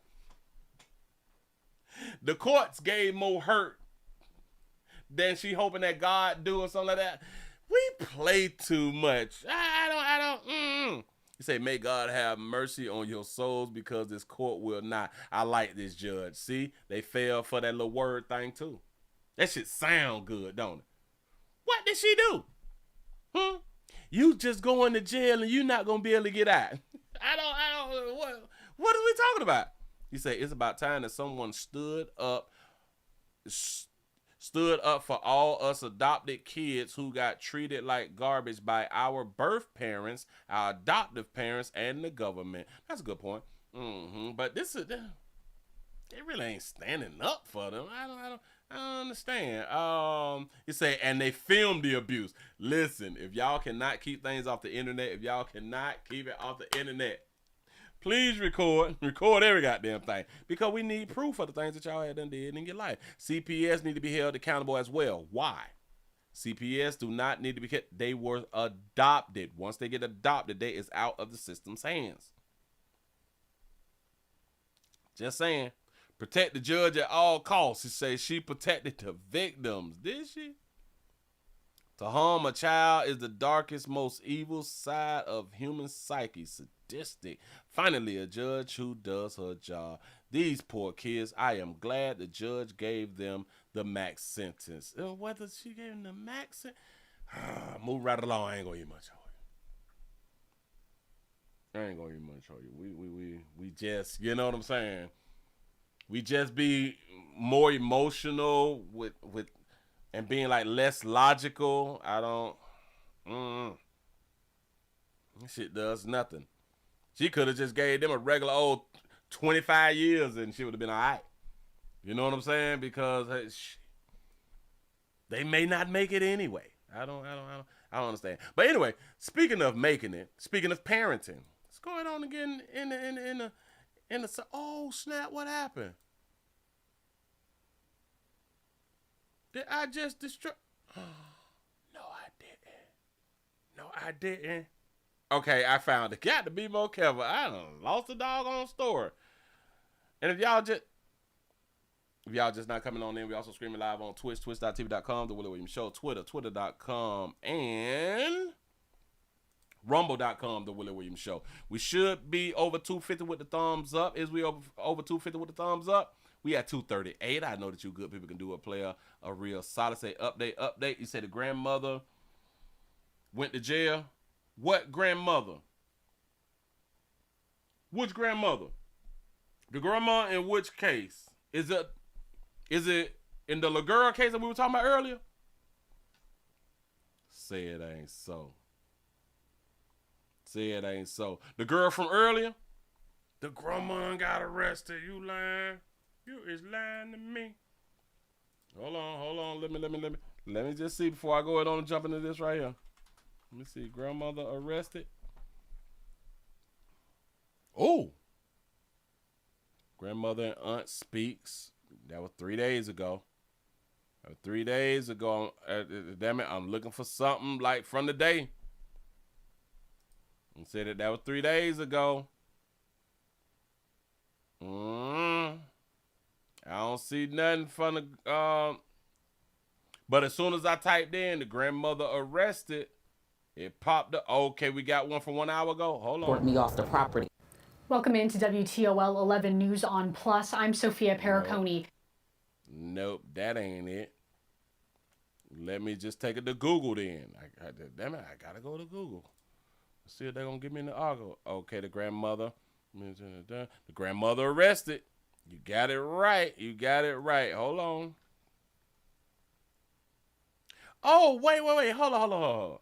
gave more hurt than she hoping that God do or something like that. We play too much. I don't. You say, may God have mercy on your souls because this court will not. I like this judge. See, they fell for that little word thing too. That shit sound good, don't it? What did she do? You just going to jail and you not going to be able to get out. I don't, what are we talking about? You say, it's about time that someone stood up for all us adopted kids who got treated like garbage by our birth parents, our adoptive parents, and the government. That's a good point. But this is, they really ain't standing up for them. I don't understand. You say, and they filmed the abuse. Listen, if y'all cannot keep things off the internet, if y'all cannot keep it off the internet, Please record every goddamn thing, because we need proof of the things that y'all had done did in your life. CPS need to be held accountable as well. Why? CPS do not need to be kept. They were adopted. Once they get adopted, they is out of the system's hands. Just saying. Protect the judge at all costs. He says she protected the victims. Did she? To harm a child is the darkest, most evil side of human psyche. Sadistic. Finally, a judge who does her job. These poor kids, I am glad the judge gave them the max sentence. Whether she gave them the max sentence? Move right along. I ain't gonna eat much on you. We just, you know what I'm saying? We just be more emotional with and being like less logical. I don't. This shit does nothing. She could have just gave them a regular old 25 years and she would have been all right. You know what I'm saying? Because they may not make it anyway. I don't understand. But anyway, speaking of making it, speaking of parenting, what's going on again in the oh snap, what happened? Did I just destroy? No, I didn't. Okay, I found it. Got to be more careful. I done lost the doggone story. And if y'all just not coming on in, we also streaming live on Twitch, twitch.tv.com, The Willie Williams Show, Twitter, twitter.com, and rumble.com, The Willie Williams Show. We should be over 250 with the thumbs up. Is we over 250 with the thumbs up? We at 238. I know that you good people can do a real solid. Say update. You say the grandmother went to jail. What grandmother? Which grandmother? The grandma in which case? Is it in the little girl case that we were talking about earlier? Say it ain't so. The girl from earlier? The grandma got arrested. You lying? You is lying to me. Hold on. Let me just see before I go ahead on and jump into this right here. Let me see. Grandmother arrested. Oh. Grandmother and aunt speaks. That was 3 days ago. Damn it, I'm looking for something like from the day. And said that was 3 days ago. I don't see nothing from the but as soon as I typed in the grandmother arrested, it popped up. Okay, we got one from 1 hour ago. Hold on. Report me off the property. Welcome into WTOL 11 News on Plus. I'm Sophia Pericone. Nope, that ain't it. Let me just take it to Google then. Damn it, I gotta go to Google. See if they're gonna give me the article. Okay, the grandmother arrested. You got it right. Hold on. Oh, wait. Hold on.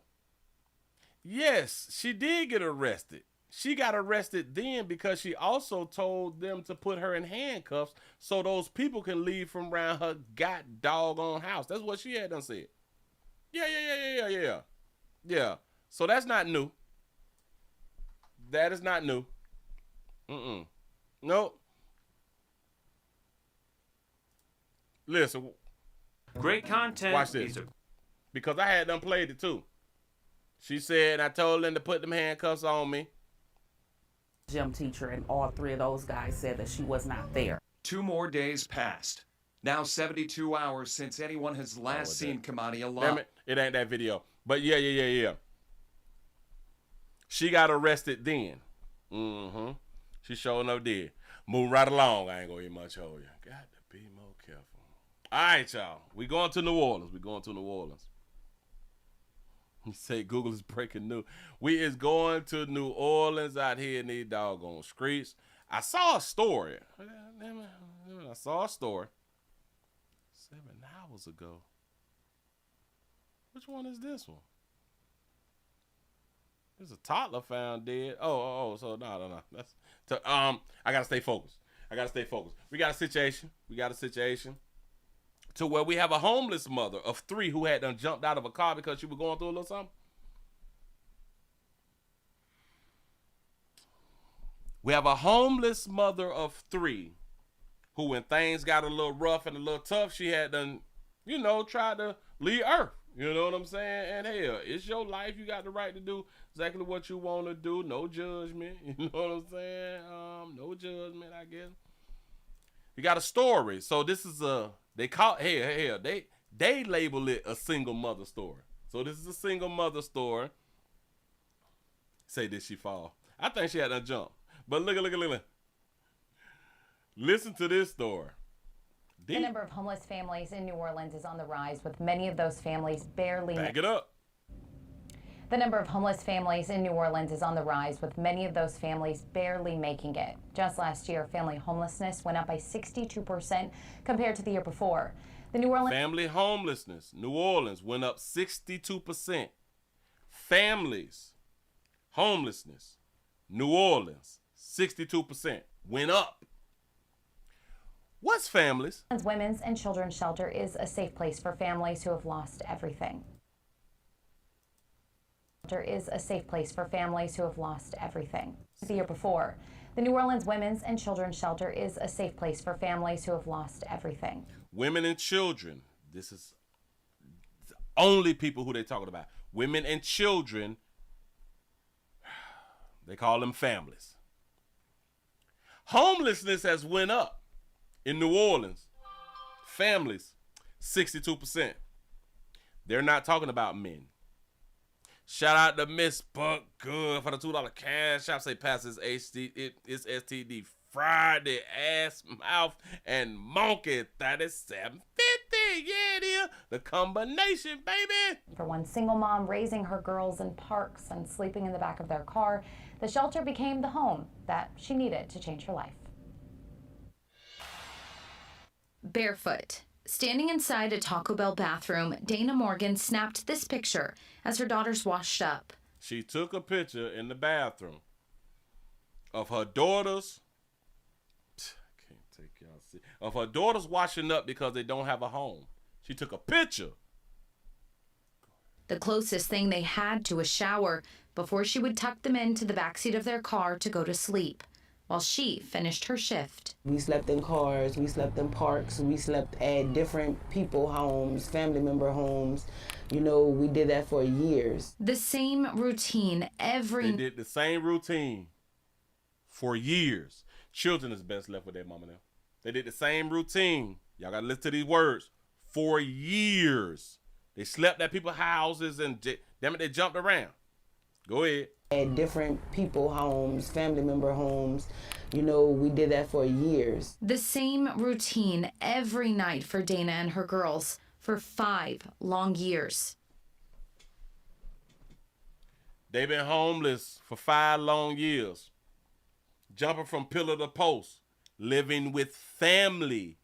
Yes, she did get arrested. She got arrested then because she also told them to put her in handcuffs so those people can leave from around her doggone house. That's what she had done said. Yeah. So that's not new. That is not new. Nope. Listen. Great content. Watch this. Because I had them played it too. She said, I told them to put them handcuffs on me. Gym teacher, and all three of those guys said that she was not there. 2 more days passed. Now 72 hours since anyone has last seen Kamani alive. Damn it, it ain't that video. But yeah. She got arrested then. She sure enough did. Move right along. I ain't gonna eat much of you. Got to be more careful. All right, y'all. We going to New Orleans. You say Google is breaking news. We is going to New Orleans out here in these doggone streets. I saw a story. 7 hours ago. Which one is this one? There's a toddler found dead. So no. I gotta stay focused. We got a situation. To where we have a homeless mother of 3 who had done jumped out of a car because she was going through a little something. We have a homeless mother of 3 who, when things got a little rough and a little tough, she had done, you know, tried to leave Earth. You know what I'm saying? And hell, it's your life. You got the right to do exactly what you want to do. No judgment. You know what I'm saying? No judgment, I guess. You got a story. So this is they label it a single mother story. So this is a single mother story. Say, did she fall? I think she had to jump. But look. Listen to this story. The number of homeless families in New Orleans is on the rise, with many of those families barely... Back it up. The number of homeless families in New Orleans is on the rise, with many of those families barely making it. Just last year, family homelessness went up by 62% compared to the year before. The New Orleans... Family homelessness, New Orleans, went up 62%. Families homelessness, New Orleans, 62%, went up. What's families? Women's and Children's Shelter is a safe place for families who have lost everything. Is a safe place for families who have lost everything. The year before, the New Orleans Women's and Children's Shelter is a safe place for families who have lost everything. Women and children. This is only people who they talking about. Women and children. They call them families. Homelessness has went up in New Orleans. Families, 62%. They're not talking about men. Shout out to Miss Buck Good for the $2 cash app. Say pass is it's STD Friday, ass, mouth, and monkey 3750. Yeah, it is. The combination, baby. For one single mom raising her girls in parks and sleeping in the back of their car, the shelter became the home that she needed to change her life. Barefoot. Standing inside a Taco Bell bathroom, Dana Morgan snapped this picture as her daughters washed up. She took a picture in the bathroom of her daughters. I can't take y'all see. Of her daughters washing up because they don't have a home. She took a picture. The closest thing they had to a shower before she would tuck them into the backseat of their car to go to sleep, while she finished her shift. We slept in cars, we slept in parks, we slept at different people homes, family member homes. You know, we did that for years. The same routine They did the same routine for years. Children is best left with their mama now. They did the same routine. Y'all gotta listen to these words. For years. They slept at people's houses and damn it, they jumped around. Go ahead. At different people homes, family member homes. You know, we did that for years. The same routine every night for Dana and her girls for 5 long years. They've been homeless for 5 long years. Jumping from pillar to post. Living with family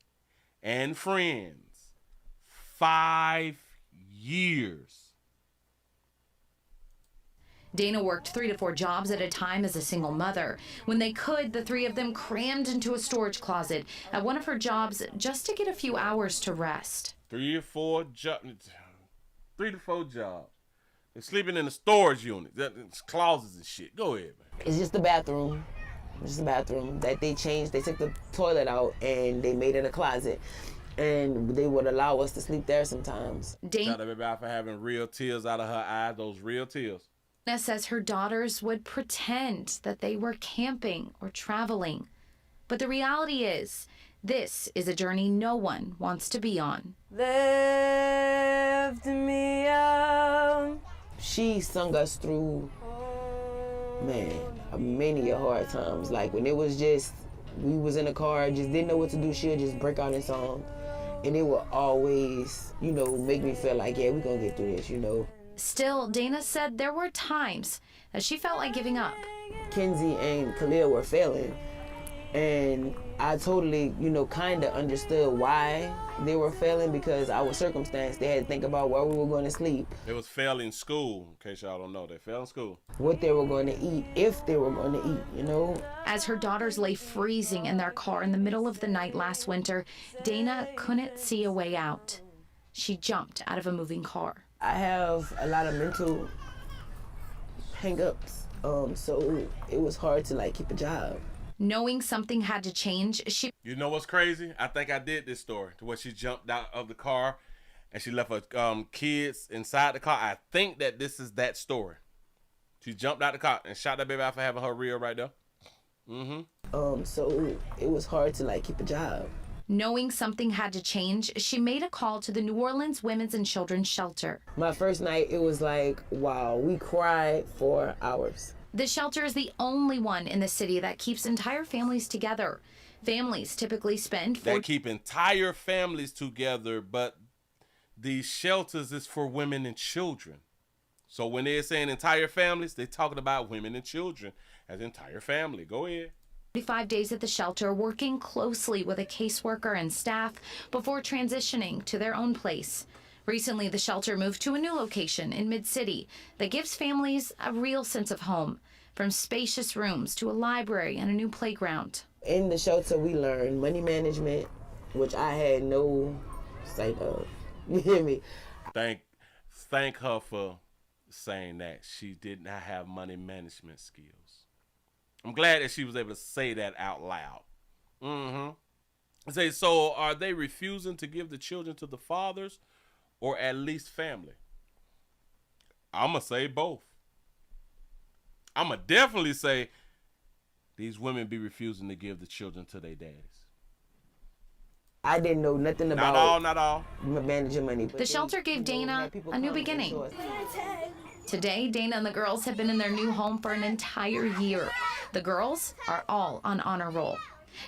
and friends. 5 years. Dana worked 3 to 4 jobs at a time as a single mother. When they could, the 3 of them crammed into a storage closet at one of her jobs just to get a few hours to rest. 3 to 4 jobs. They're sleeping in the storage unit. That's closets and shit. Go ahead, man. It's just the bathroom. It's the bathroom that they changed. They took the toilet out and they made it a closet. And they would allow us to sleep there sometimes. Shout out to for having real tears out of her eyes. Those real tears. Dana says her daughters would pretend that they were camping or traveling. But the reality is, this is a journey no one wants to be on. Lift me up. She sung us through, man, many hard times. Like when it was just, we was in the car, just didn't know what to do, she'd just break out in song. And it would always, you know, make me feel like, yeah, we're gonna get through this, you know. Still, Dana said there were times that she felt like giving up. Kenzie and Khalil were failing. And I totally, you know, kind of understood why they were failing because our circumstance, they had to think about where we were going to sleep. They was failing school, in case y'all don't know. They failed school. What they were going to eat, if they were going to eat, you know. As her daughters lay freezing in their car in the middle of the night last winter, Dana couldn't see a way out. She jumped out of a moving car. I have a lot of mental hang-ups So it was hard to like keep a job. Knowing something had to change, You know what's crazy? I think I did this story to where she jumped out of the car and she left her kids inside the car. I think that this is that story. She jumped out the car and shot that baby out for having her reel right there. So it was hard to like keep a job. Knowing something had to change, she made a call to the New Orleans Women's and Children's Shelter. My first night, it was like, wow, we cried for hours. The shelter is the only one in the city that keeps entire families together. Families typically spend They keep entire families together, but these shelters is for women and children. So when they're saying entire families, they're talking about women and children as entire family. Go ahead. 45 days at the shelter, working closely with a caseworker and staff before transitioning to their own place. Recently, the shelter moved to a new location in Mid-City that gives families a real sense of home, from spacious rooms to a library and a new playground. In the shelter, we learned money management, which I had no sight of. You hear me? Thank her for saying that she did not have money management skills. I'm glad that she was able to say that out loud. Say, so are they refusing to give the children to the fathers or at least family? I'm going to say both. I'm going to definitely say these women be refusing to give the children to their daddies. I didn't know nothing about not all. managing money. The shelter gave Dana a new beginning. Today, Dana and the girls have been in their new home for an entire year. The girls are all on honor roll.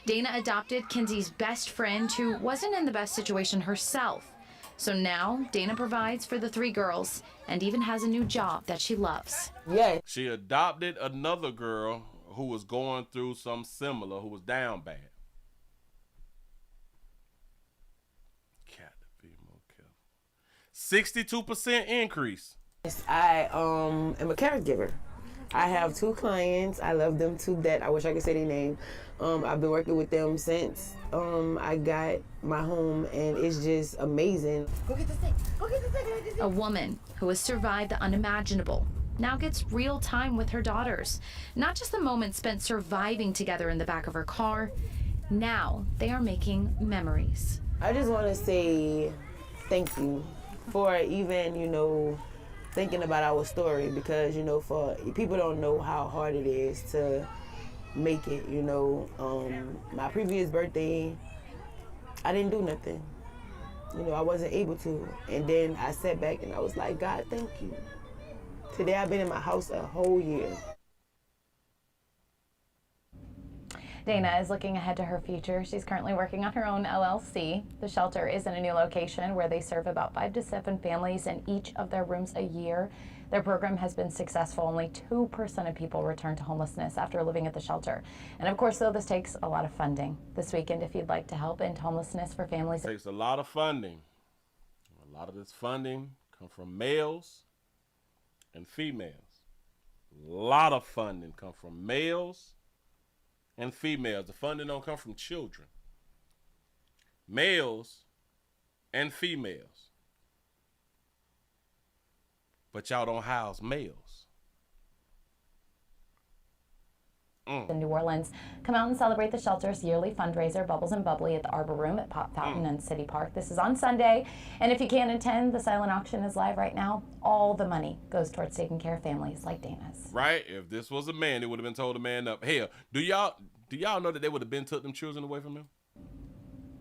Dana adopted Kenzie's best friend who wasn't in the best situation herself. So now Dana provides for the three girls and even has a new job that she loves. Yeah. She adopted another girl who was going through something similar, who was down bad. Got to be more careful. 62% increase. I am a caregiver. I have 2 clients. I love them to death. I wish I could say their name. I've been working with them since I got my home, and it's just amazing. Go get the thing. Go get the thing. A woman who has survived the unimaginable now gets real time with her daughters. Not just the moments spent surviving together in the back of her car. Now they are making memories. I just want to say thank you for even, thinking about our story, because, for people don't know how hard it is to make it, my previous birthday, I didn't do nothing. I wasn't able to. And then I sat back and I was like, God, thank you. Today I've been in my house a whole year. Dana is looking ahead to her future. She's currently working on her own LLC. The shelter is in a new location where they serve about 5 to 7 families in each of their rooms a year. Their program has been successful. Only 2% of people return to homelessness after living at the shelter. And of course, though, this takes a lot of funding. This weekend, if you'd like to help end homelessness for families. It takes a lot of funding. A lot of this funding comes from males and females. A lot of funding comes from males and females. The funding don't come from children. Males and females. But y'all don't house males. In New Orleans, come out and celebrate the shelter's yearly fundraiser, Bubbles and Bubbly, at the Arbor Room at Pop Fountain and City Park. This is on Sunday, and if you can't attend, the silent auction is live right now. All the money goes towards taking care of families like Dana's. Right? If this was a man, it would have been told to man up. Hell, do y'all know that they would have been took them children away from him?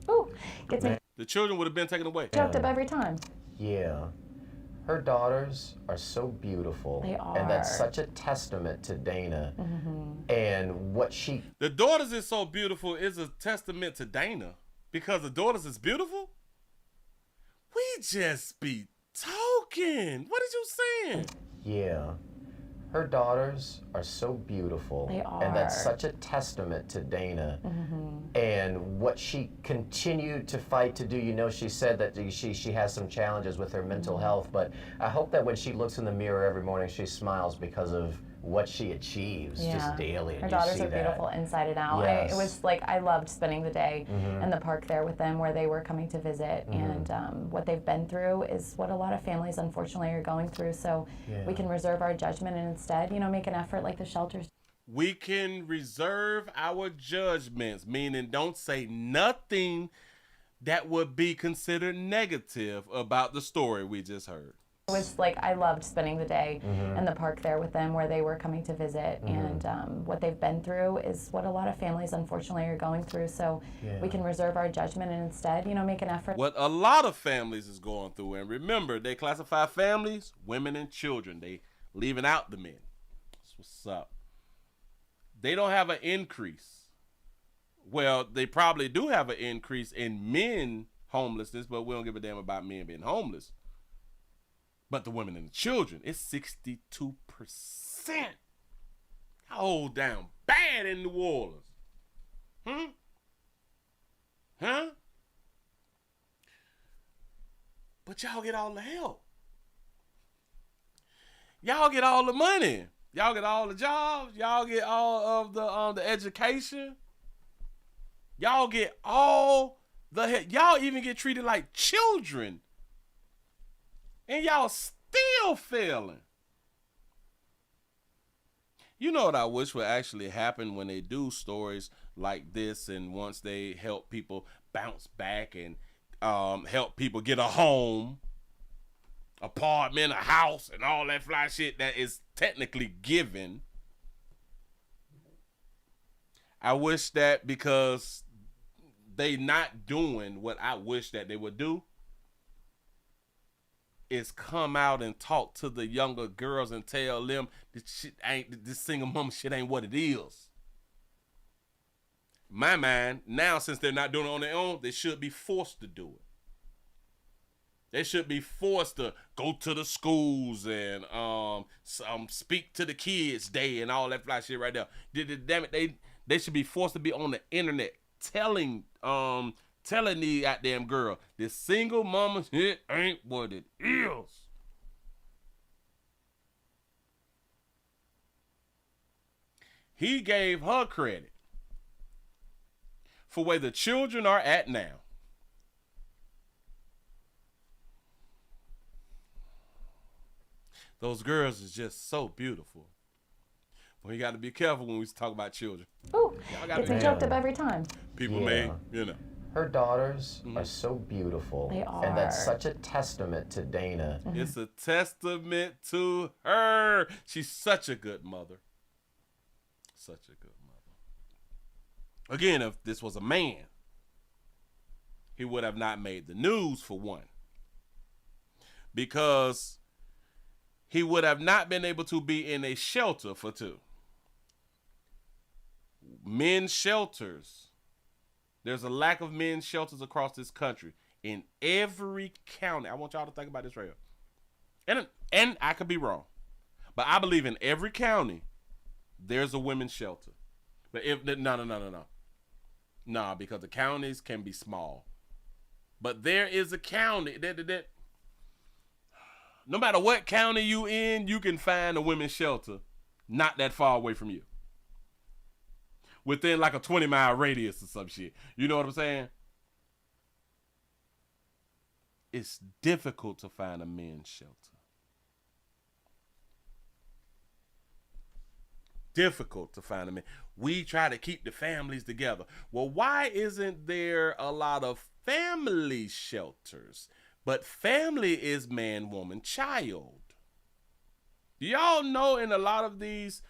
Ooh, gets me The children would have been taken away. choked up every time. Yeah. Her daughters are so beautiful. They are. And that's such a testament to Dana and what she... The daughters is so beautiful is a testament to Dana. Because the daughters is beautiful? We just be talking. What is you saying? Yeah. Her daughters are so beautiful. They are. And that's such a testament to Dana and what she continued to fight to do. She said that she has some challenges with her mental health, but I hope that when she looks in the mirror every morning, she smiles because of what she achieves just daily. Her And daughters you see are beautiful that. inside and out. Yes. It was like, I loved spending the day in the park there with them where they were coming to visit. And what they've been through is what a lot of families unfortunately are going through. So we can reserve our judgment and instead, make an effort like the shelters. We can reserve our judgments, meaning don't say nothing that would be considered negative about the story we just heard. It was like, I loved spending the day in the park there with them where they were coming to visit. And what they've been through is what a lot of families unfortunately are going through. So we can reserve our judgment and instead, make an effort. What a lot of families is going through. And remember, they classify families, women and children. They leaving out the men. That's what's up. They don't have an increase. Well, they probably do have an increase in men homelessness, but we don't give a damn about men being homeless. But the women and the children, it's 62%. Hold down bad in New Orleans. Huh? But y'all get all the help. Y'all get all the money. Y'all get all the jobs. Y'all get all of the education. Y'all get all the help. Y'all even get treated like children. And y'all still failing. You know what I wish would actually happen when they do stories like this, and once they help people bounce back and help people get a home, apartment, a house, and all that fly shit that is technically given. I wish that, because they not doing what I wish that they would do, is come out and talk to the younger girls and tell them this single mama shit ain't what it is. My mind, now since they're not doing it on their own, they should be forced to do it. They should be forced to go to the schools and speak to the kids day and all that fly shit right there. Damn it, they should be forced to be on the internet telling the goddamn girl, this single mama shit ain't what it is. He gave her credit for where the children are at now. Those girls is just so beautiful. Well, you got to be careful when we talk about children. Ooh, gets me choked up every time. People may, Her daughters are so beautiful. They are. And that's such a testament to Dana. It's a testament to her. She's such a good mother. Such a good mother. Again, if this was a man, he would have not made the news, for one. Because he would have not been able to be in a shelter, for two. Men's shelters. There's a lack of men's shelters across this country. In every county. I want y'all to think about this right here. And I could be wrong. But I believe in every county, there's a women's shelter. But no. No, because the counties can be small. But there is a county that no matter what county you in, you can find a women's shelter not that far away from you. Within like a 20-mile radius or some shit. You know what I'm saying? It's difficult to find a men's shelter. Difficult to find a man. We try to keep the families together. Well, why isn't there a lot of family shelters? But family is man, woman, child. Do y'all know in a lot of these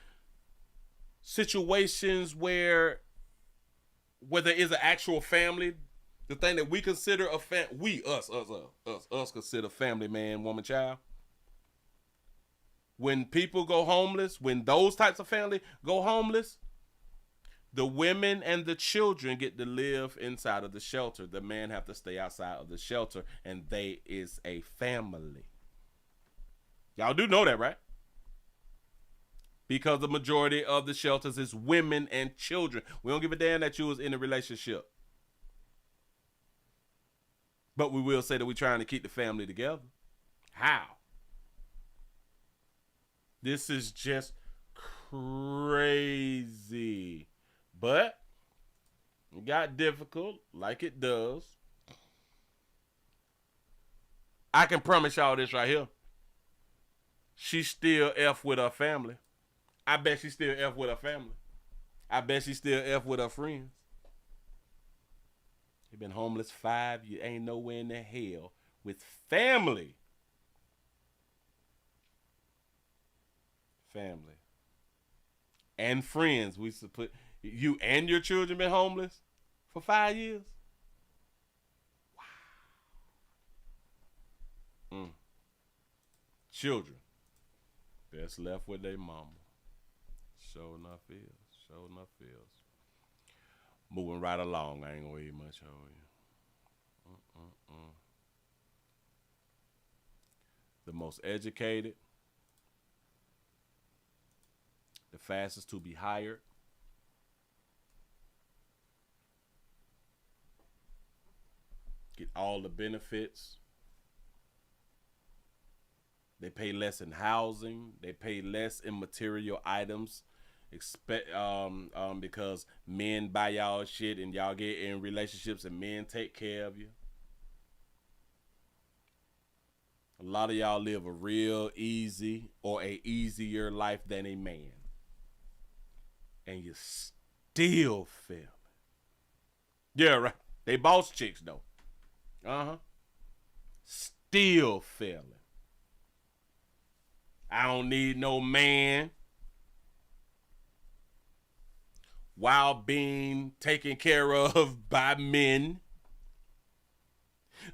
situations where there is an actual family, the thing that we consider a us consider family, man, woman, child. When people go homeless, when those types of family go homeless, the women and the children get to live inside of the shelter. The men have to stay outside of the shelter, and they is a family. Y'all do know that, right? Because the majority of the shelters is women and children. We don't give a damn that you was in a relationship. But we will say that we're trying to keep the family together. How? This is just crazy. But it got difficult, like it does. I can promise y'all this right here. She still F with her family. I bet she still F with her family. I bet she still F with her friends. He been homeless 5 years. Ain't nowhere in the hell with family. Family. And friends. We used to put you and your children been homeless for 5 years. Wow. Children. Best left with their mama. Sure enough is. Sure enough is. Moving right along. I ain't gonna eat much on you. The most educated. The fastest to be hired. Get all the benefits. They pay less in housing. They pay less in material items. Because men buy y'all shit and y'all get in relationships and men take care of you. A lot of y'all live a real easy or a easier life than a man. And you still failing. Yeah, right. They boss chicks though. Still failing. I don't need no man. While being taken care of by men.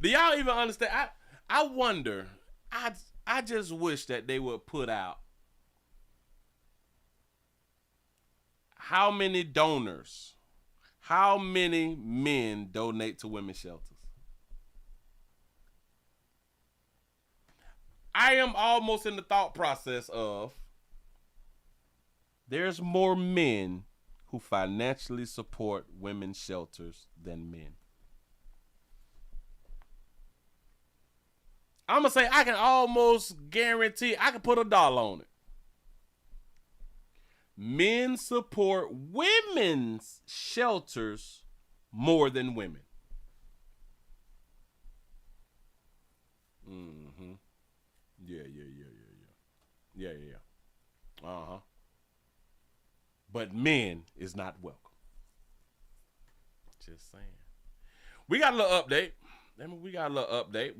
Do y'all even understand? I wonder. I just wish that they would put out how many donors, how many men donate to women's shelters. I am almost in the thought process of there's more men who financially support women's shelters than men. I'm going to say I can almost guarantee, I can put $1 on it. Men support women's shelters more than women. Mm-hmm. Yeah. But men is not welcome. Just saying. We got a little update. We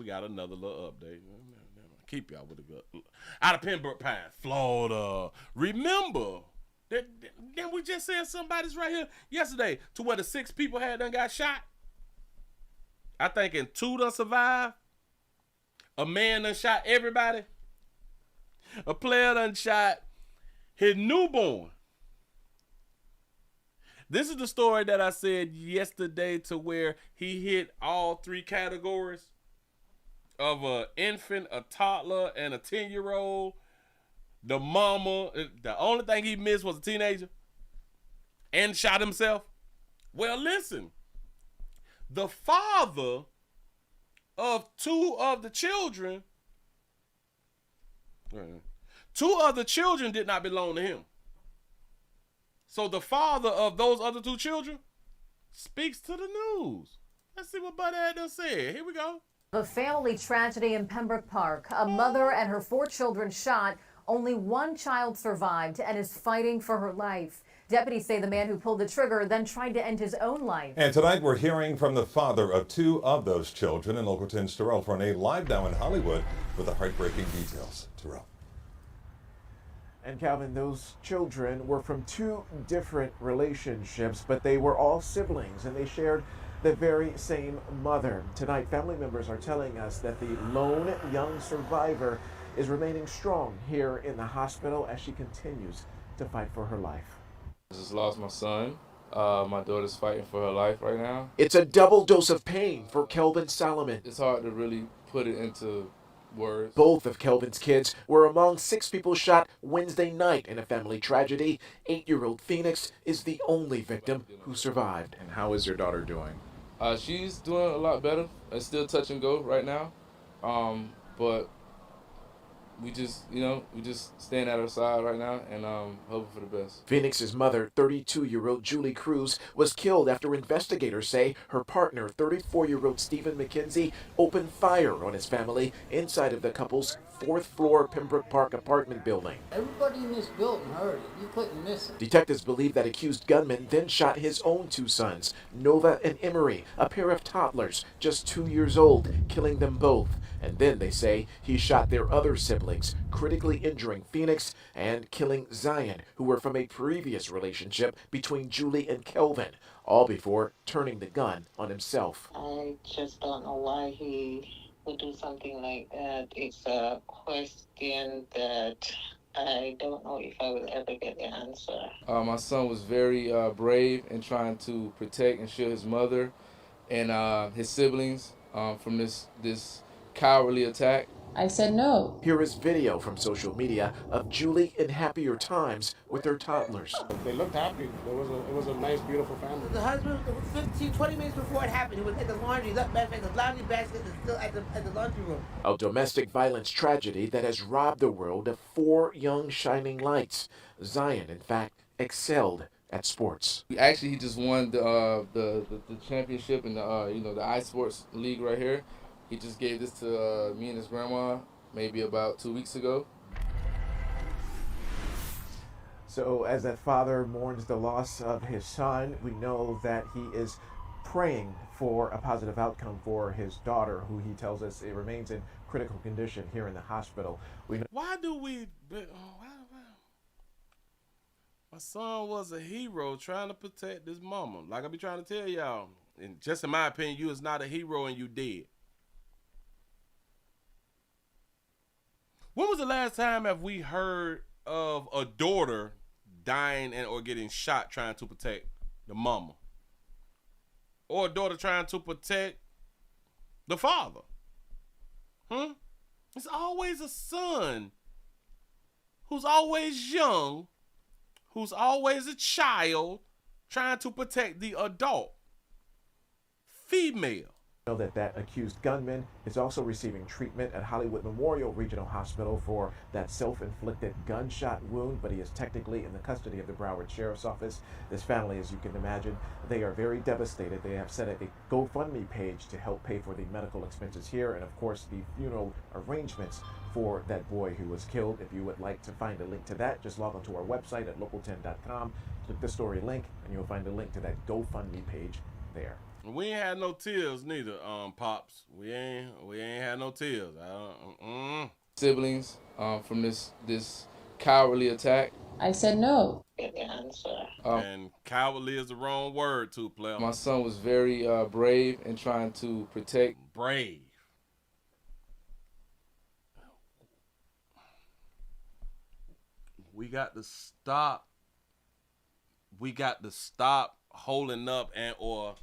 got another little update. Keep y'all with the good. Out of Pembroke Park, Florida. Remember, then we just said somebody's right here yesterday to where the 6 people had done got shot. I think in 2 done survived. A man done shot everybody. A player done shot his newborn. This is the story that I said yesterday to where he hit all 3 categories of an infant, a toddler, and a 10-year-old. The mama, the only thing he missed was a teenager and shot himself. Well, listen, the father of 2 of the children, 2 of the children did not belong to him. So the father of those other 2 children speaks to the news. Let's see what Buddy had to say. Here we go. A family tragedy in Pembroke Park. A mother and her 4 children shot. Only 1 child survived and is fighting for her life. Deputies say the man who pulled the trigger then tried to end his own life. And tonight we're hearing from the father of 2 of those children. And Local 10's Terrell Fournier live now in Hollywood with the heartbreaking details. Terrell. And Calvin, those children were from 2 different relationships, but they were all siblings and they shared the very same mother. Tonight, family members are telling us that the lone young survivor is remaining strong here in the hospital as she continues to fight for her life. I just lost my son. My daughter's fighting for her life right now. It's a double dose of pain for Kelvin Solomon. It's hard to really put it into words. Both of Kelvin's kids were among 6 people shot Wednesday night in a family tragedy. 8-year-old Phoenix is the only victim who survived. And how is your daughter doing? She's doing a lot better. It's still touch and go right now. But we just, we just staying at our side right now and hoping for the best. Phoenix's mother, 32-year-old Julie Cruz, was killed after investigators say her partner, 34-year-old Stephen McKenzie, opened fire on his family inside of the couple's fourth-floor Pembroke Park apartment building. Everybody in this building heard it. You couldn't miss it. Detectives believe that accused gunman then shot his own two sons, Nova and Emery, a pair of toddlers, just 2 years old, killing them both. And then they say he shot their other siblings, critically injuring Phoenix and killing Zion, who were from a previous relationship between Julie and Kelvin, all before turning the gun on himself. I just don't know why he would do something like that. It's a question that I don't know if I will ever get the answer. My son was very brave in trying to protect and shield his mother and his siblings from this cowardly attack. I said no. Here is video from social media of Julie in happier times with her toddlers. They looked happy. It was a nice, beautiful family. The husband, 15, 20 minutes before it happened, he was at the laundry. The laundry basket is still at the laundry room. A domestic violence tragedy that has robbed the world of 4 young shining lights. Zion, in fact, excelled at sports. Actually, he just won the championship in the ice sports league right here. He just gave this to me and his grandma maybe about 2 weeks ago. So as that father mourns the loss of his son, we know that he is praying for a positive outcome for his daughter, who he tells us it remains in critical condition here in the hospital. Why do we... My son was a hero trying to protect his mama. Like I be trying to tell y'all, and just in my opinion, you is not a hero and you dead. When was the last time have we heard of a daughter dying and or getting shot trying to protect the mama? Or a daughter trying to protect the father? It's always a son who's always young, who's always a child trying to protect the adult female. Know that accused gunman is also receiving treatment at Hollywood Memorial Regional Hospital for that self-inflicted gunshot wound, but he is technically in the custody of the Broward Sheriff's Office. This family, as you can imagine, they are very devastated. They have set a GoFundMe page to help pay for the medical expenses here and, of course, the funeral arrangements for that boy who was killed. If you would like to find a link to that, just log on to our website at local10.com, click the story link, and you'll find a link to that GoFundMe page there. We ain't had no tears neither, Pops. We ain't had no tears. Siblings from this cowardly attack. I said no. Get the answer. And cowardly is the wrong word too, player. My son was very brave in trying to protect. Brave. We got to stop. We got to stop holding up and or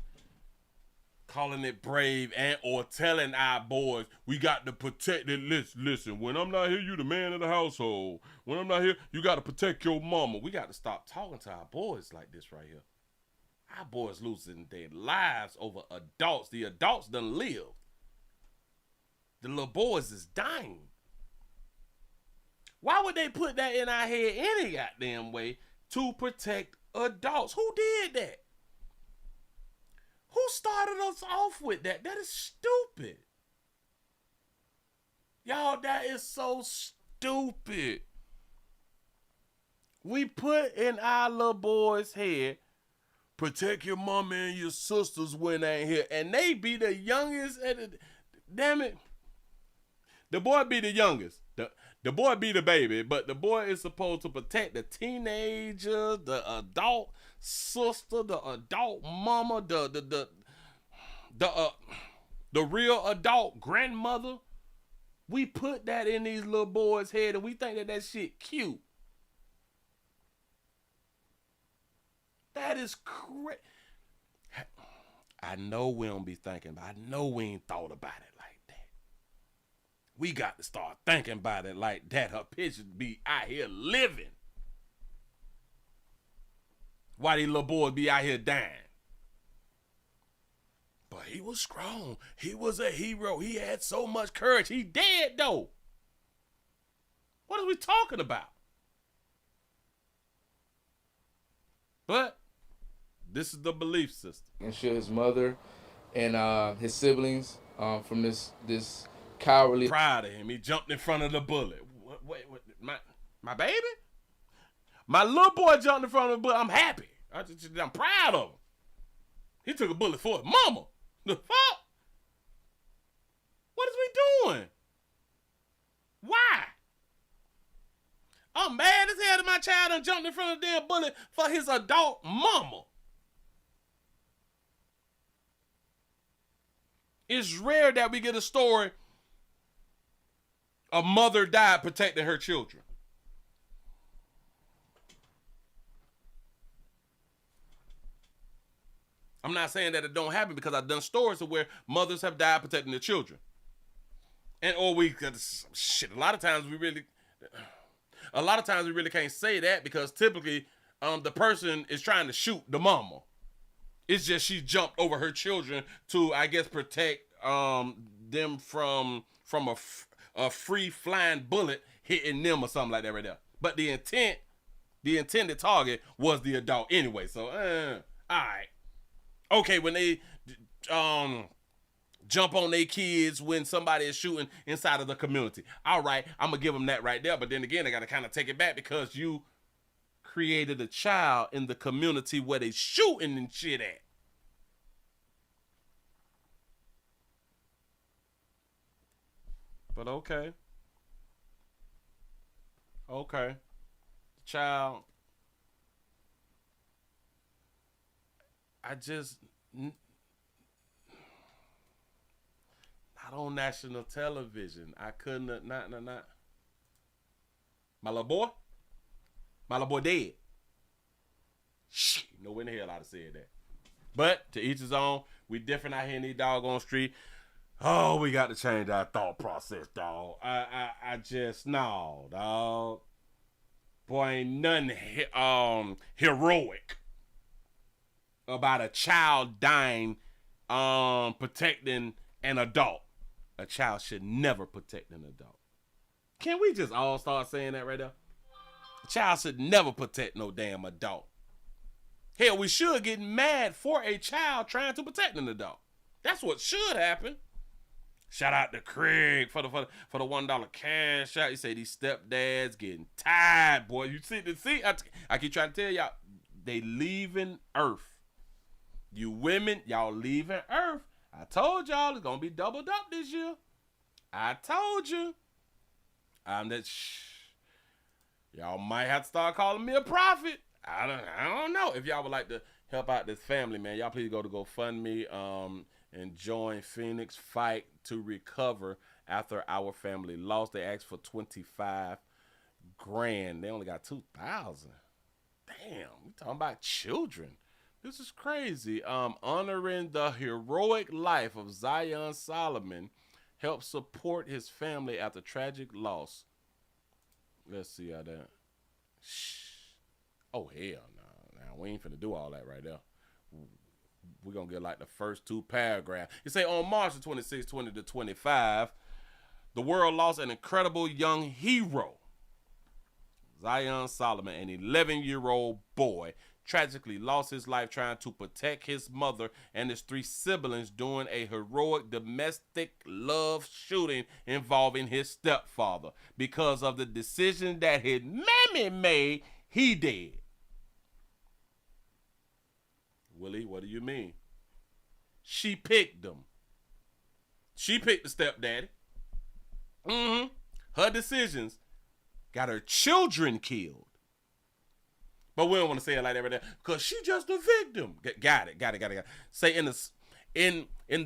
calling it brave and or telling our boys we got to protect it. Listen, when I'm not here, you the man of the household. When I'm not here, you got to protect your mama. We got to stop talking to our boys like this right here. Our boys losing their lives over adults. The adults done lived. The little boys is dying. Why would they put that in our head any goddamn way to protect adults? Who did that? Who started us off with that? That is stupid. Y'all, that is so stupid. We put in our little boys' head, protect your mama and your sisters when they ain't here. And they be the youngest. Damn it. The boy be the youngest. The boy be the baby, but the boy is supposed to protect the teenager, the adult sister, the adult mama, the real adult grandmother. We put that in these little boys' head and we think that shit cute. That is crazy. I know we don't be thinking, but I know we ain't thought about it like that. We got to start thinking about it like that. Her pictures be out here living. Why these little boys be out here dying? But he was strong. He was a hero. He had so much courage. He dead though. What are we talking about? But this is the belief system. And shield his mother and his siblings from this cowardly. Proud of him. He jumped in front of the bullet. Wait, my baby? My little boy jumped in front of the bullet. I'm happy. I'm proud of him. He took a bullet for his mama. The fuck? What is we doing? Why? I'm mad as hell that my child done jumped in front of the damn bullet for his adult mama. It's rare that we get a story a mother died protecting her children. I'm not saying that it don't happen because I've done stories of where mothers have died protecting their children. And or we shit. A lot of times we really can't say that because typically the person is trying to shoot the mama. It's just she jumped over her children to, I guess, protect them from a free flying bullet hitting them or something like that right there. But the intended target was the adult anyway. So, all right. Okay, when they jump on their kids when somebody is shooting inside of the community. All right, I'm going to give them that right there. But then again, I got to kind of take it back because you created a child in the community where they shooting and shit at. But okay. Child. Not on national television. I couldn't, not. My little boy dead. Shit, no way in the hell I'd have said that. But to each his own. We different out here in these doggone street. Oh, we got to change our thought process, dog. No, dog. Boy, ain't nothing heroic about a child dying protecting an adult. A child should never protect an adult. Can we just all start saying that right there? A child should never protect no damn adult. Hell, we should get mad for a child trying to protect an adult. That's what should happen. Shout out to Craig for the $1 cash out. You say these stepdads getting tired, boy. You see, I keep trying to tell y'all, they leaving Earth. You women, y'all leaving Earth. I told y'all it's gonna be doubled up this year. I told you. Y'all might have to start calling me a prophet. I don't know. If y'all would like to help out this family, man, y'all please go to GoFundMe and join Phoenix Fight to recover after our family lost. They asked for $25,000. They only got $2,000. Damn, we talking about children. This is crazy. Honoring the heroic life of Zion Solomon helped support his family after tragic loss. Let's see how that. Oh, hell no. Now, we ain't finna do all that right there. We're going to get like the first two paragraphs. You say on March 26, 2025, the world lost an incredible young hero. Zion Solomon, an 11-year-old boy, tragically lost his life trying to protect his mother and his 3 siblings during a heroic domestic love shooting involving his stepfather. Because of the decision that his mammy made, he did. Willie, what do you mean? She picked them. She picked the stepdaddy. Her decisions got her children killed. But we don't want to say it like that right there because she just a victim. Got it. Say in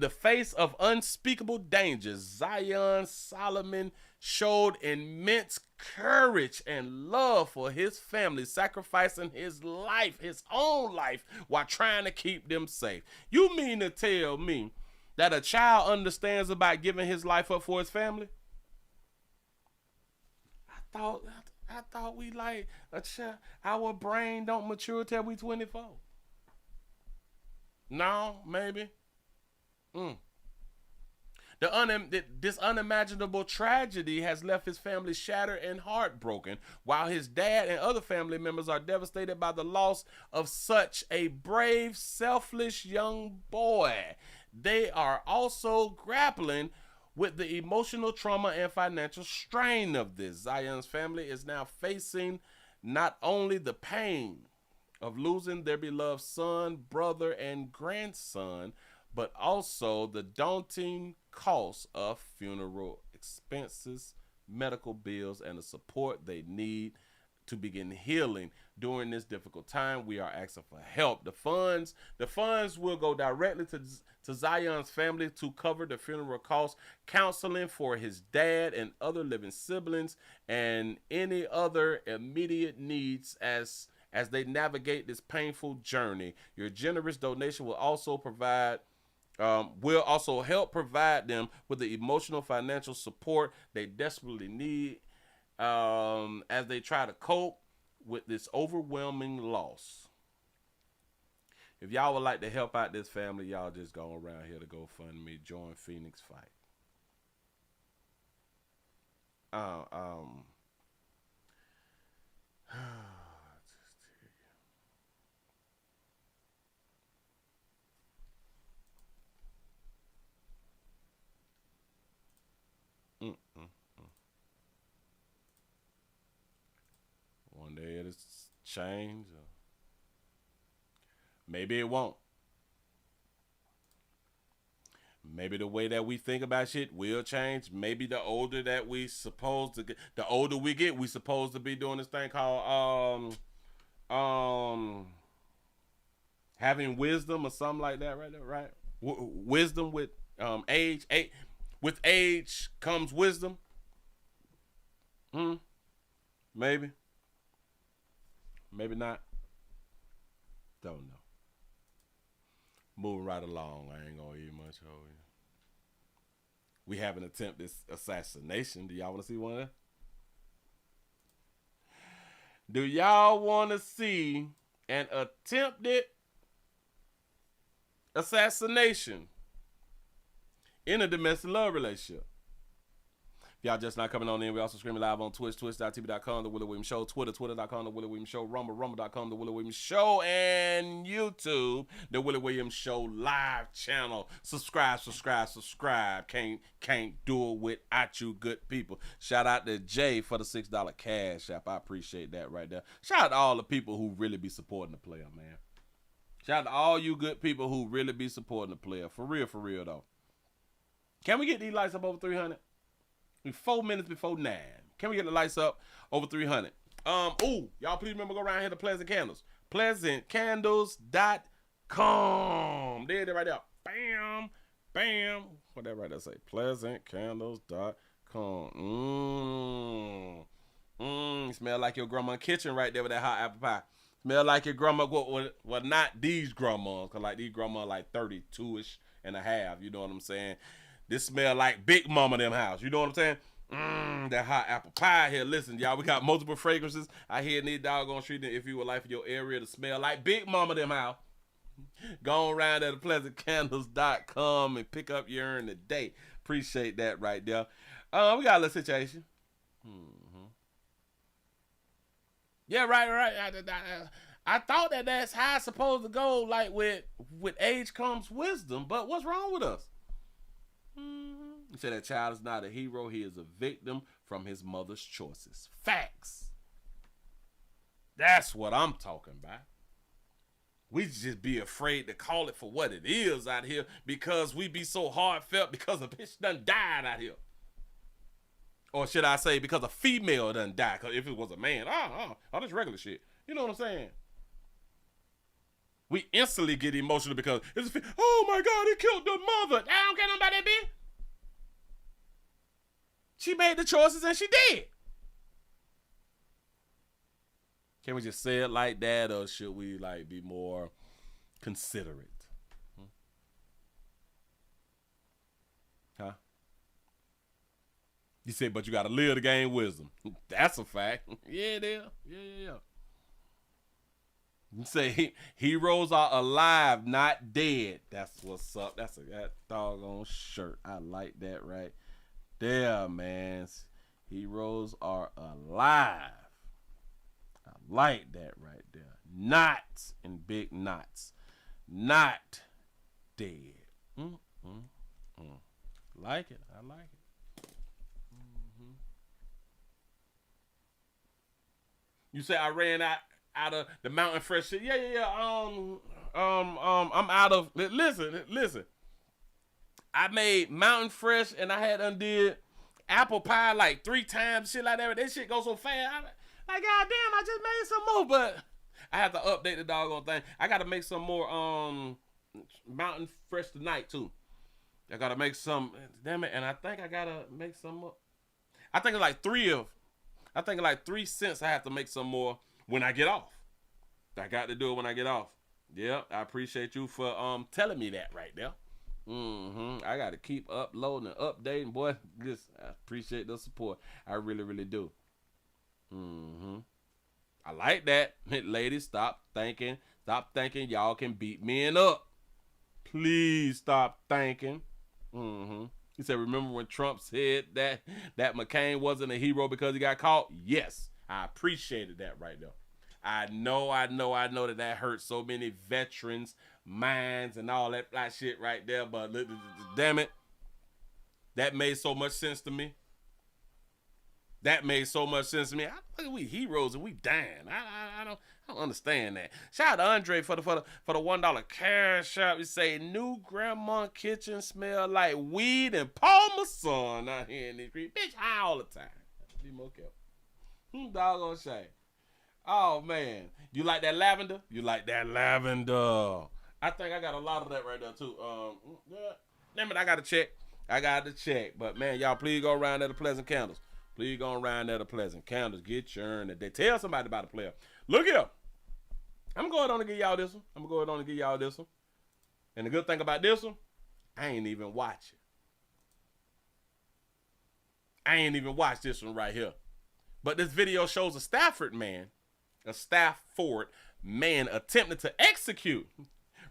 the face of unspeakable dangers, Zion Solomon showed immense courage and love for his family, sacrificing his life, his own life, while trying to keep them safe. You mean to tell me that a child understands about giving his life up for his family? I thought we like a child. Our brain don't mature till we 24. No, maybe. This unimaginable tragedy has left his family shattered and heartbroken, while his dad and other family members are devastated by the loss of such a brave, selfless young boy. They are also grappling with the emotional trauma and financial strain of this. Zion's family is now facing not only the pain of losing their beloved son, brother, and grandson, but also the daunting cost of funeral expenses, medical bills, and the support they need to begin healing during this difficult time. We are asking for help. The funds will go directly to Zion's family to cover the funeral costs, counseling for his dad and other living siblings, and any other immediate needs as they navigate this painful journey. Your generous donation will also help provide them with the emotional, financial support they desperately need as they try to cope with this overwhelming loss. If y'all would like to help out this family, y'all just go around here to GoFundMe, join Phoenix Fight. One day it'll change. Or maybe it won't. Maybe the way that we think about shit will change. Maybe the older that we supposed to get, the older we get, we supposed to be doing this thing called having wisdom or something like that, right there, right? Wisdom with age. With age comes wisdom. Maybe. Maybe not. Don't know. Moving right along. I ain't gonna eat much over here. We have an attempted assassination. Do y'all want to see one of that? Do y'all want to see an attempted assassination in a domestic love relationship? If y'all just not coming on in, we also streaming live on Twitch, twitch.tv.com, The Willie Williams Show, Twitter, twitter.com, The Willie Williams Show, Rumble, rumble.com, The Willie Williams Show, and YouTube, The Willie Williams Show live channel. Subscribe. Can't do it without you good people. Shout out to Jay for the $6 cash app. I appreciate that right there. Shout out to all the people who really be supporting the player, man. Shout out to all you good people who really be supporting the player. For real, though. Can we get these lights up over 300? We're 4 minutes before 9. Can we get the lights up over 300? Y'all please remember go around here to Pleasant Candles. PleasantCandles.com. There it is right there. Bam. Bam. What that right there say? PleasantCandles.com. Smell like your grandma's kitchen right there with that hot apple pie. Smell like your grandma. Well, not these grandmas, because like these grandmas like 32-ish and a half. You know what I'm saying? This smell like Big Mama them house. You know what I'm saying? That hot apple pie here. Listen, y'all, we got multiple fragrances out here in these doggone streets. If you would like for your area to smell like Big Mama them house, go around at PleasantCandles.com and pick up your urn today. Appreciate that right there. We got a little situation. Yeah, right. I thought that's how it's supposed to go. Like with age comes wisdom. But what's wrong with us? He said that child is not a hero. He is a victim from his mother's choices. Facts. That's what I'm talking about. We just be afraid to call it for what it is out here because we be so heartfelt because a bitch done died out here. Or should I say because a female done died. Because if it was a man, that's regular shit. You know what I'm saying? We instantly get emotional because oh my God, he killed the mother. I don't care nothing about that bitch. She made the choices and she did. Can we just say it like that, or should we like be more considerate? Huh? You said, but you got to live to gain wisdom. That's a fact. Yeah, it is. Yeah. You say heroes are alive, not dead. That's what's up. That's that doggone shirt. I like that right there, man. Heroes are alive. I like that right there. Not in big knots. Not dead. Like it. I like it. You say I ran out of the mountain fresh shit. Yeah. I'm out of. Listen. I made mountain fresh and I had undid apple pie like 3 times, shit like that. That shit goes so fast. I'm like, God damn, I just made some more, but I have to update the doggone thing. I got to make some more mountain fresh tonight too. I got to make some. Damn it, and I think I gotta make some more. I think it's like 3 cents. I have to make some more when I get off. I got to do it when I get off. Yep, I appreciate you for telling me that right there. I got to keep uploading and updating, boy. I appreciate the support. I really, really do. I like that. Ladies, stop thinking y'all can beat men up. Please stop thinking. He said, remember when Trump said that McCain wasn't a hero because he got caught? Yes, I appreciated that right there. I know that hurt so many veterans' minds and all that shit right there, but damn it, that made so much sense to me. I think we heroes and we dying. I don't understand that. Shout out to Andre for the $1 cash shop. He say new grandma kitchen smell like weed and Parmesan out here in the street. Bitch, high all the time. Be more careful. Doggone shame. Oh man, you like that lavender? I think I got a lot of that right there too. Damn it, I got to check. But man, y'all please go around there to Pleasant Candles. Get your earn today. Tell somebody about the player. Look here. I'm going on to give y'all this one. And the good thing about this one, I ain't even watch this one right here. But this video shows a Stafford man attempting to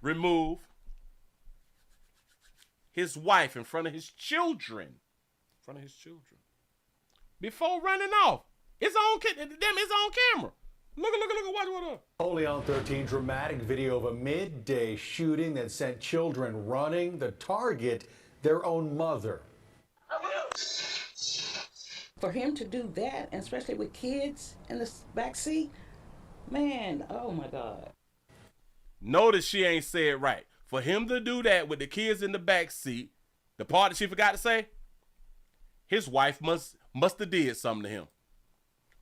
remove his wife in front of his children. Before running off. It's on camera. Look, watch what. Only on 13, dramatic video of a midday shooting that sent children running. The target, their own mother. For him to do that, and especially with kids in the back seat, man, oh my God. Notice she ain't said right. For him to do that with the kids in the back seat, the part that she forgot to say, his wife must have did something to him.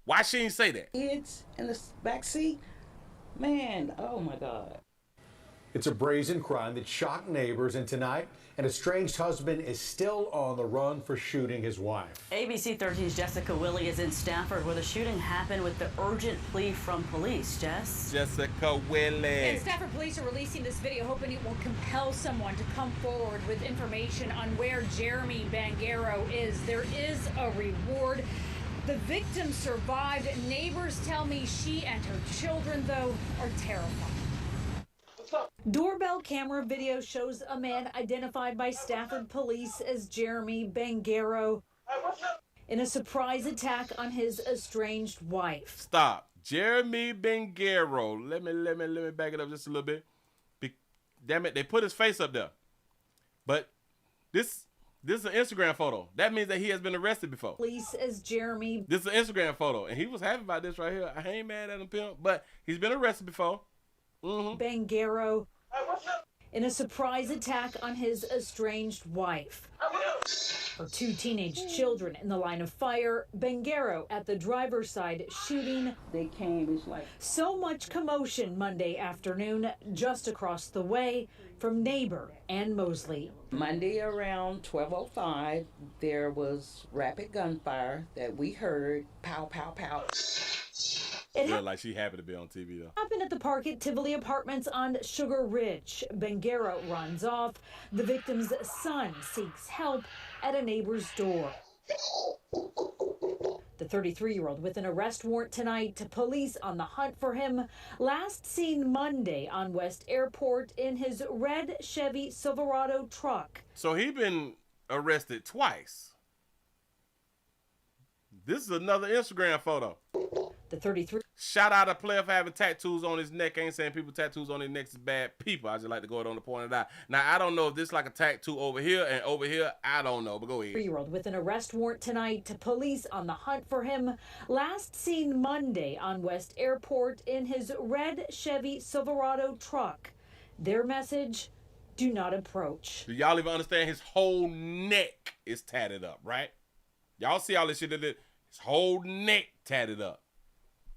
Why she ain't say that? Kids in the back seat, man, oh my God. It's a brazen crime that shocked neighbors, and tonight, an estranged husband is still on the run for shooting his wife. ABC 13's Jessica Willie is in Stafford where the shooting happened with the urgent plea from police. Jessica Willie. And Stafford police are releasing this video hoping it will compel someone to come forward with information on where Jeremy Bangaro is. There is a reward. The victim survived. Neighbors tell me she and her children, though, are terrified. Doorbell camera video shows a man identified by Stafford police as Jeremy Bangaro in a surprise attack on his estranged wife. Stop. Jeremy Bangaro. Let me back it up just a little bit. Damn it, they put his face up there. But this is an Instagram photo. That means that he has been arrested before. Police as Jeremy. This is an Instagram photo, and he was happy about this right here. I ain't mad at him, pimp, but he's been arrested before. Bangaro in a surprise attack on his estranged wife. Her 2 teenage children in the line of fire. Bangaro at the driver's side shooting. They came, it's like. So much commotion Monday afternoon just across the way from neighbor Ann Mosley. Monday around 12:05, there was rapid gunfire that we heard. Pow, pow, pow. It feel like she happy to be on TV though. Happened at the park at Tivoli Apartments on Sugar Ridge. Bangaro runs off. The victim's son seeks help at a neighbor's door. The 33-year-old with an arrest warrant tonight to police on the hunt for him. Last seen Monday on West Airport in his red Chevy Silverado truck. So he been arrested twice. This is another Instagram photo. The 33. Shout out a player for having tattoos on his neck. I ain't saying people tattoos on their necks is bad people. I just like to go ahead on the point of that. Now, I don't know if this is like a tattoo over here and over here. I don't know, but go ahead. 3-year-old with an arrest warrant tonight to police on the hunt for him. Last seen Monday on West Airport in his red Chevy Silverado truck. Their message, do not approach. Do y'all even understand his whole neck is tatted up, right? Y'all see all this shit that his whole neck tatted up.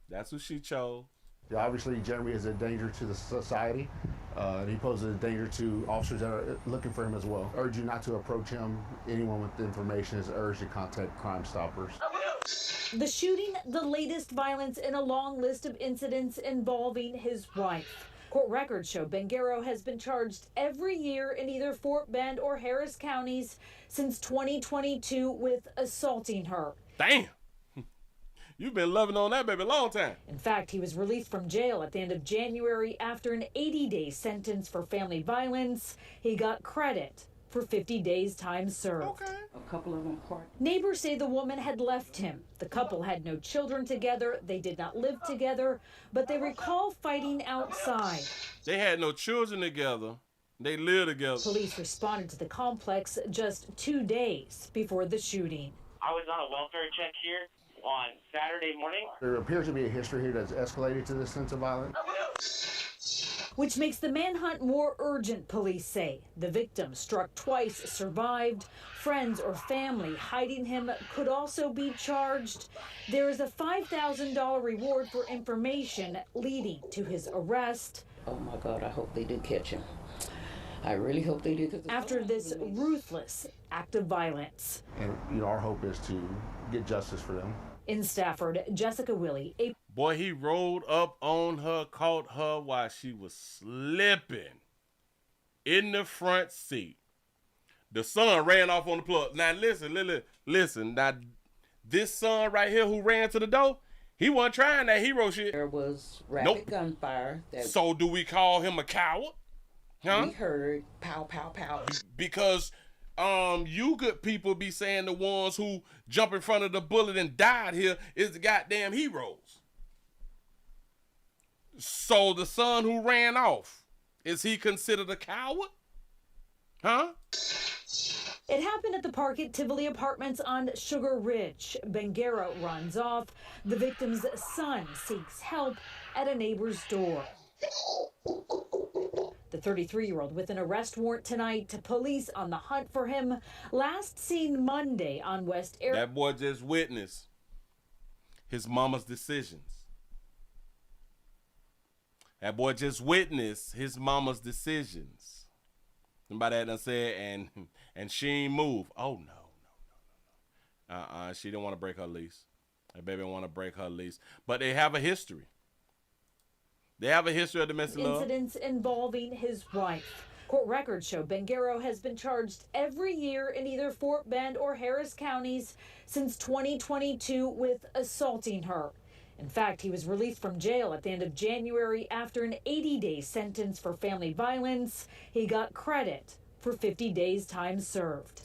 That's who she chose. Yeah, obviously, Jeremy is a danger to the society, and he poses a danger to officers that are looking for him as well. I urge you not to approach him. Anyone with information is urged to contact Crime Stoppers. The shooting, the latest violence in a long list of incidents involving his wife. Court records show Bangaro has been charged every year in either Fort Bend or Harris counties since 2022 with assaulting her. Damn. You've been loving on that baby a long time. In fact, he was released from jail at the end of January after an 80-day sentence for family violence. He got credit for 50 days time served. Okay. A couple of them part. Neighbors say the woman had left him. The couple had no children together. They did not live together, but they recall fighting outside. They had no children together. They lived together. Police responded to the complex just 2 days before the shooting. I was on a welfare check here on Saturday morning. There appears to be a history here that's escalated to this sense of violence. Which makes the manhunt more urgent, police say. The victim, struck twice, survived. Friends or family hiding him could also be charged. There is a $5,000 reward for information leading to his arrest. Oh my God, I hope they do catch him. I really hope they do. After this ruthless act of violence. And our hope is to get justice for them. In Stafford, Jessica Willie. Boy, he rolled up on her, caught her while she was slipping in the front seat. The son ran off on the plug. Now listen. Now this son right here who ran to the door, he wasn't trying that hero shit. There was rapid gunfire. So do we call him a coward? Huh? We heard pow, pow, pow. Because you good people be saying the ones who jump in front of the bullet and died here is the goddamn heroes. So the son who ran off, is he considered a coward? Huh? It happened at the park at Tivoli Apartments on Sugar Ridge. Bangaro runs off. The victim's son seeks help at a neighbor's door. The 33-year-old with an arrest warrant tonight to police on the hunt for him. Last seen Monday on West Air. That boy just witnessed his mama's decisions. That boy just witnessed his mama's decisions. Somebody had done said, and she ain't move. Oh, no. She didn't want to break her lease. That baby didn't want to break her lease. But they have a history. They have a history of domestic love. Incidents involving his wife. Court records show Bangaro has been charged every year in either Fort Bend or Harris counties since 2022 with assaulting her. In fact, he was released from jail at the end of January after an 80-day sentence for family violence. He got credit for 50 days time served.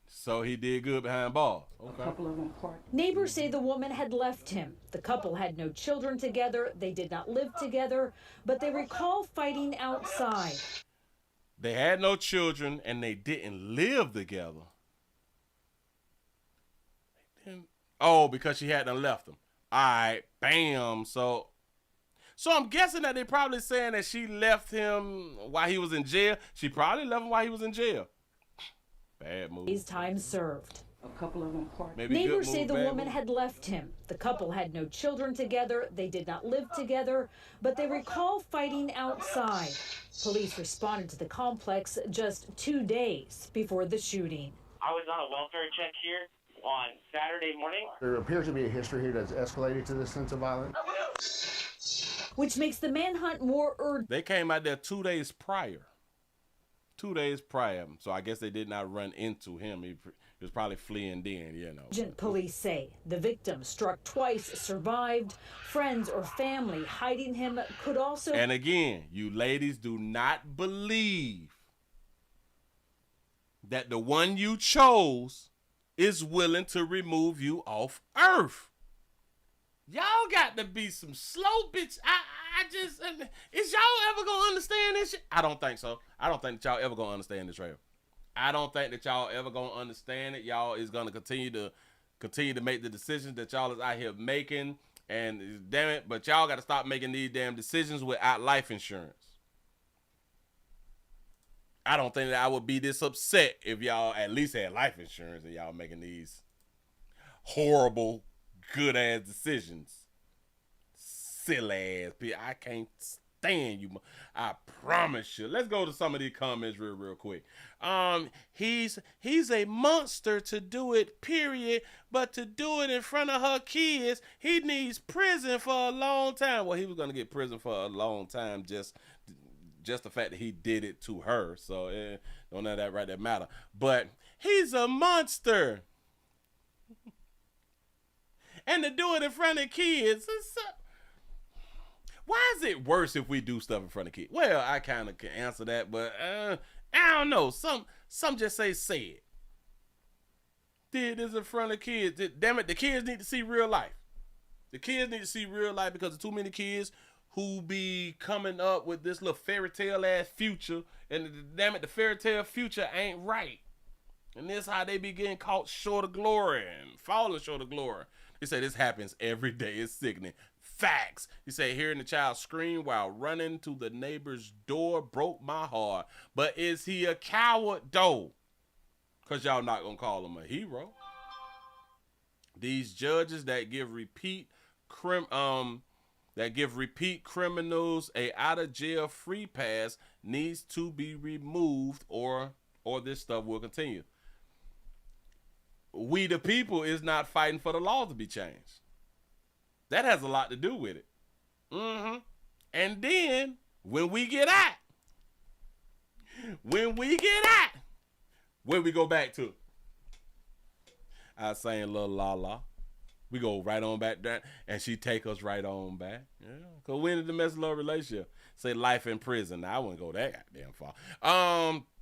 So he did good behind bars. Okay. A couple of them part. Neighbors say the woman had left him. The couple had no children together. They did not live together, but they recall fighting outside. They had no children and they didn't live together. Oh, because she hadn't left him. All right, bam. So I'm guessing that they're probably saying that she left him while he was in jail. She probably left him while he was in jail. Bad move. His time served. A couple of them part. Neighbors say the woman had left him. The couple had no children together. They did not live together, but they recall fighting outside. Police responded to the complex just 2 days before the shooting. I was on a welfare check here on Saturday morning. There appears to be a history here that's escalated to this sense of violence. Which makes the manhunt more urgent. They came out there 2 days prior. 2 days prior. So I guess they did not run into him. He was probably fleeing then, you know. Urgent police say the victim struck twice, survived. Friends or family hiding him could also. And again, you ladies do not believe that the one you chose is willing to remove you off earth. Y'all got to be some slow bitch. I just, is y'all ever gonna understand this shit? I don't think so. I don't think that y'all ever gonna understand this, right? I don't think that y'all ever gonna understand it. Y'all is gonna continue to make the decisions that y'all is out here making, and damn it, but y'all got to stop making these damn decisions without life insurance. I don't think that I would be this upset if y'all at least had life insurance and y'all making these horrible, good ass decisions. Silly ass people. I can't stand you. I promise you. Let's go to some of these comments real quick. He's a monster to do it, period. But to do it in front of her kids, he needs prison for a long time. Well, he was gonna get prison for a long time, just the fact that he did it to her. So don't know that right that matter. But he's a monster. And to do it in front of kids, why is it worse if we do stuff in front of kids? Well, I kind of can answer that, but I don't know. Some just say it. Did this in front of kids. Damn it, the kids need to see real life. The kids need to see real life because there's too many kids who be coming up with this little fairy tale ass future, and damn it, the fairy tale future ain't right. And this how they be getting caught short of glory and falling short of glory. They say this happens every day. It's sickening. Facts. You say hearing the child scream while running to the neighbor's door broke my heart. But is he a coward though? Cause y'all not gonna call him a hero. These judges that give repeat criminals a out of jail free pass needs to be removed, or this stuff will continue. We the people is not fighting for the law to be changed. That has a lot to do with it. And then when we get out, where we go back to? I sang Little La La. We go right on back there, and she take us right on back. Yeah, cause we in a domestic love relationship. Say life in prison. Now I wouldn't go that goddamn far.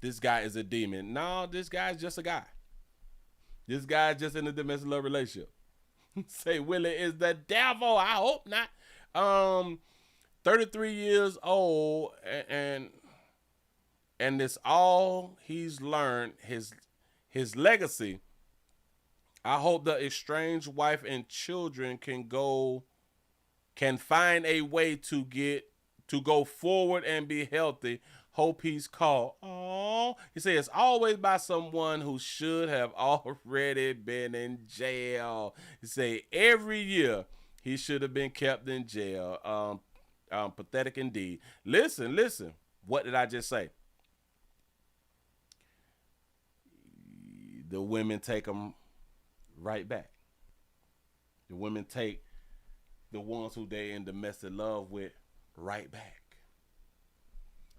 This guy is a demon. No, this guy's just a guy. This guy's just in a domestic love relationship. Say Willie is the devil. I hope not. 33 years old, and it's all he's learned. His legacy. I hope the estranged wife and children can find a way to go forward and be healthy. Hope he's called. Oh, he says it's always by someone who should have already been in jail. He say every year he should have been kept in jail. Pathetic indeed. Listen. What did I just say? The women take them right back. The women take the ones who they in domestic love with right back.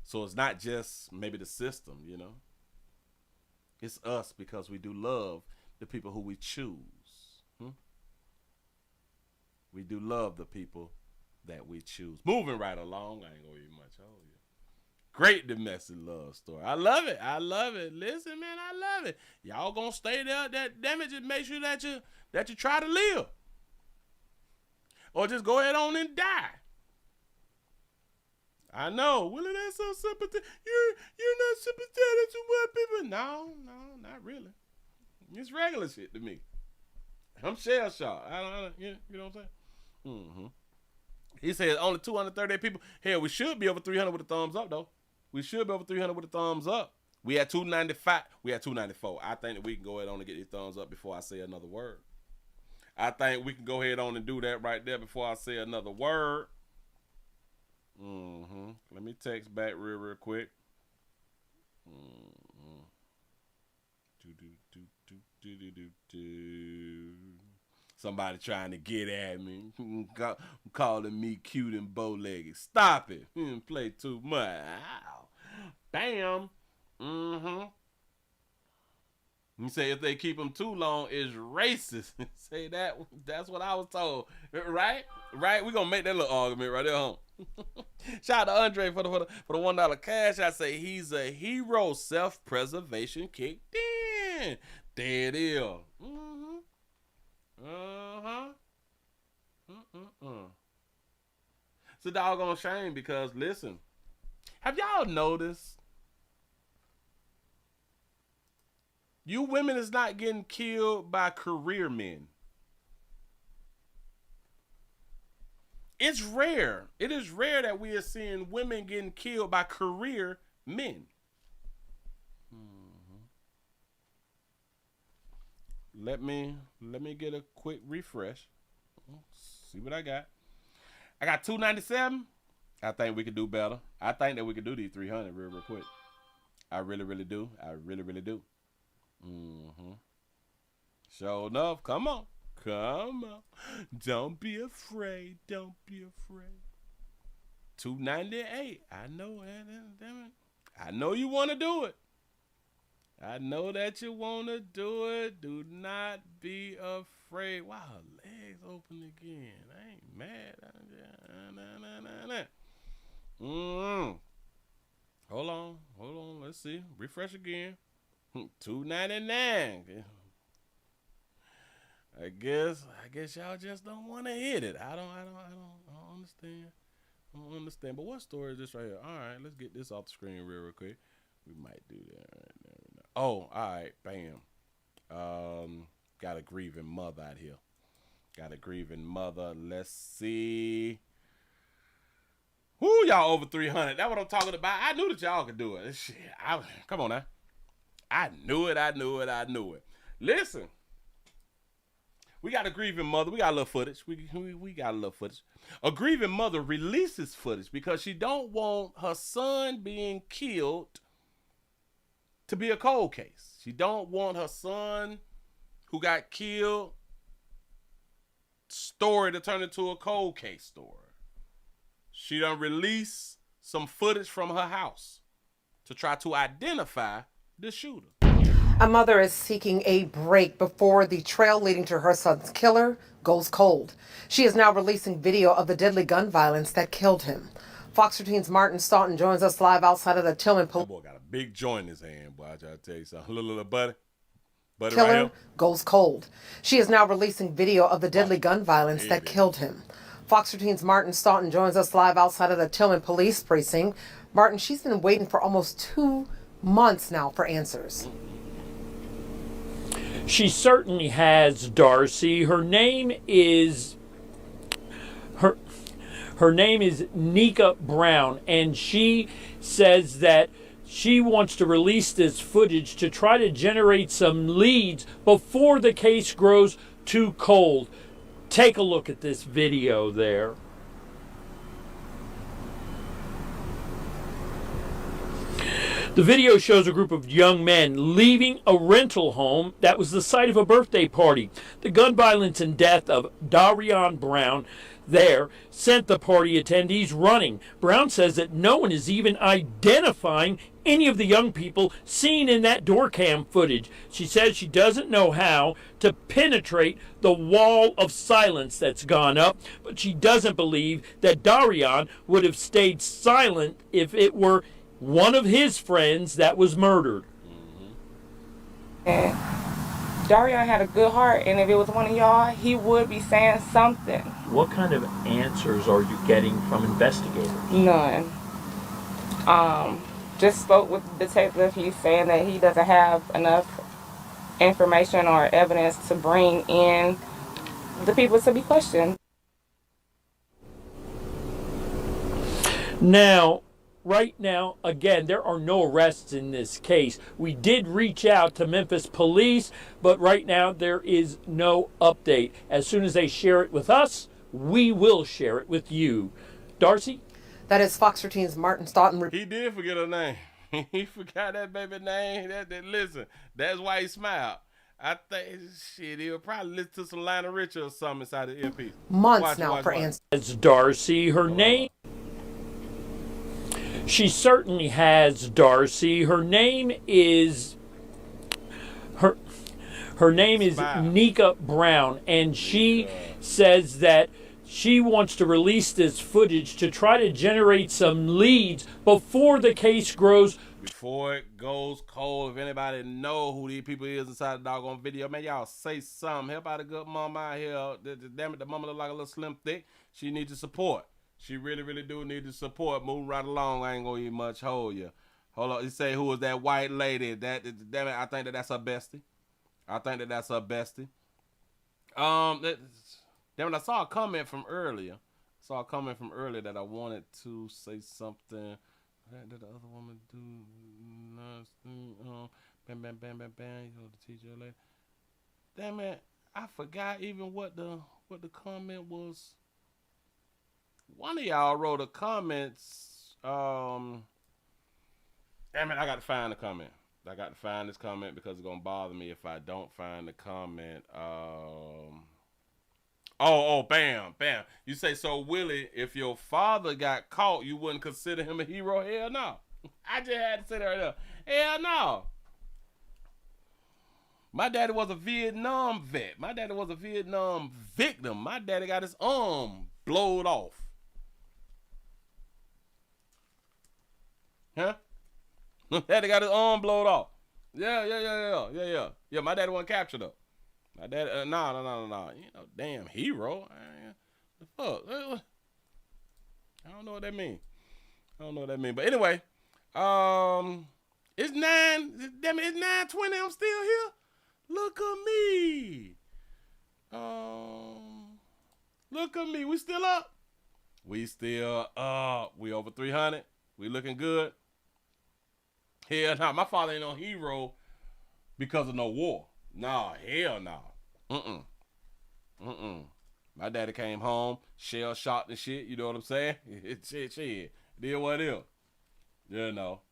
So it's not just maybe the system, you know. It's us because we do love the people who we choose. We do love the people that we choose. Moving right along, I ain't gonna eat much. Oh yeah. Great domestic love story. I love it. Listen, man, I love it. Y'all gonna stay there. That damage, just make sure that you try to live. Or just go ahead on and die. I know. Willie, that's so sympathetic. You're not sympathetic to white people. No, not really. It's regular shit to me. I'm shell shocked. You know what I'm saying? He says only 238 people. Hell, we should be over 300 with a thumbs up, though. We should be over 300 with a thumbs up. We had 295. We had 294. I think that we can go ahead on and get these thumbs up before I say another word. I think we can go ahead on and do that right there before I say another word. Let me text back real quick. Somebody trying to get at me. Calling me cute and bow-legged. Stop it. Play too much. Ow. Bam. Mm-hmm. You say if they keep them too long, it's racist. Say that. That's what I was told. Right? Right? We're going to make that little argument right there, huh? Shout out to Andre for the $1 cash. I say he's a hero. Self-preservation kicked in. There it is. Mm-hmm. Uh-huh. It's a doggone shame because, listen, have y'all noticed you women is not getting killed by career men? It's rare. It is rare that we are seeing women getting killed by career men. Let me get a quick refresh. See what I got. I got 297. I think we could do better. I think that we could do these 300 real quick. I really do. I really do. Sure enough. Come on. Don't be afraid. 298. I know. Damn it. I know you want to do it. I know that you want to do it. Do not be afraid. Wow, her legs open again. I ain't mad. Hold on. Let's see. Refresh again. 299. I guess y'all just don't want to hit it. I don't understand. But what story is this right here? All right, let's get this off the screen real quick. We might do that right now. Oh, all right, bam. Got a grieving mother out here. Let's see. Whoo, y'all over 300. That's what I'm talking about. I knew that y'all could do it. Shit, come on now. I knew it. Listen. We got a grieving mother. We got a little footage. We got a little footage. A grieving mother releases footage because she don't want her son being killed to be a cold case. She don't want her son who got killed story to turn into a cold case story. She done release some footage from her house to try to identify the shooter. A mother is seeking a break before the trail leading to her son's killer goes cold. She is now releasing video of the deadly gun violence that killed him. Fox 13's Martin Staunton joins us live outside of the Tillman Police. That boy got a big joint in his hand, boy. I try to tell you something. Little buddy. Killer right here. Goes cold. She is now releasing video of the deadly gun violence that killed him. Fox 13's Martin Staunton joins us live outside of the Tillman Police Precinct. Martin, she's been waiting for almost 2 months now for answers. She certainly has, Darcy. Her name is Nika Brown, and she says that she wants to release this footage to try to generate some leads before the case grows too cold. Take a look at this video there. The video shows a group of young men leaving a rental home that was the site of a birthday party. The gun violence and death of Darian Brown there sent the party attendees running. Brown says that no one is even identifying any of the young people seen in that door cam footage. She says she doesn't know how to penetrate the wall of silence that's gone up, but she doesn't believe that Darian would have stayed silent if it were one of his friends that was murdered. And Darian had a good heart, and if it was one of y'all, he would be saying something. What kind of answers are you getting from investigators? None. Just spoke with the detective. He's saying that he doesn't have enough information or evidence to bring in the people to be questioned. Now, right now, again, there are no arrests in this case. We did reach out to Memphis police, but right now there is no update. As soon as they share it with us, we will share it with you. Darcy? That is Fox 13's Martin Staunton. He did forget her name. He forgot that baby name. Listen, that's why he smiled. I think, shit, he'll probably listen to some Lionel Richie or something inside the earpiece. Months now for answers. It's Darcy. Her name. She certainly has, Darcy. Her name is Nika Brown, and she says that she wants to release this footage to try to generate some leads before the case grows. Before it goes cold, if anybody know who these people is inside the doggone video, man, y'all say something. Help out a good mama out here. Damn it, the mama look like a little slim thick. She needs your support. She really, really do need the support. Moving right along, I ain't gonna even much hold you. Hold on, you say who was that white lady? Damn it, I think that's her bestie. Damn it, I saw a comment from earlier. That I wanted to say something. What did the other woman do? Bam, bam, bam, bam, bam. You know the teacher later. Damn it, I forgot even what the comment was. One of y'all wrote a comment. Damn it, I got to find the comment. I got to find this comment because it's gonna bother me if I don't find the comment. Bam. You say, so Willie, if your father got caught, you wouldn't consider him a hero? Hell no. I just had to say that right there. Hell no. My daddy was a Vietnam vet. My daddy was a Vietnam victim. My daddy got his arm blowed off. Huh? My daddy got his arm blowed off. Yeah. Yeah, my daddy wasn't captured though. My dad, no. You know, damn hero. The fuck? I don't know what that mean. But anyway, it's 9. Damn it, it's 9:20. I'm still here. Look at me. Look at me. We still up. We over 300. We looking good. Hell no. My father ain't no hero because of no war. Nah, hell no. My daddy came home, shell shocked and shit, you know what I'm saying? Shit. Did what it is. You know.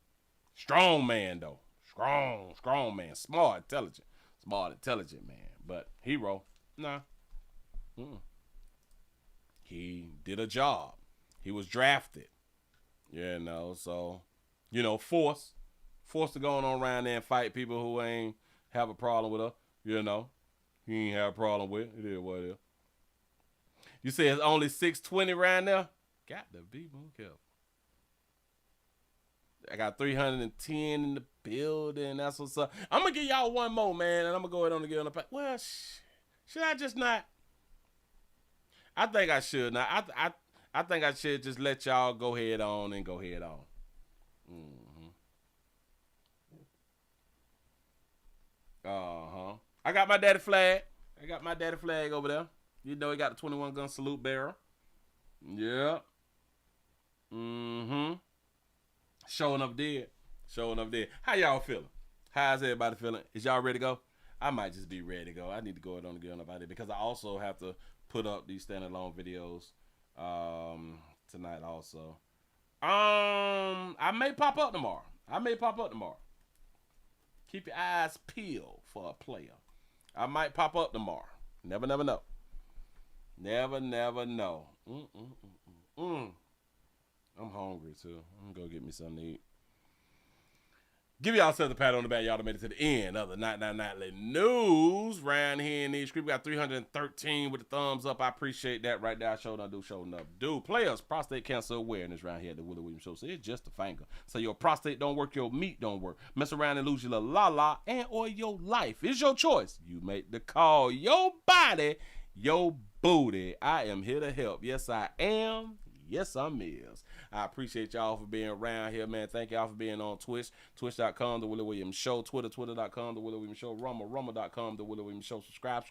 Strong man though. Strong man. Smart, intelligent man. But hero, nah. He did a job. He was drafted. You know, so, you know, forced to go on around there and fight people who ain't have a problem with her, you know. He ain't have a problem with it. It is what it is. You say it's only 620 right now? Got to be more careful. I got 310 in the building. That's what's up. I'm going to give y'all one more, man, and I'm going to go ahead and get on the pack. Well, should I just not? I think I should not. I think I should just let y'all go head on. I got my daddy flag. Over there. You know he got the 21 gun salute barrel. Yeah. Showing up dead. How y'all feeling? How's everybody feeling? Is y'all ready to go? I might just be ready to go. I need to go ahead and get on about it because I also have to put up these standalone videos tonight also. I may pop up tomorrow. Keep your eyes peeled for a player. I might pop up tomorrow. Never know. I'm hungry too. I'm gonna go get me something to eat. Give yourselves a pat on the back. Y'all made it to the end of the Nightly News. Round here in these streets, we got 313 with the thumbs up. I appreciate that right there. I showed up, do. Players, prostate cancer awareness round here at the Willie Williams Show. So it's just a finger. So your prostate don't work, your meat don't work. Mess around and lose your la and or your life. It's your choice. You make the call. Your body, your booty. I am here to help. Yes, I am. Yes, I'm is. I appreciate y'all for being around here, man. Thank y'all for being on Twitch. Twitch.com, The Willie Williams Show. Twitter.com, The Willie Williams Show. Rumble.com, The Willie Williams Show. Subscribe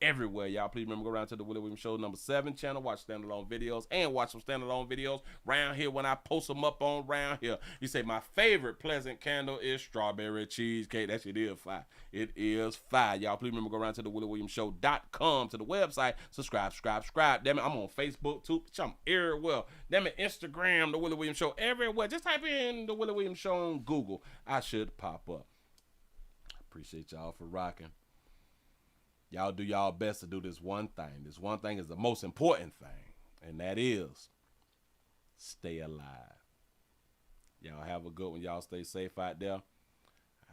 everywhere. Y'all please remember, go around to The Willie Williams Show number 7 channel. Watch standalone videos and watch some standalone videos around here when I post them up on around here. You say my favorite pleasant candle is strawberry cheesecake. That shit is fire. It is fire. Y'all please remember, go around to the WillieWilliamsShow.com to the website. Subscribe. Damn it, I'm on Facebook too. I'm everywhere. Damn it, Instagram, The Willie Williams Show, everywhere. Just type in The Willie Williams Show on Google. I should pop up. Appreciate y'all for rocking. Y'all do y'all best to do this one thing. This one thing is the most important thing, and that is stay alive. Y'all have a good one. Y'all stay safe out there.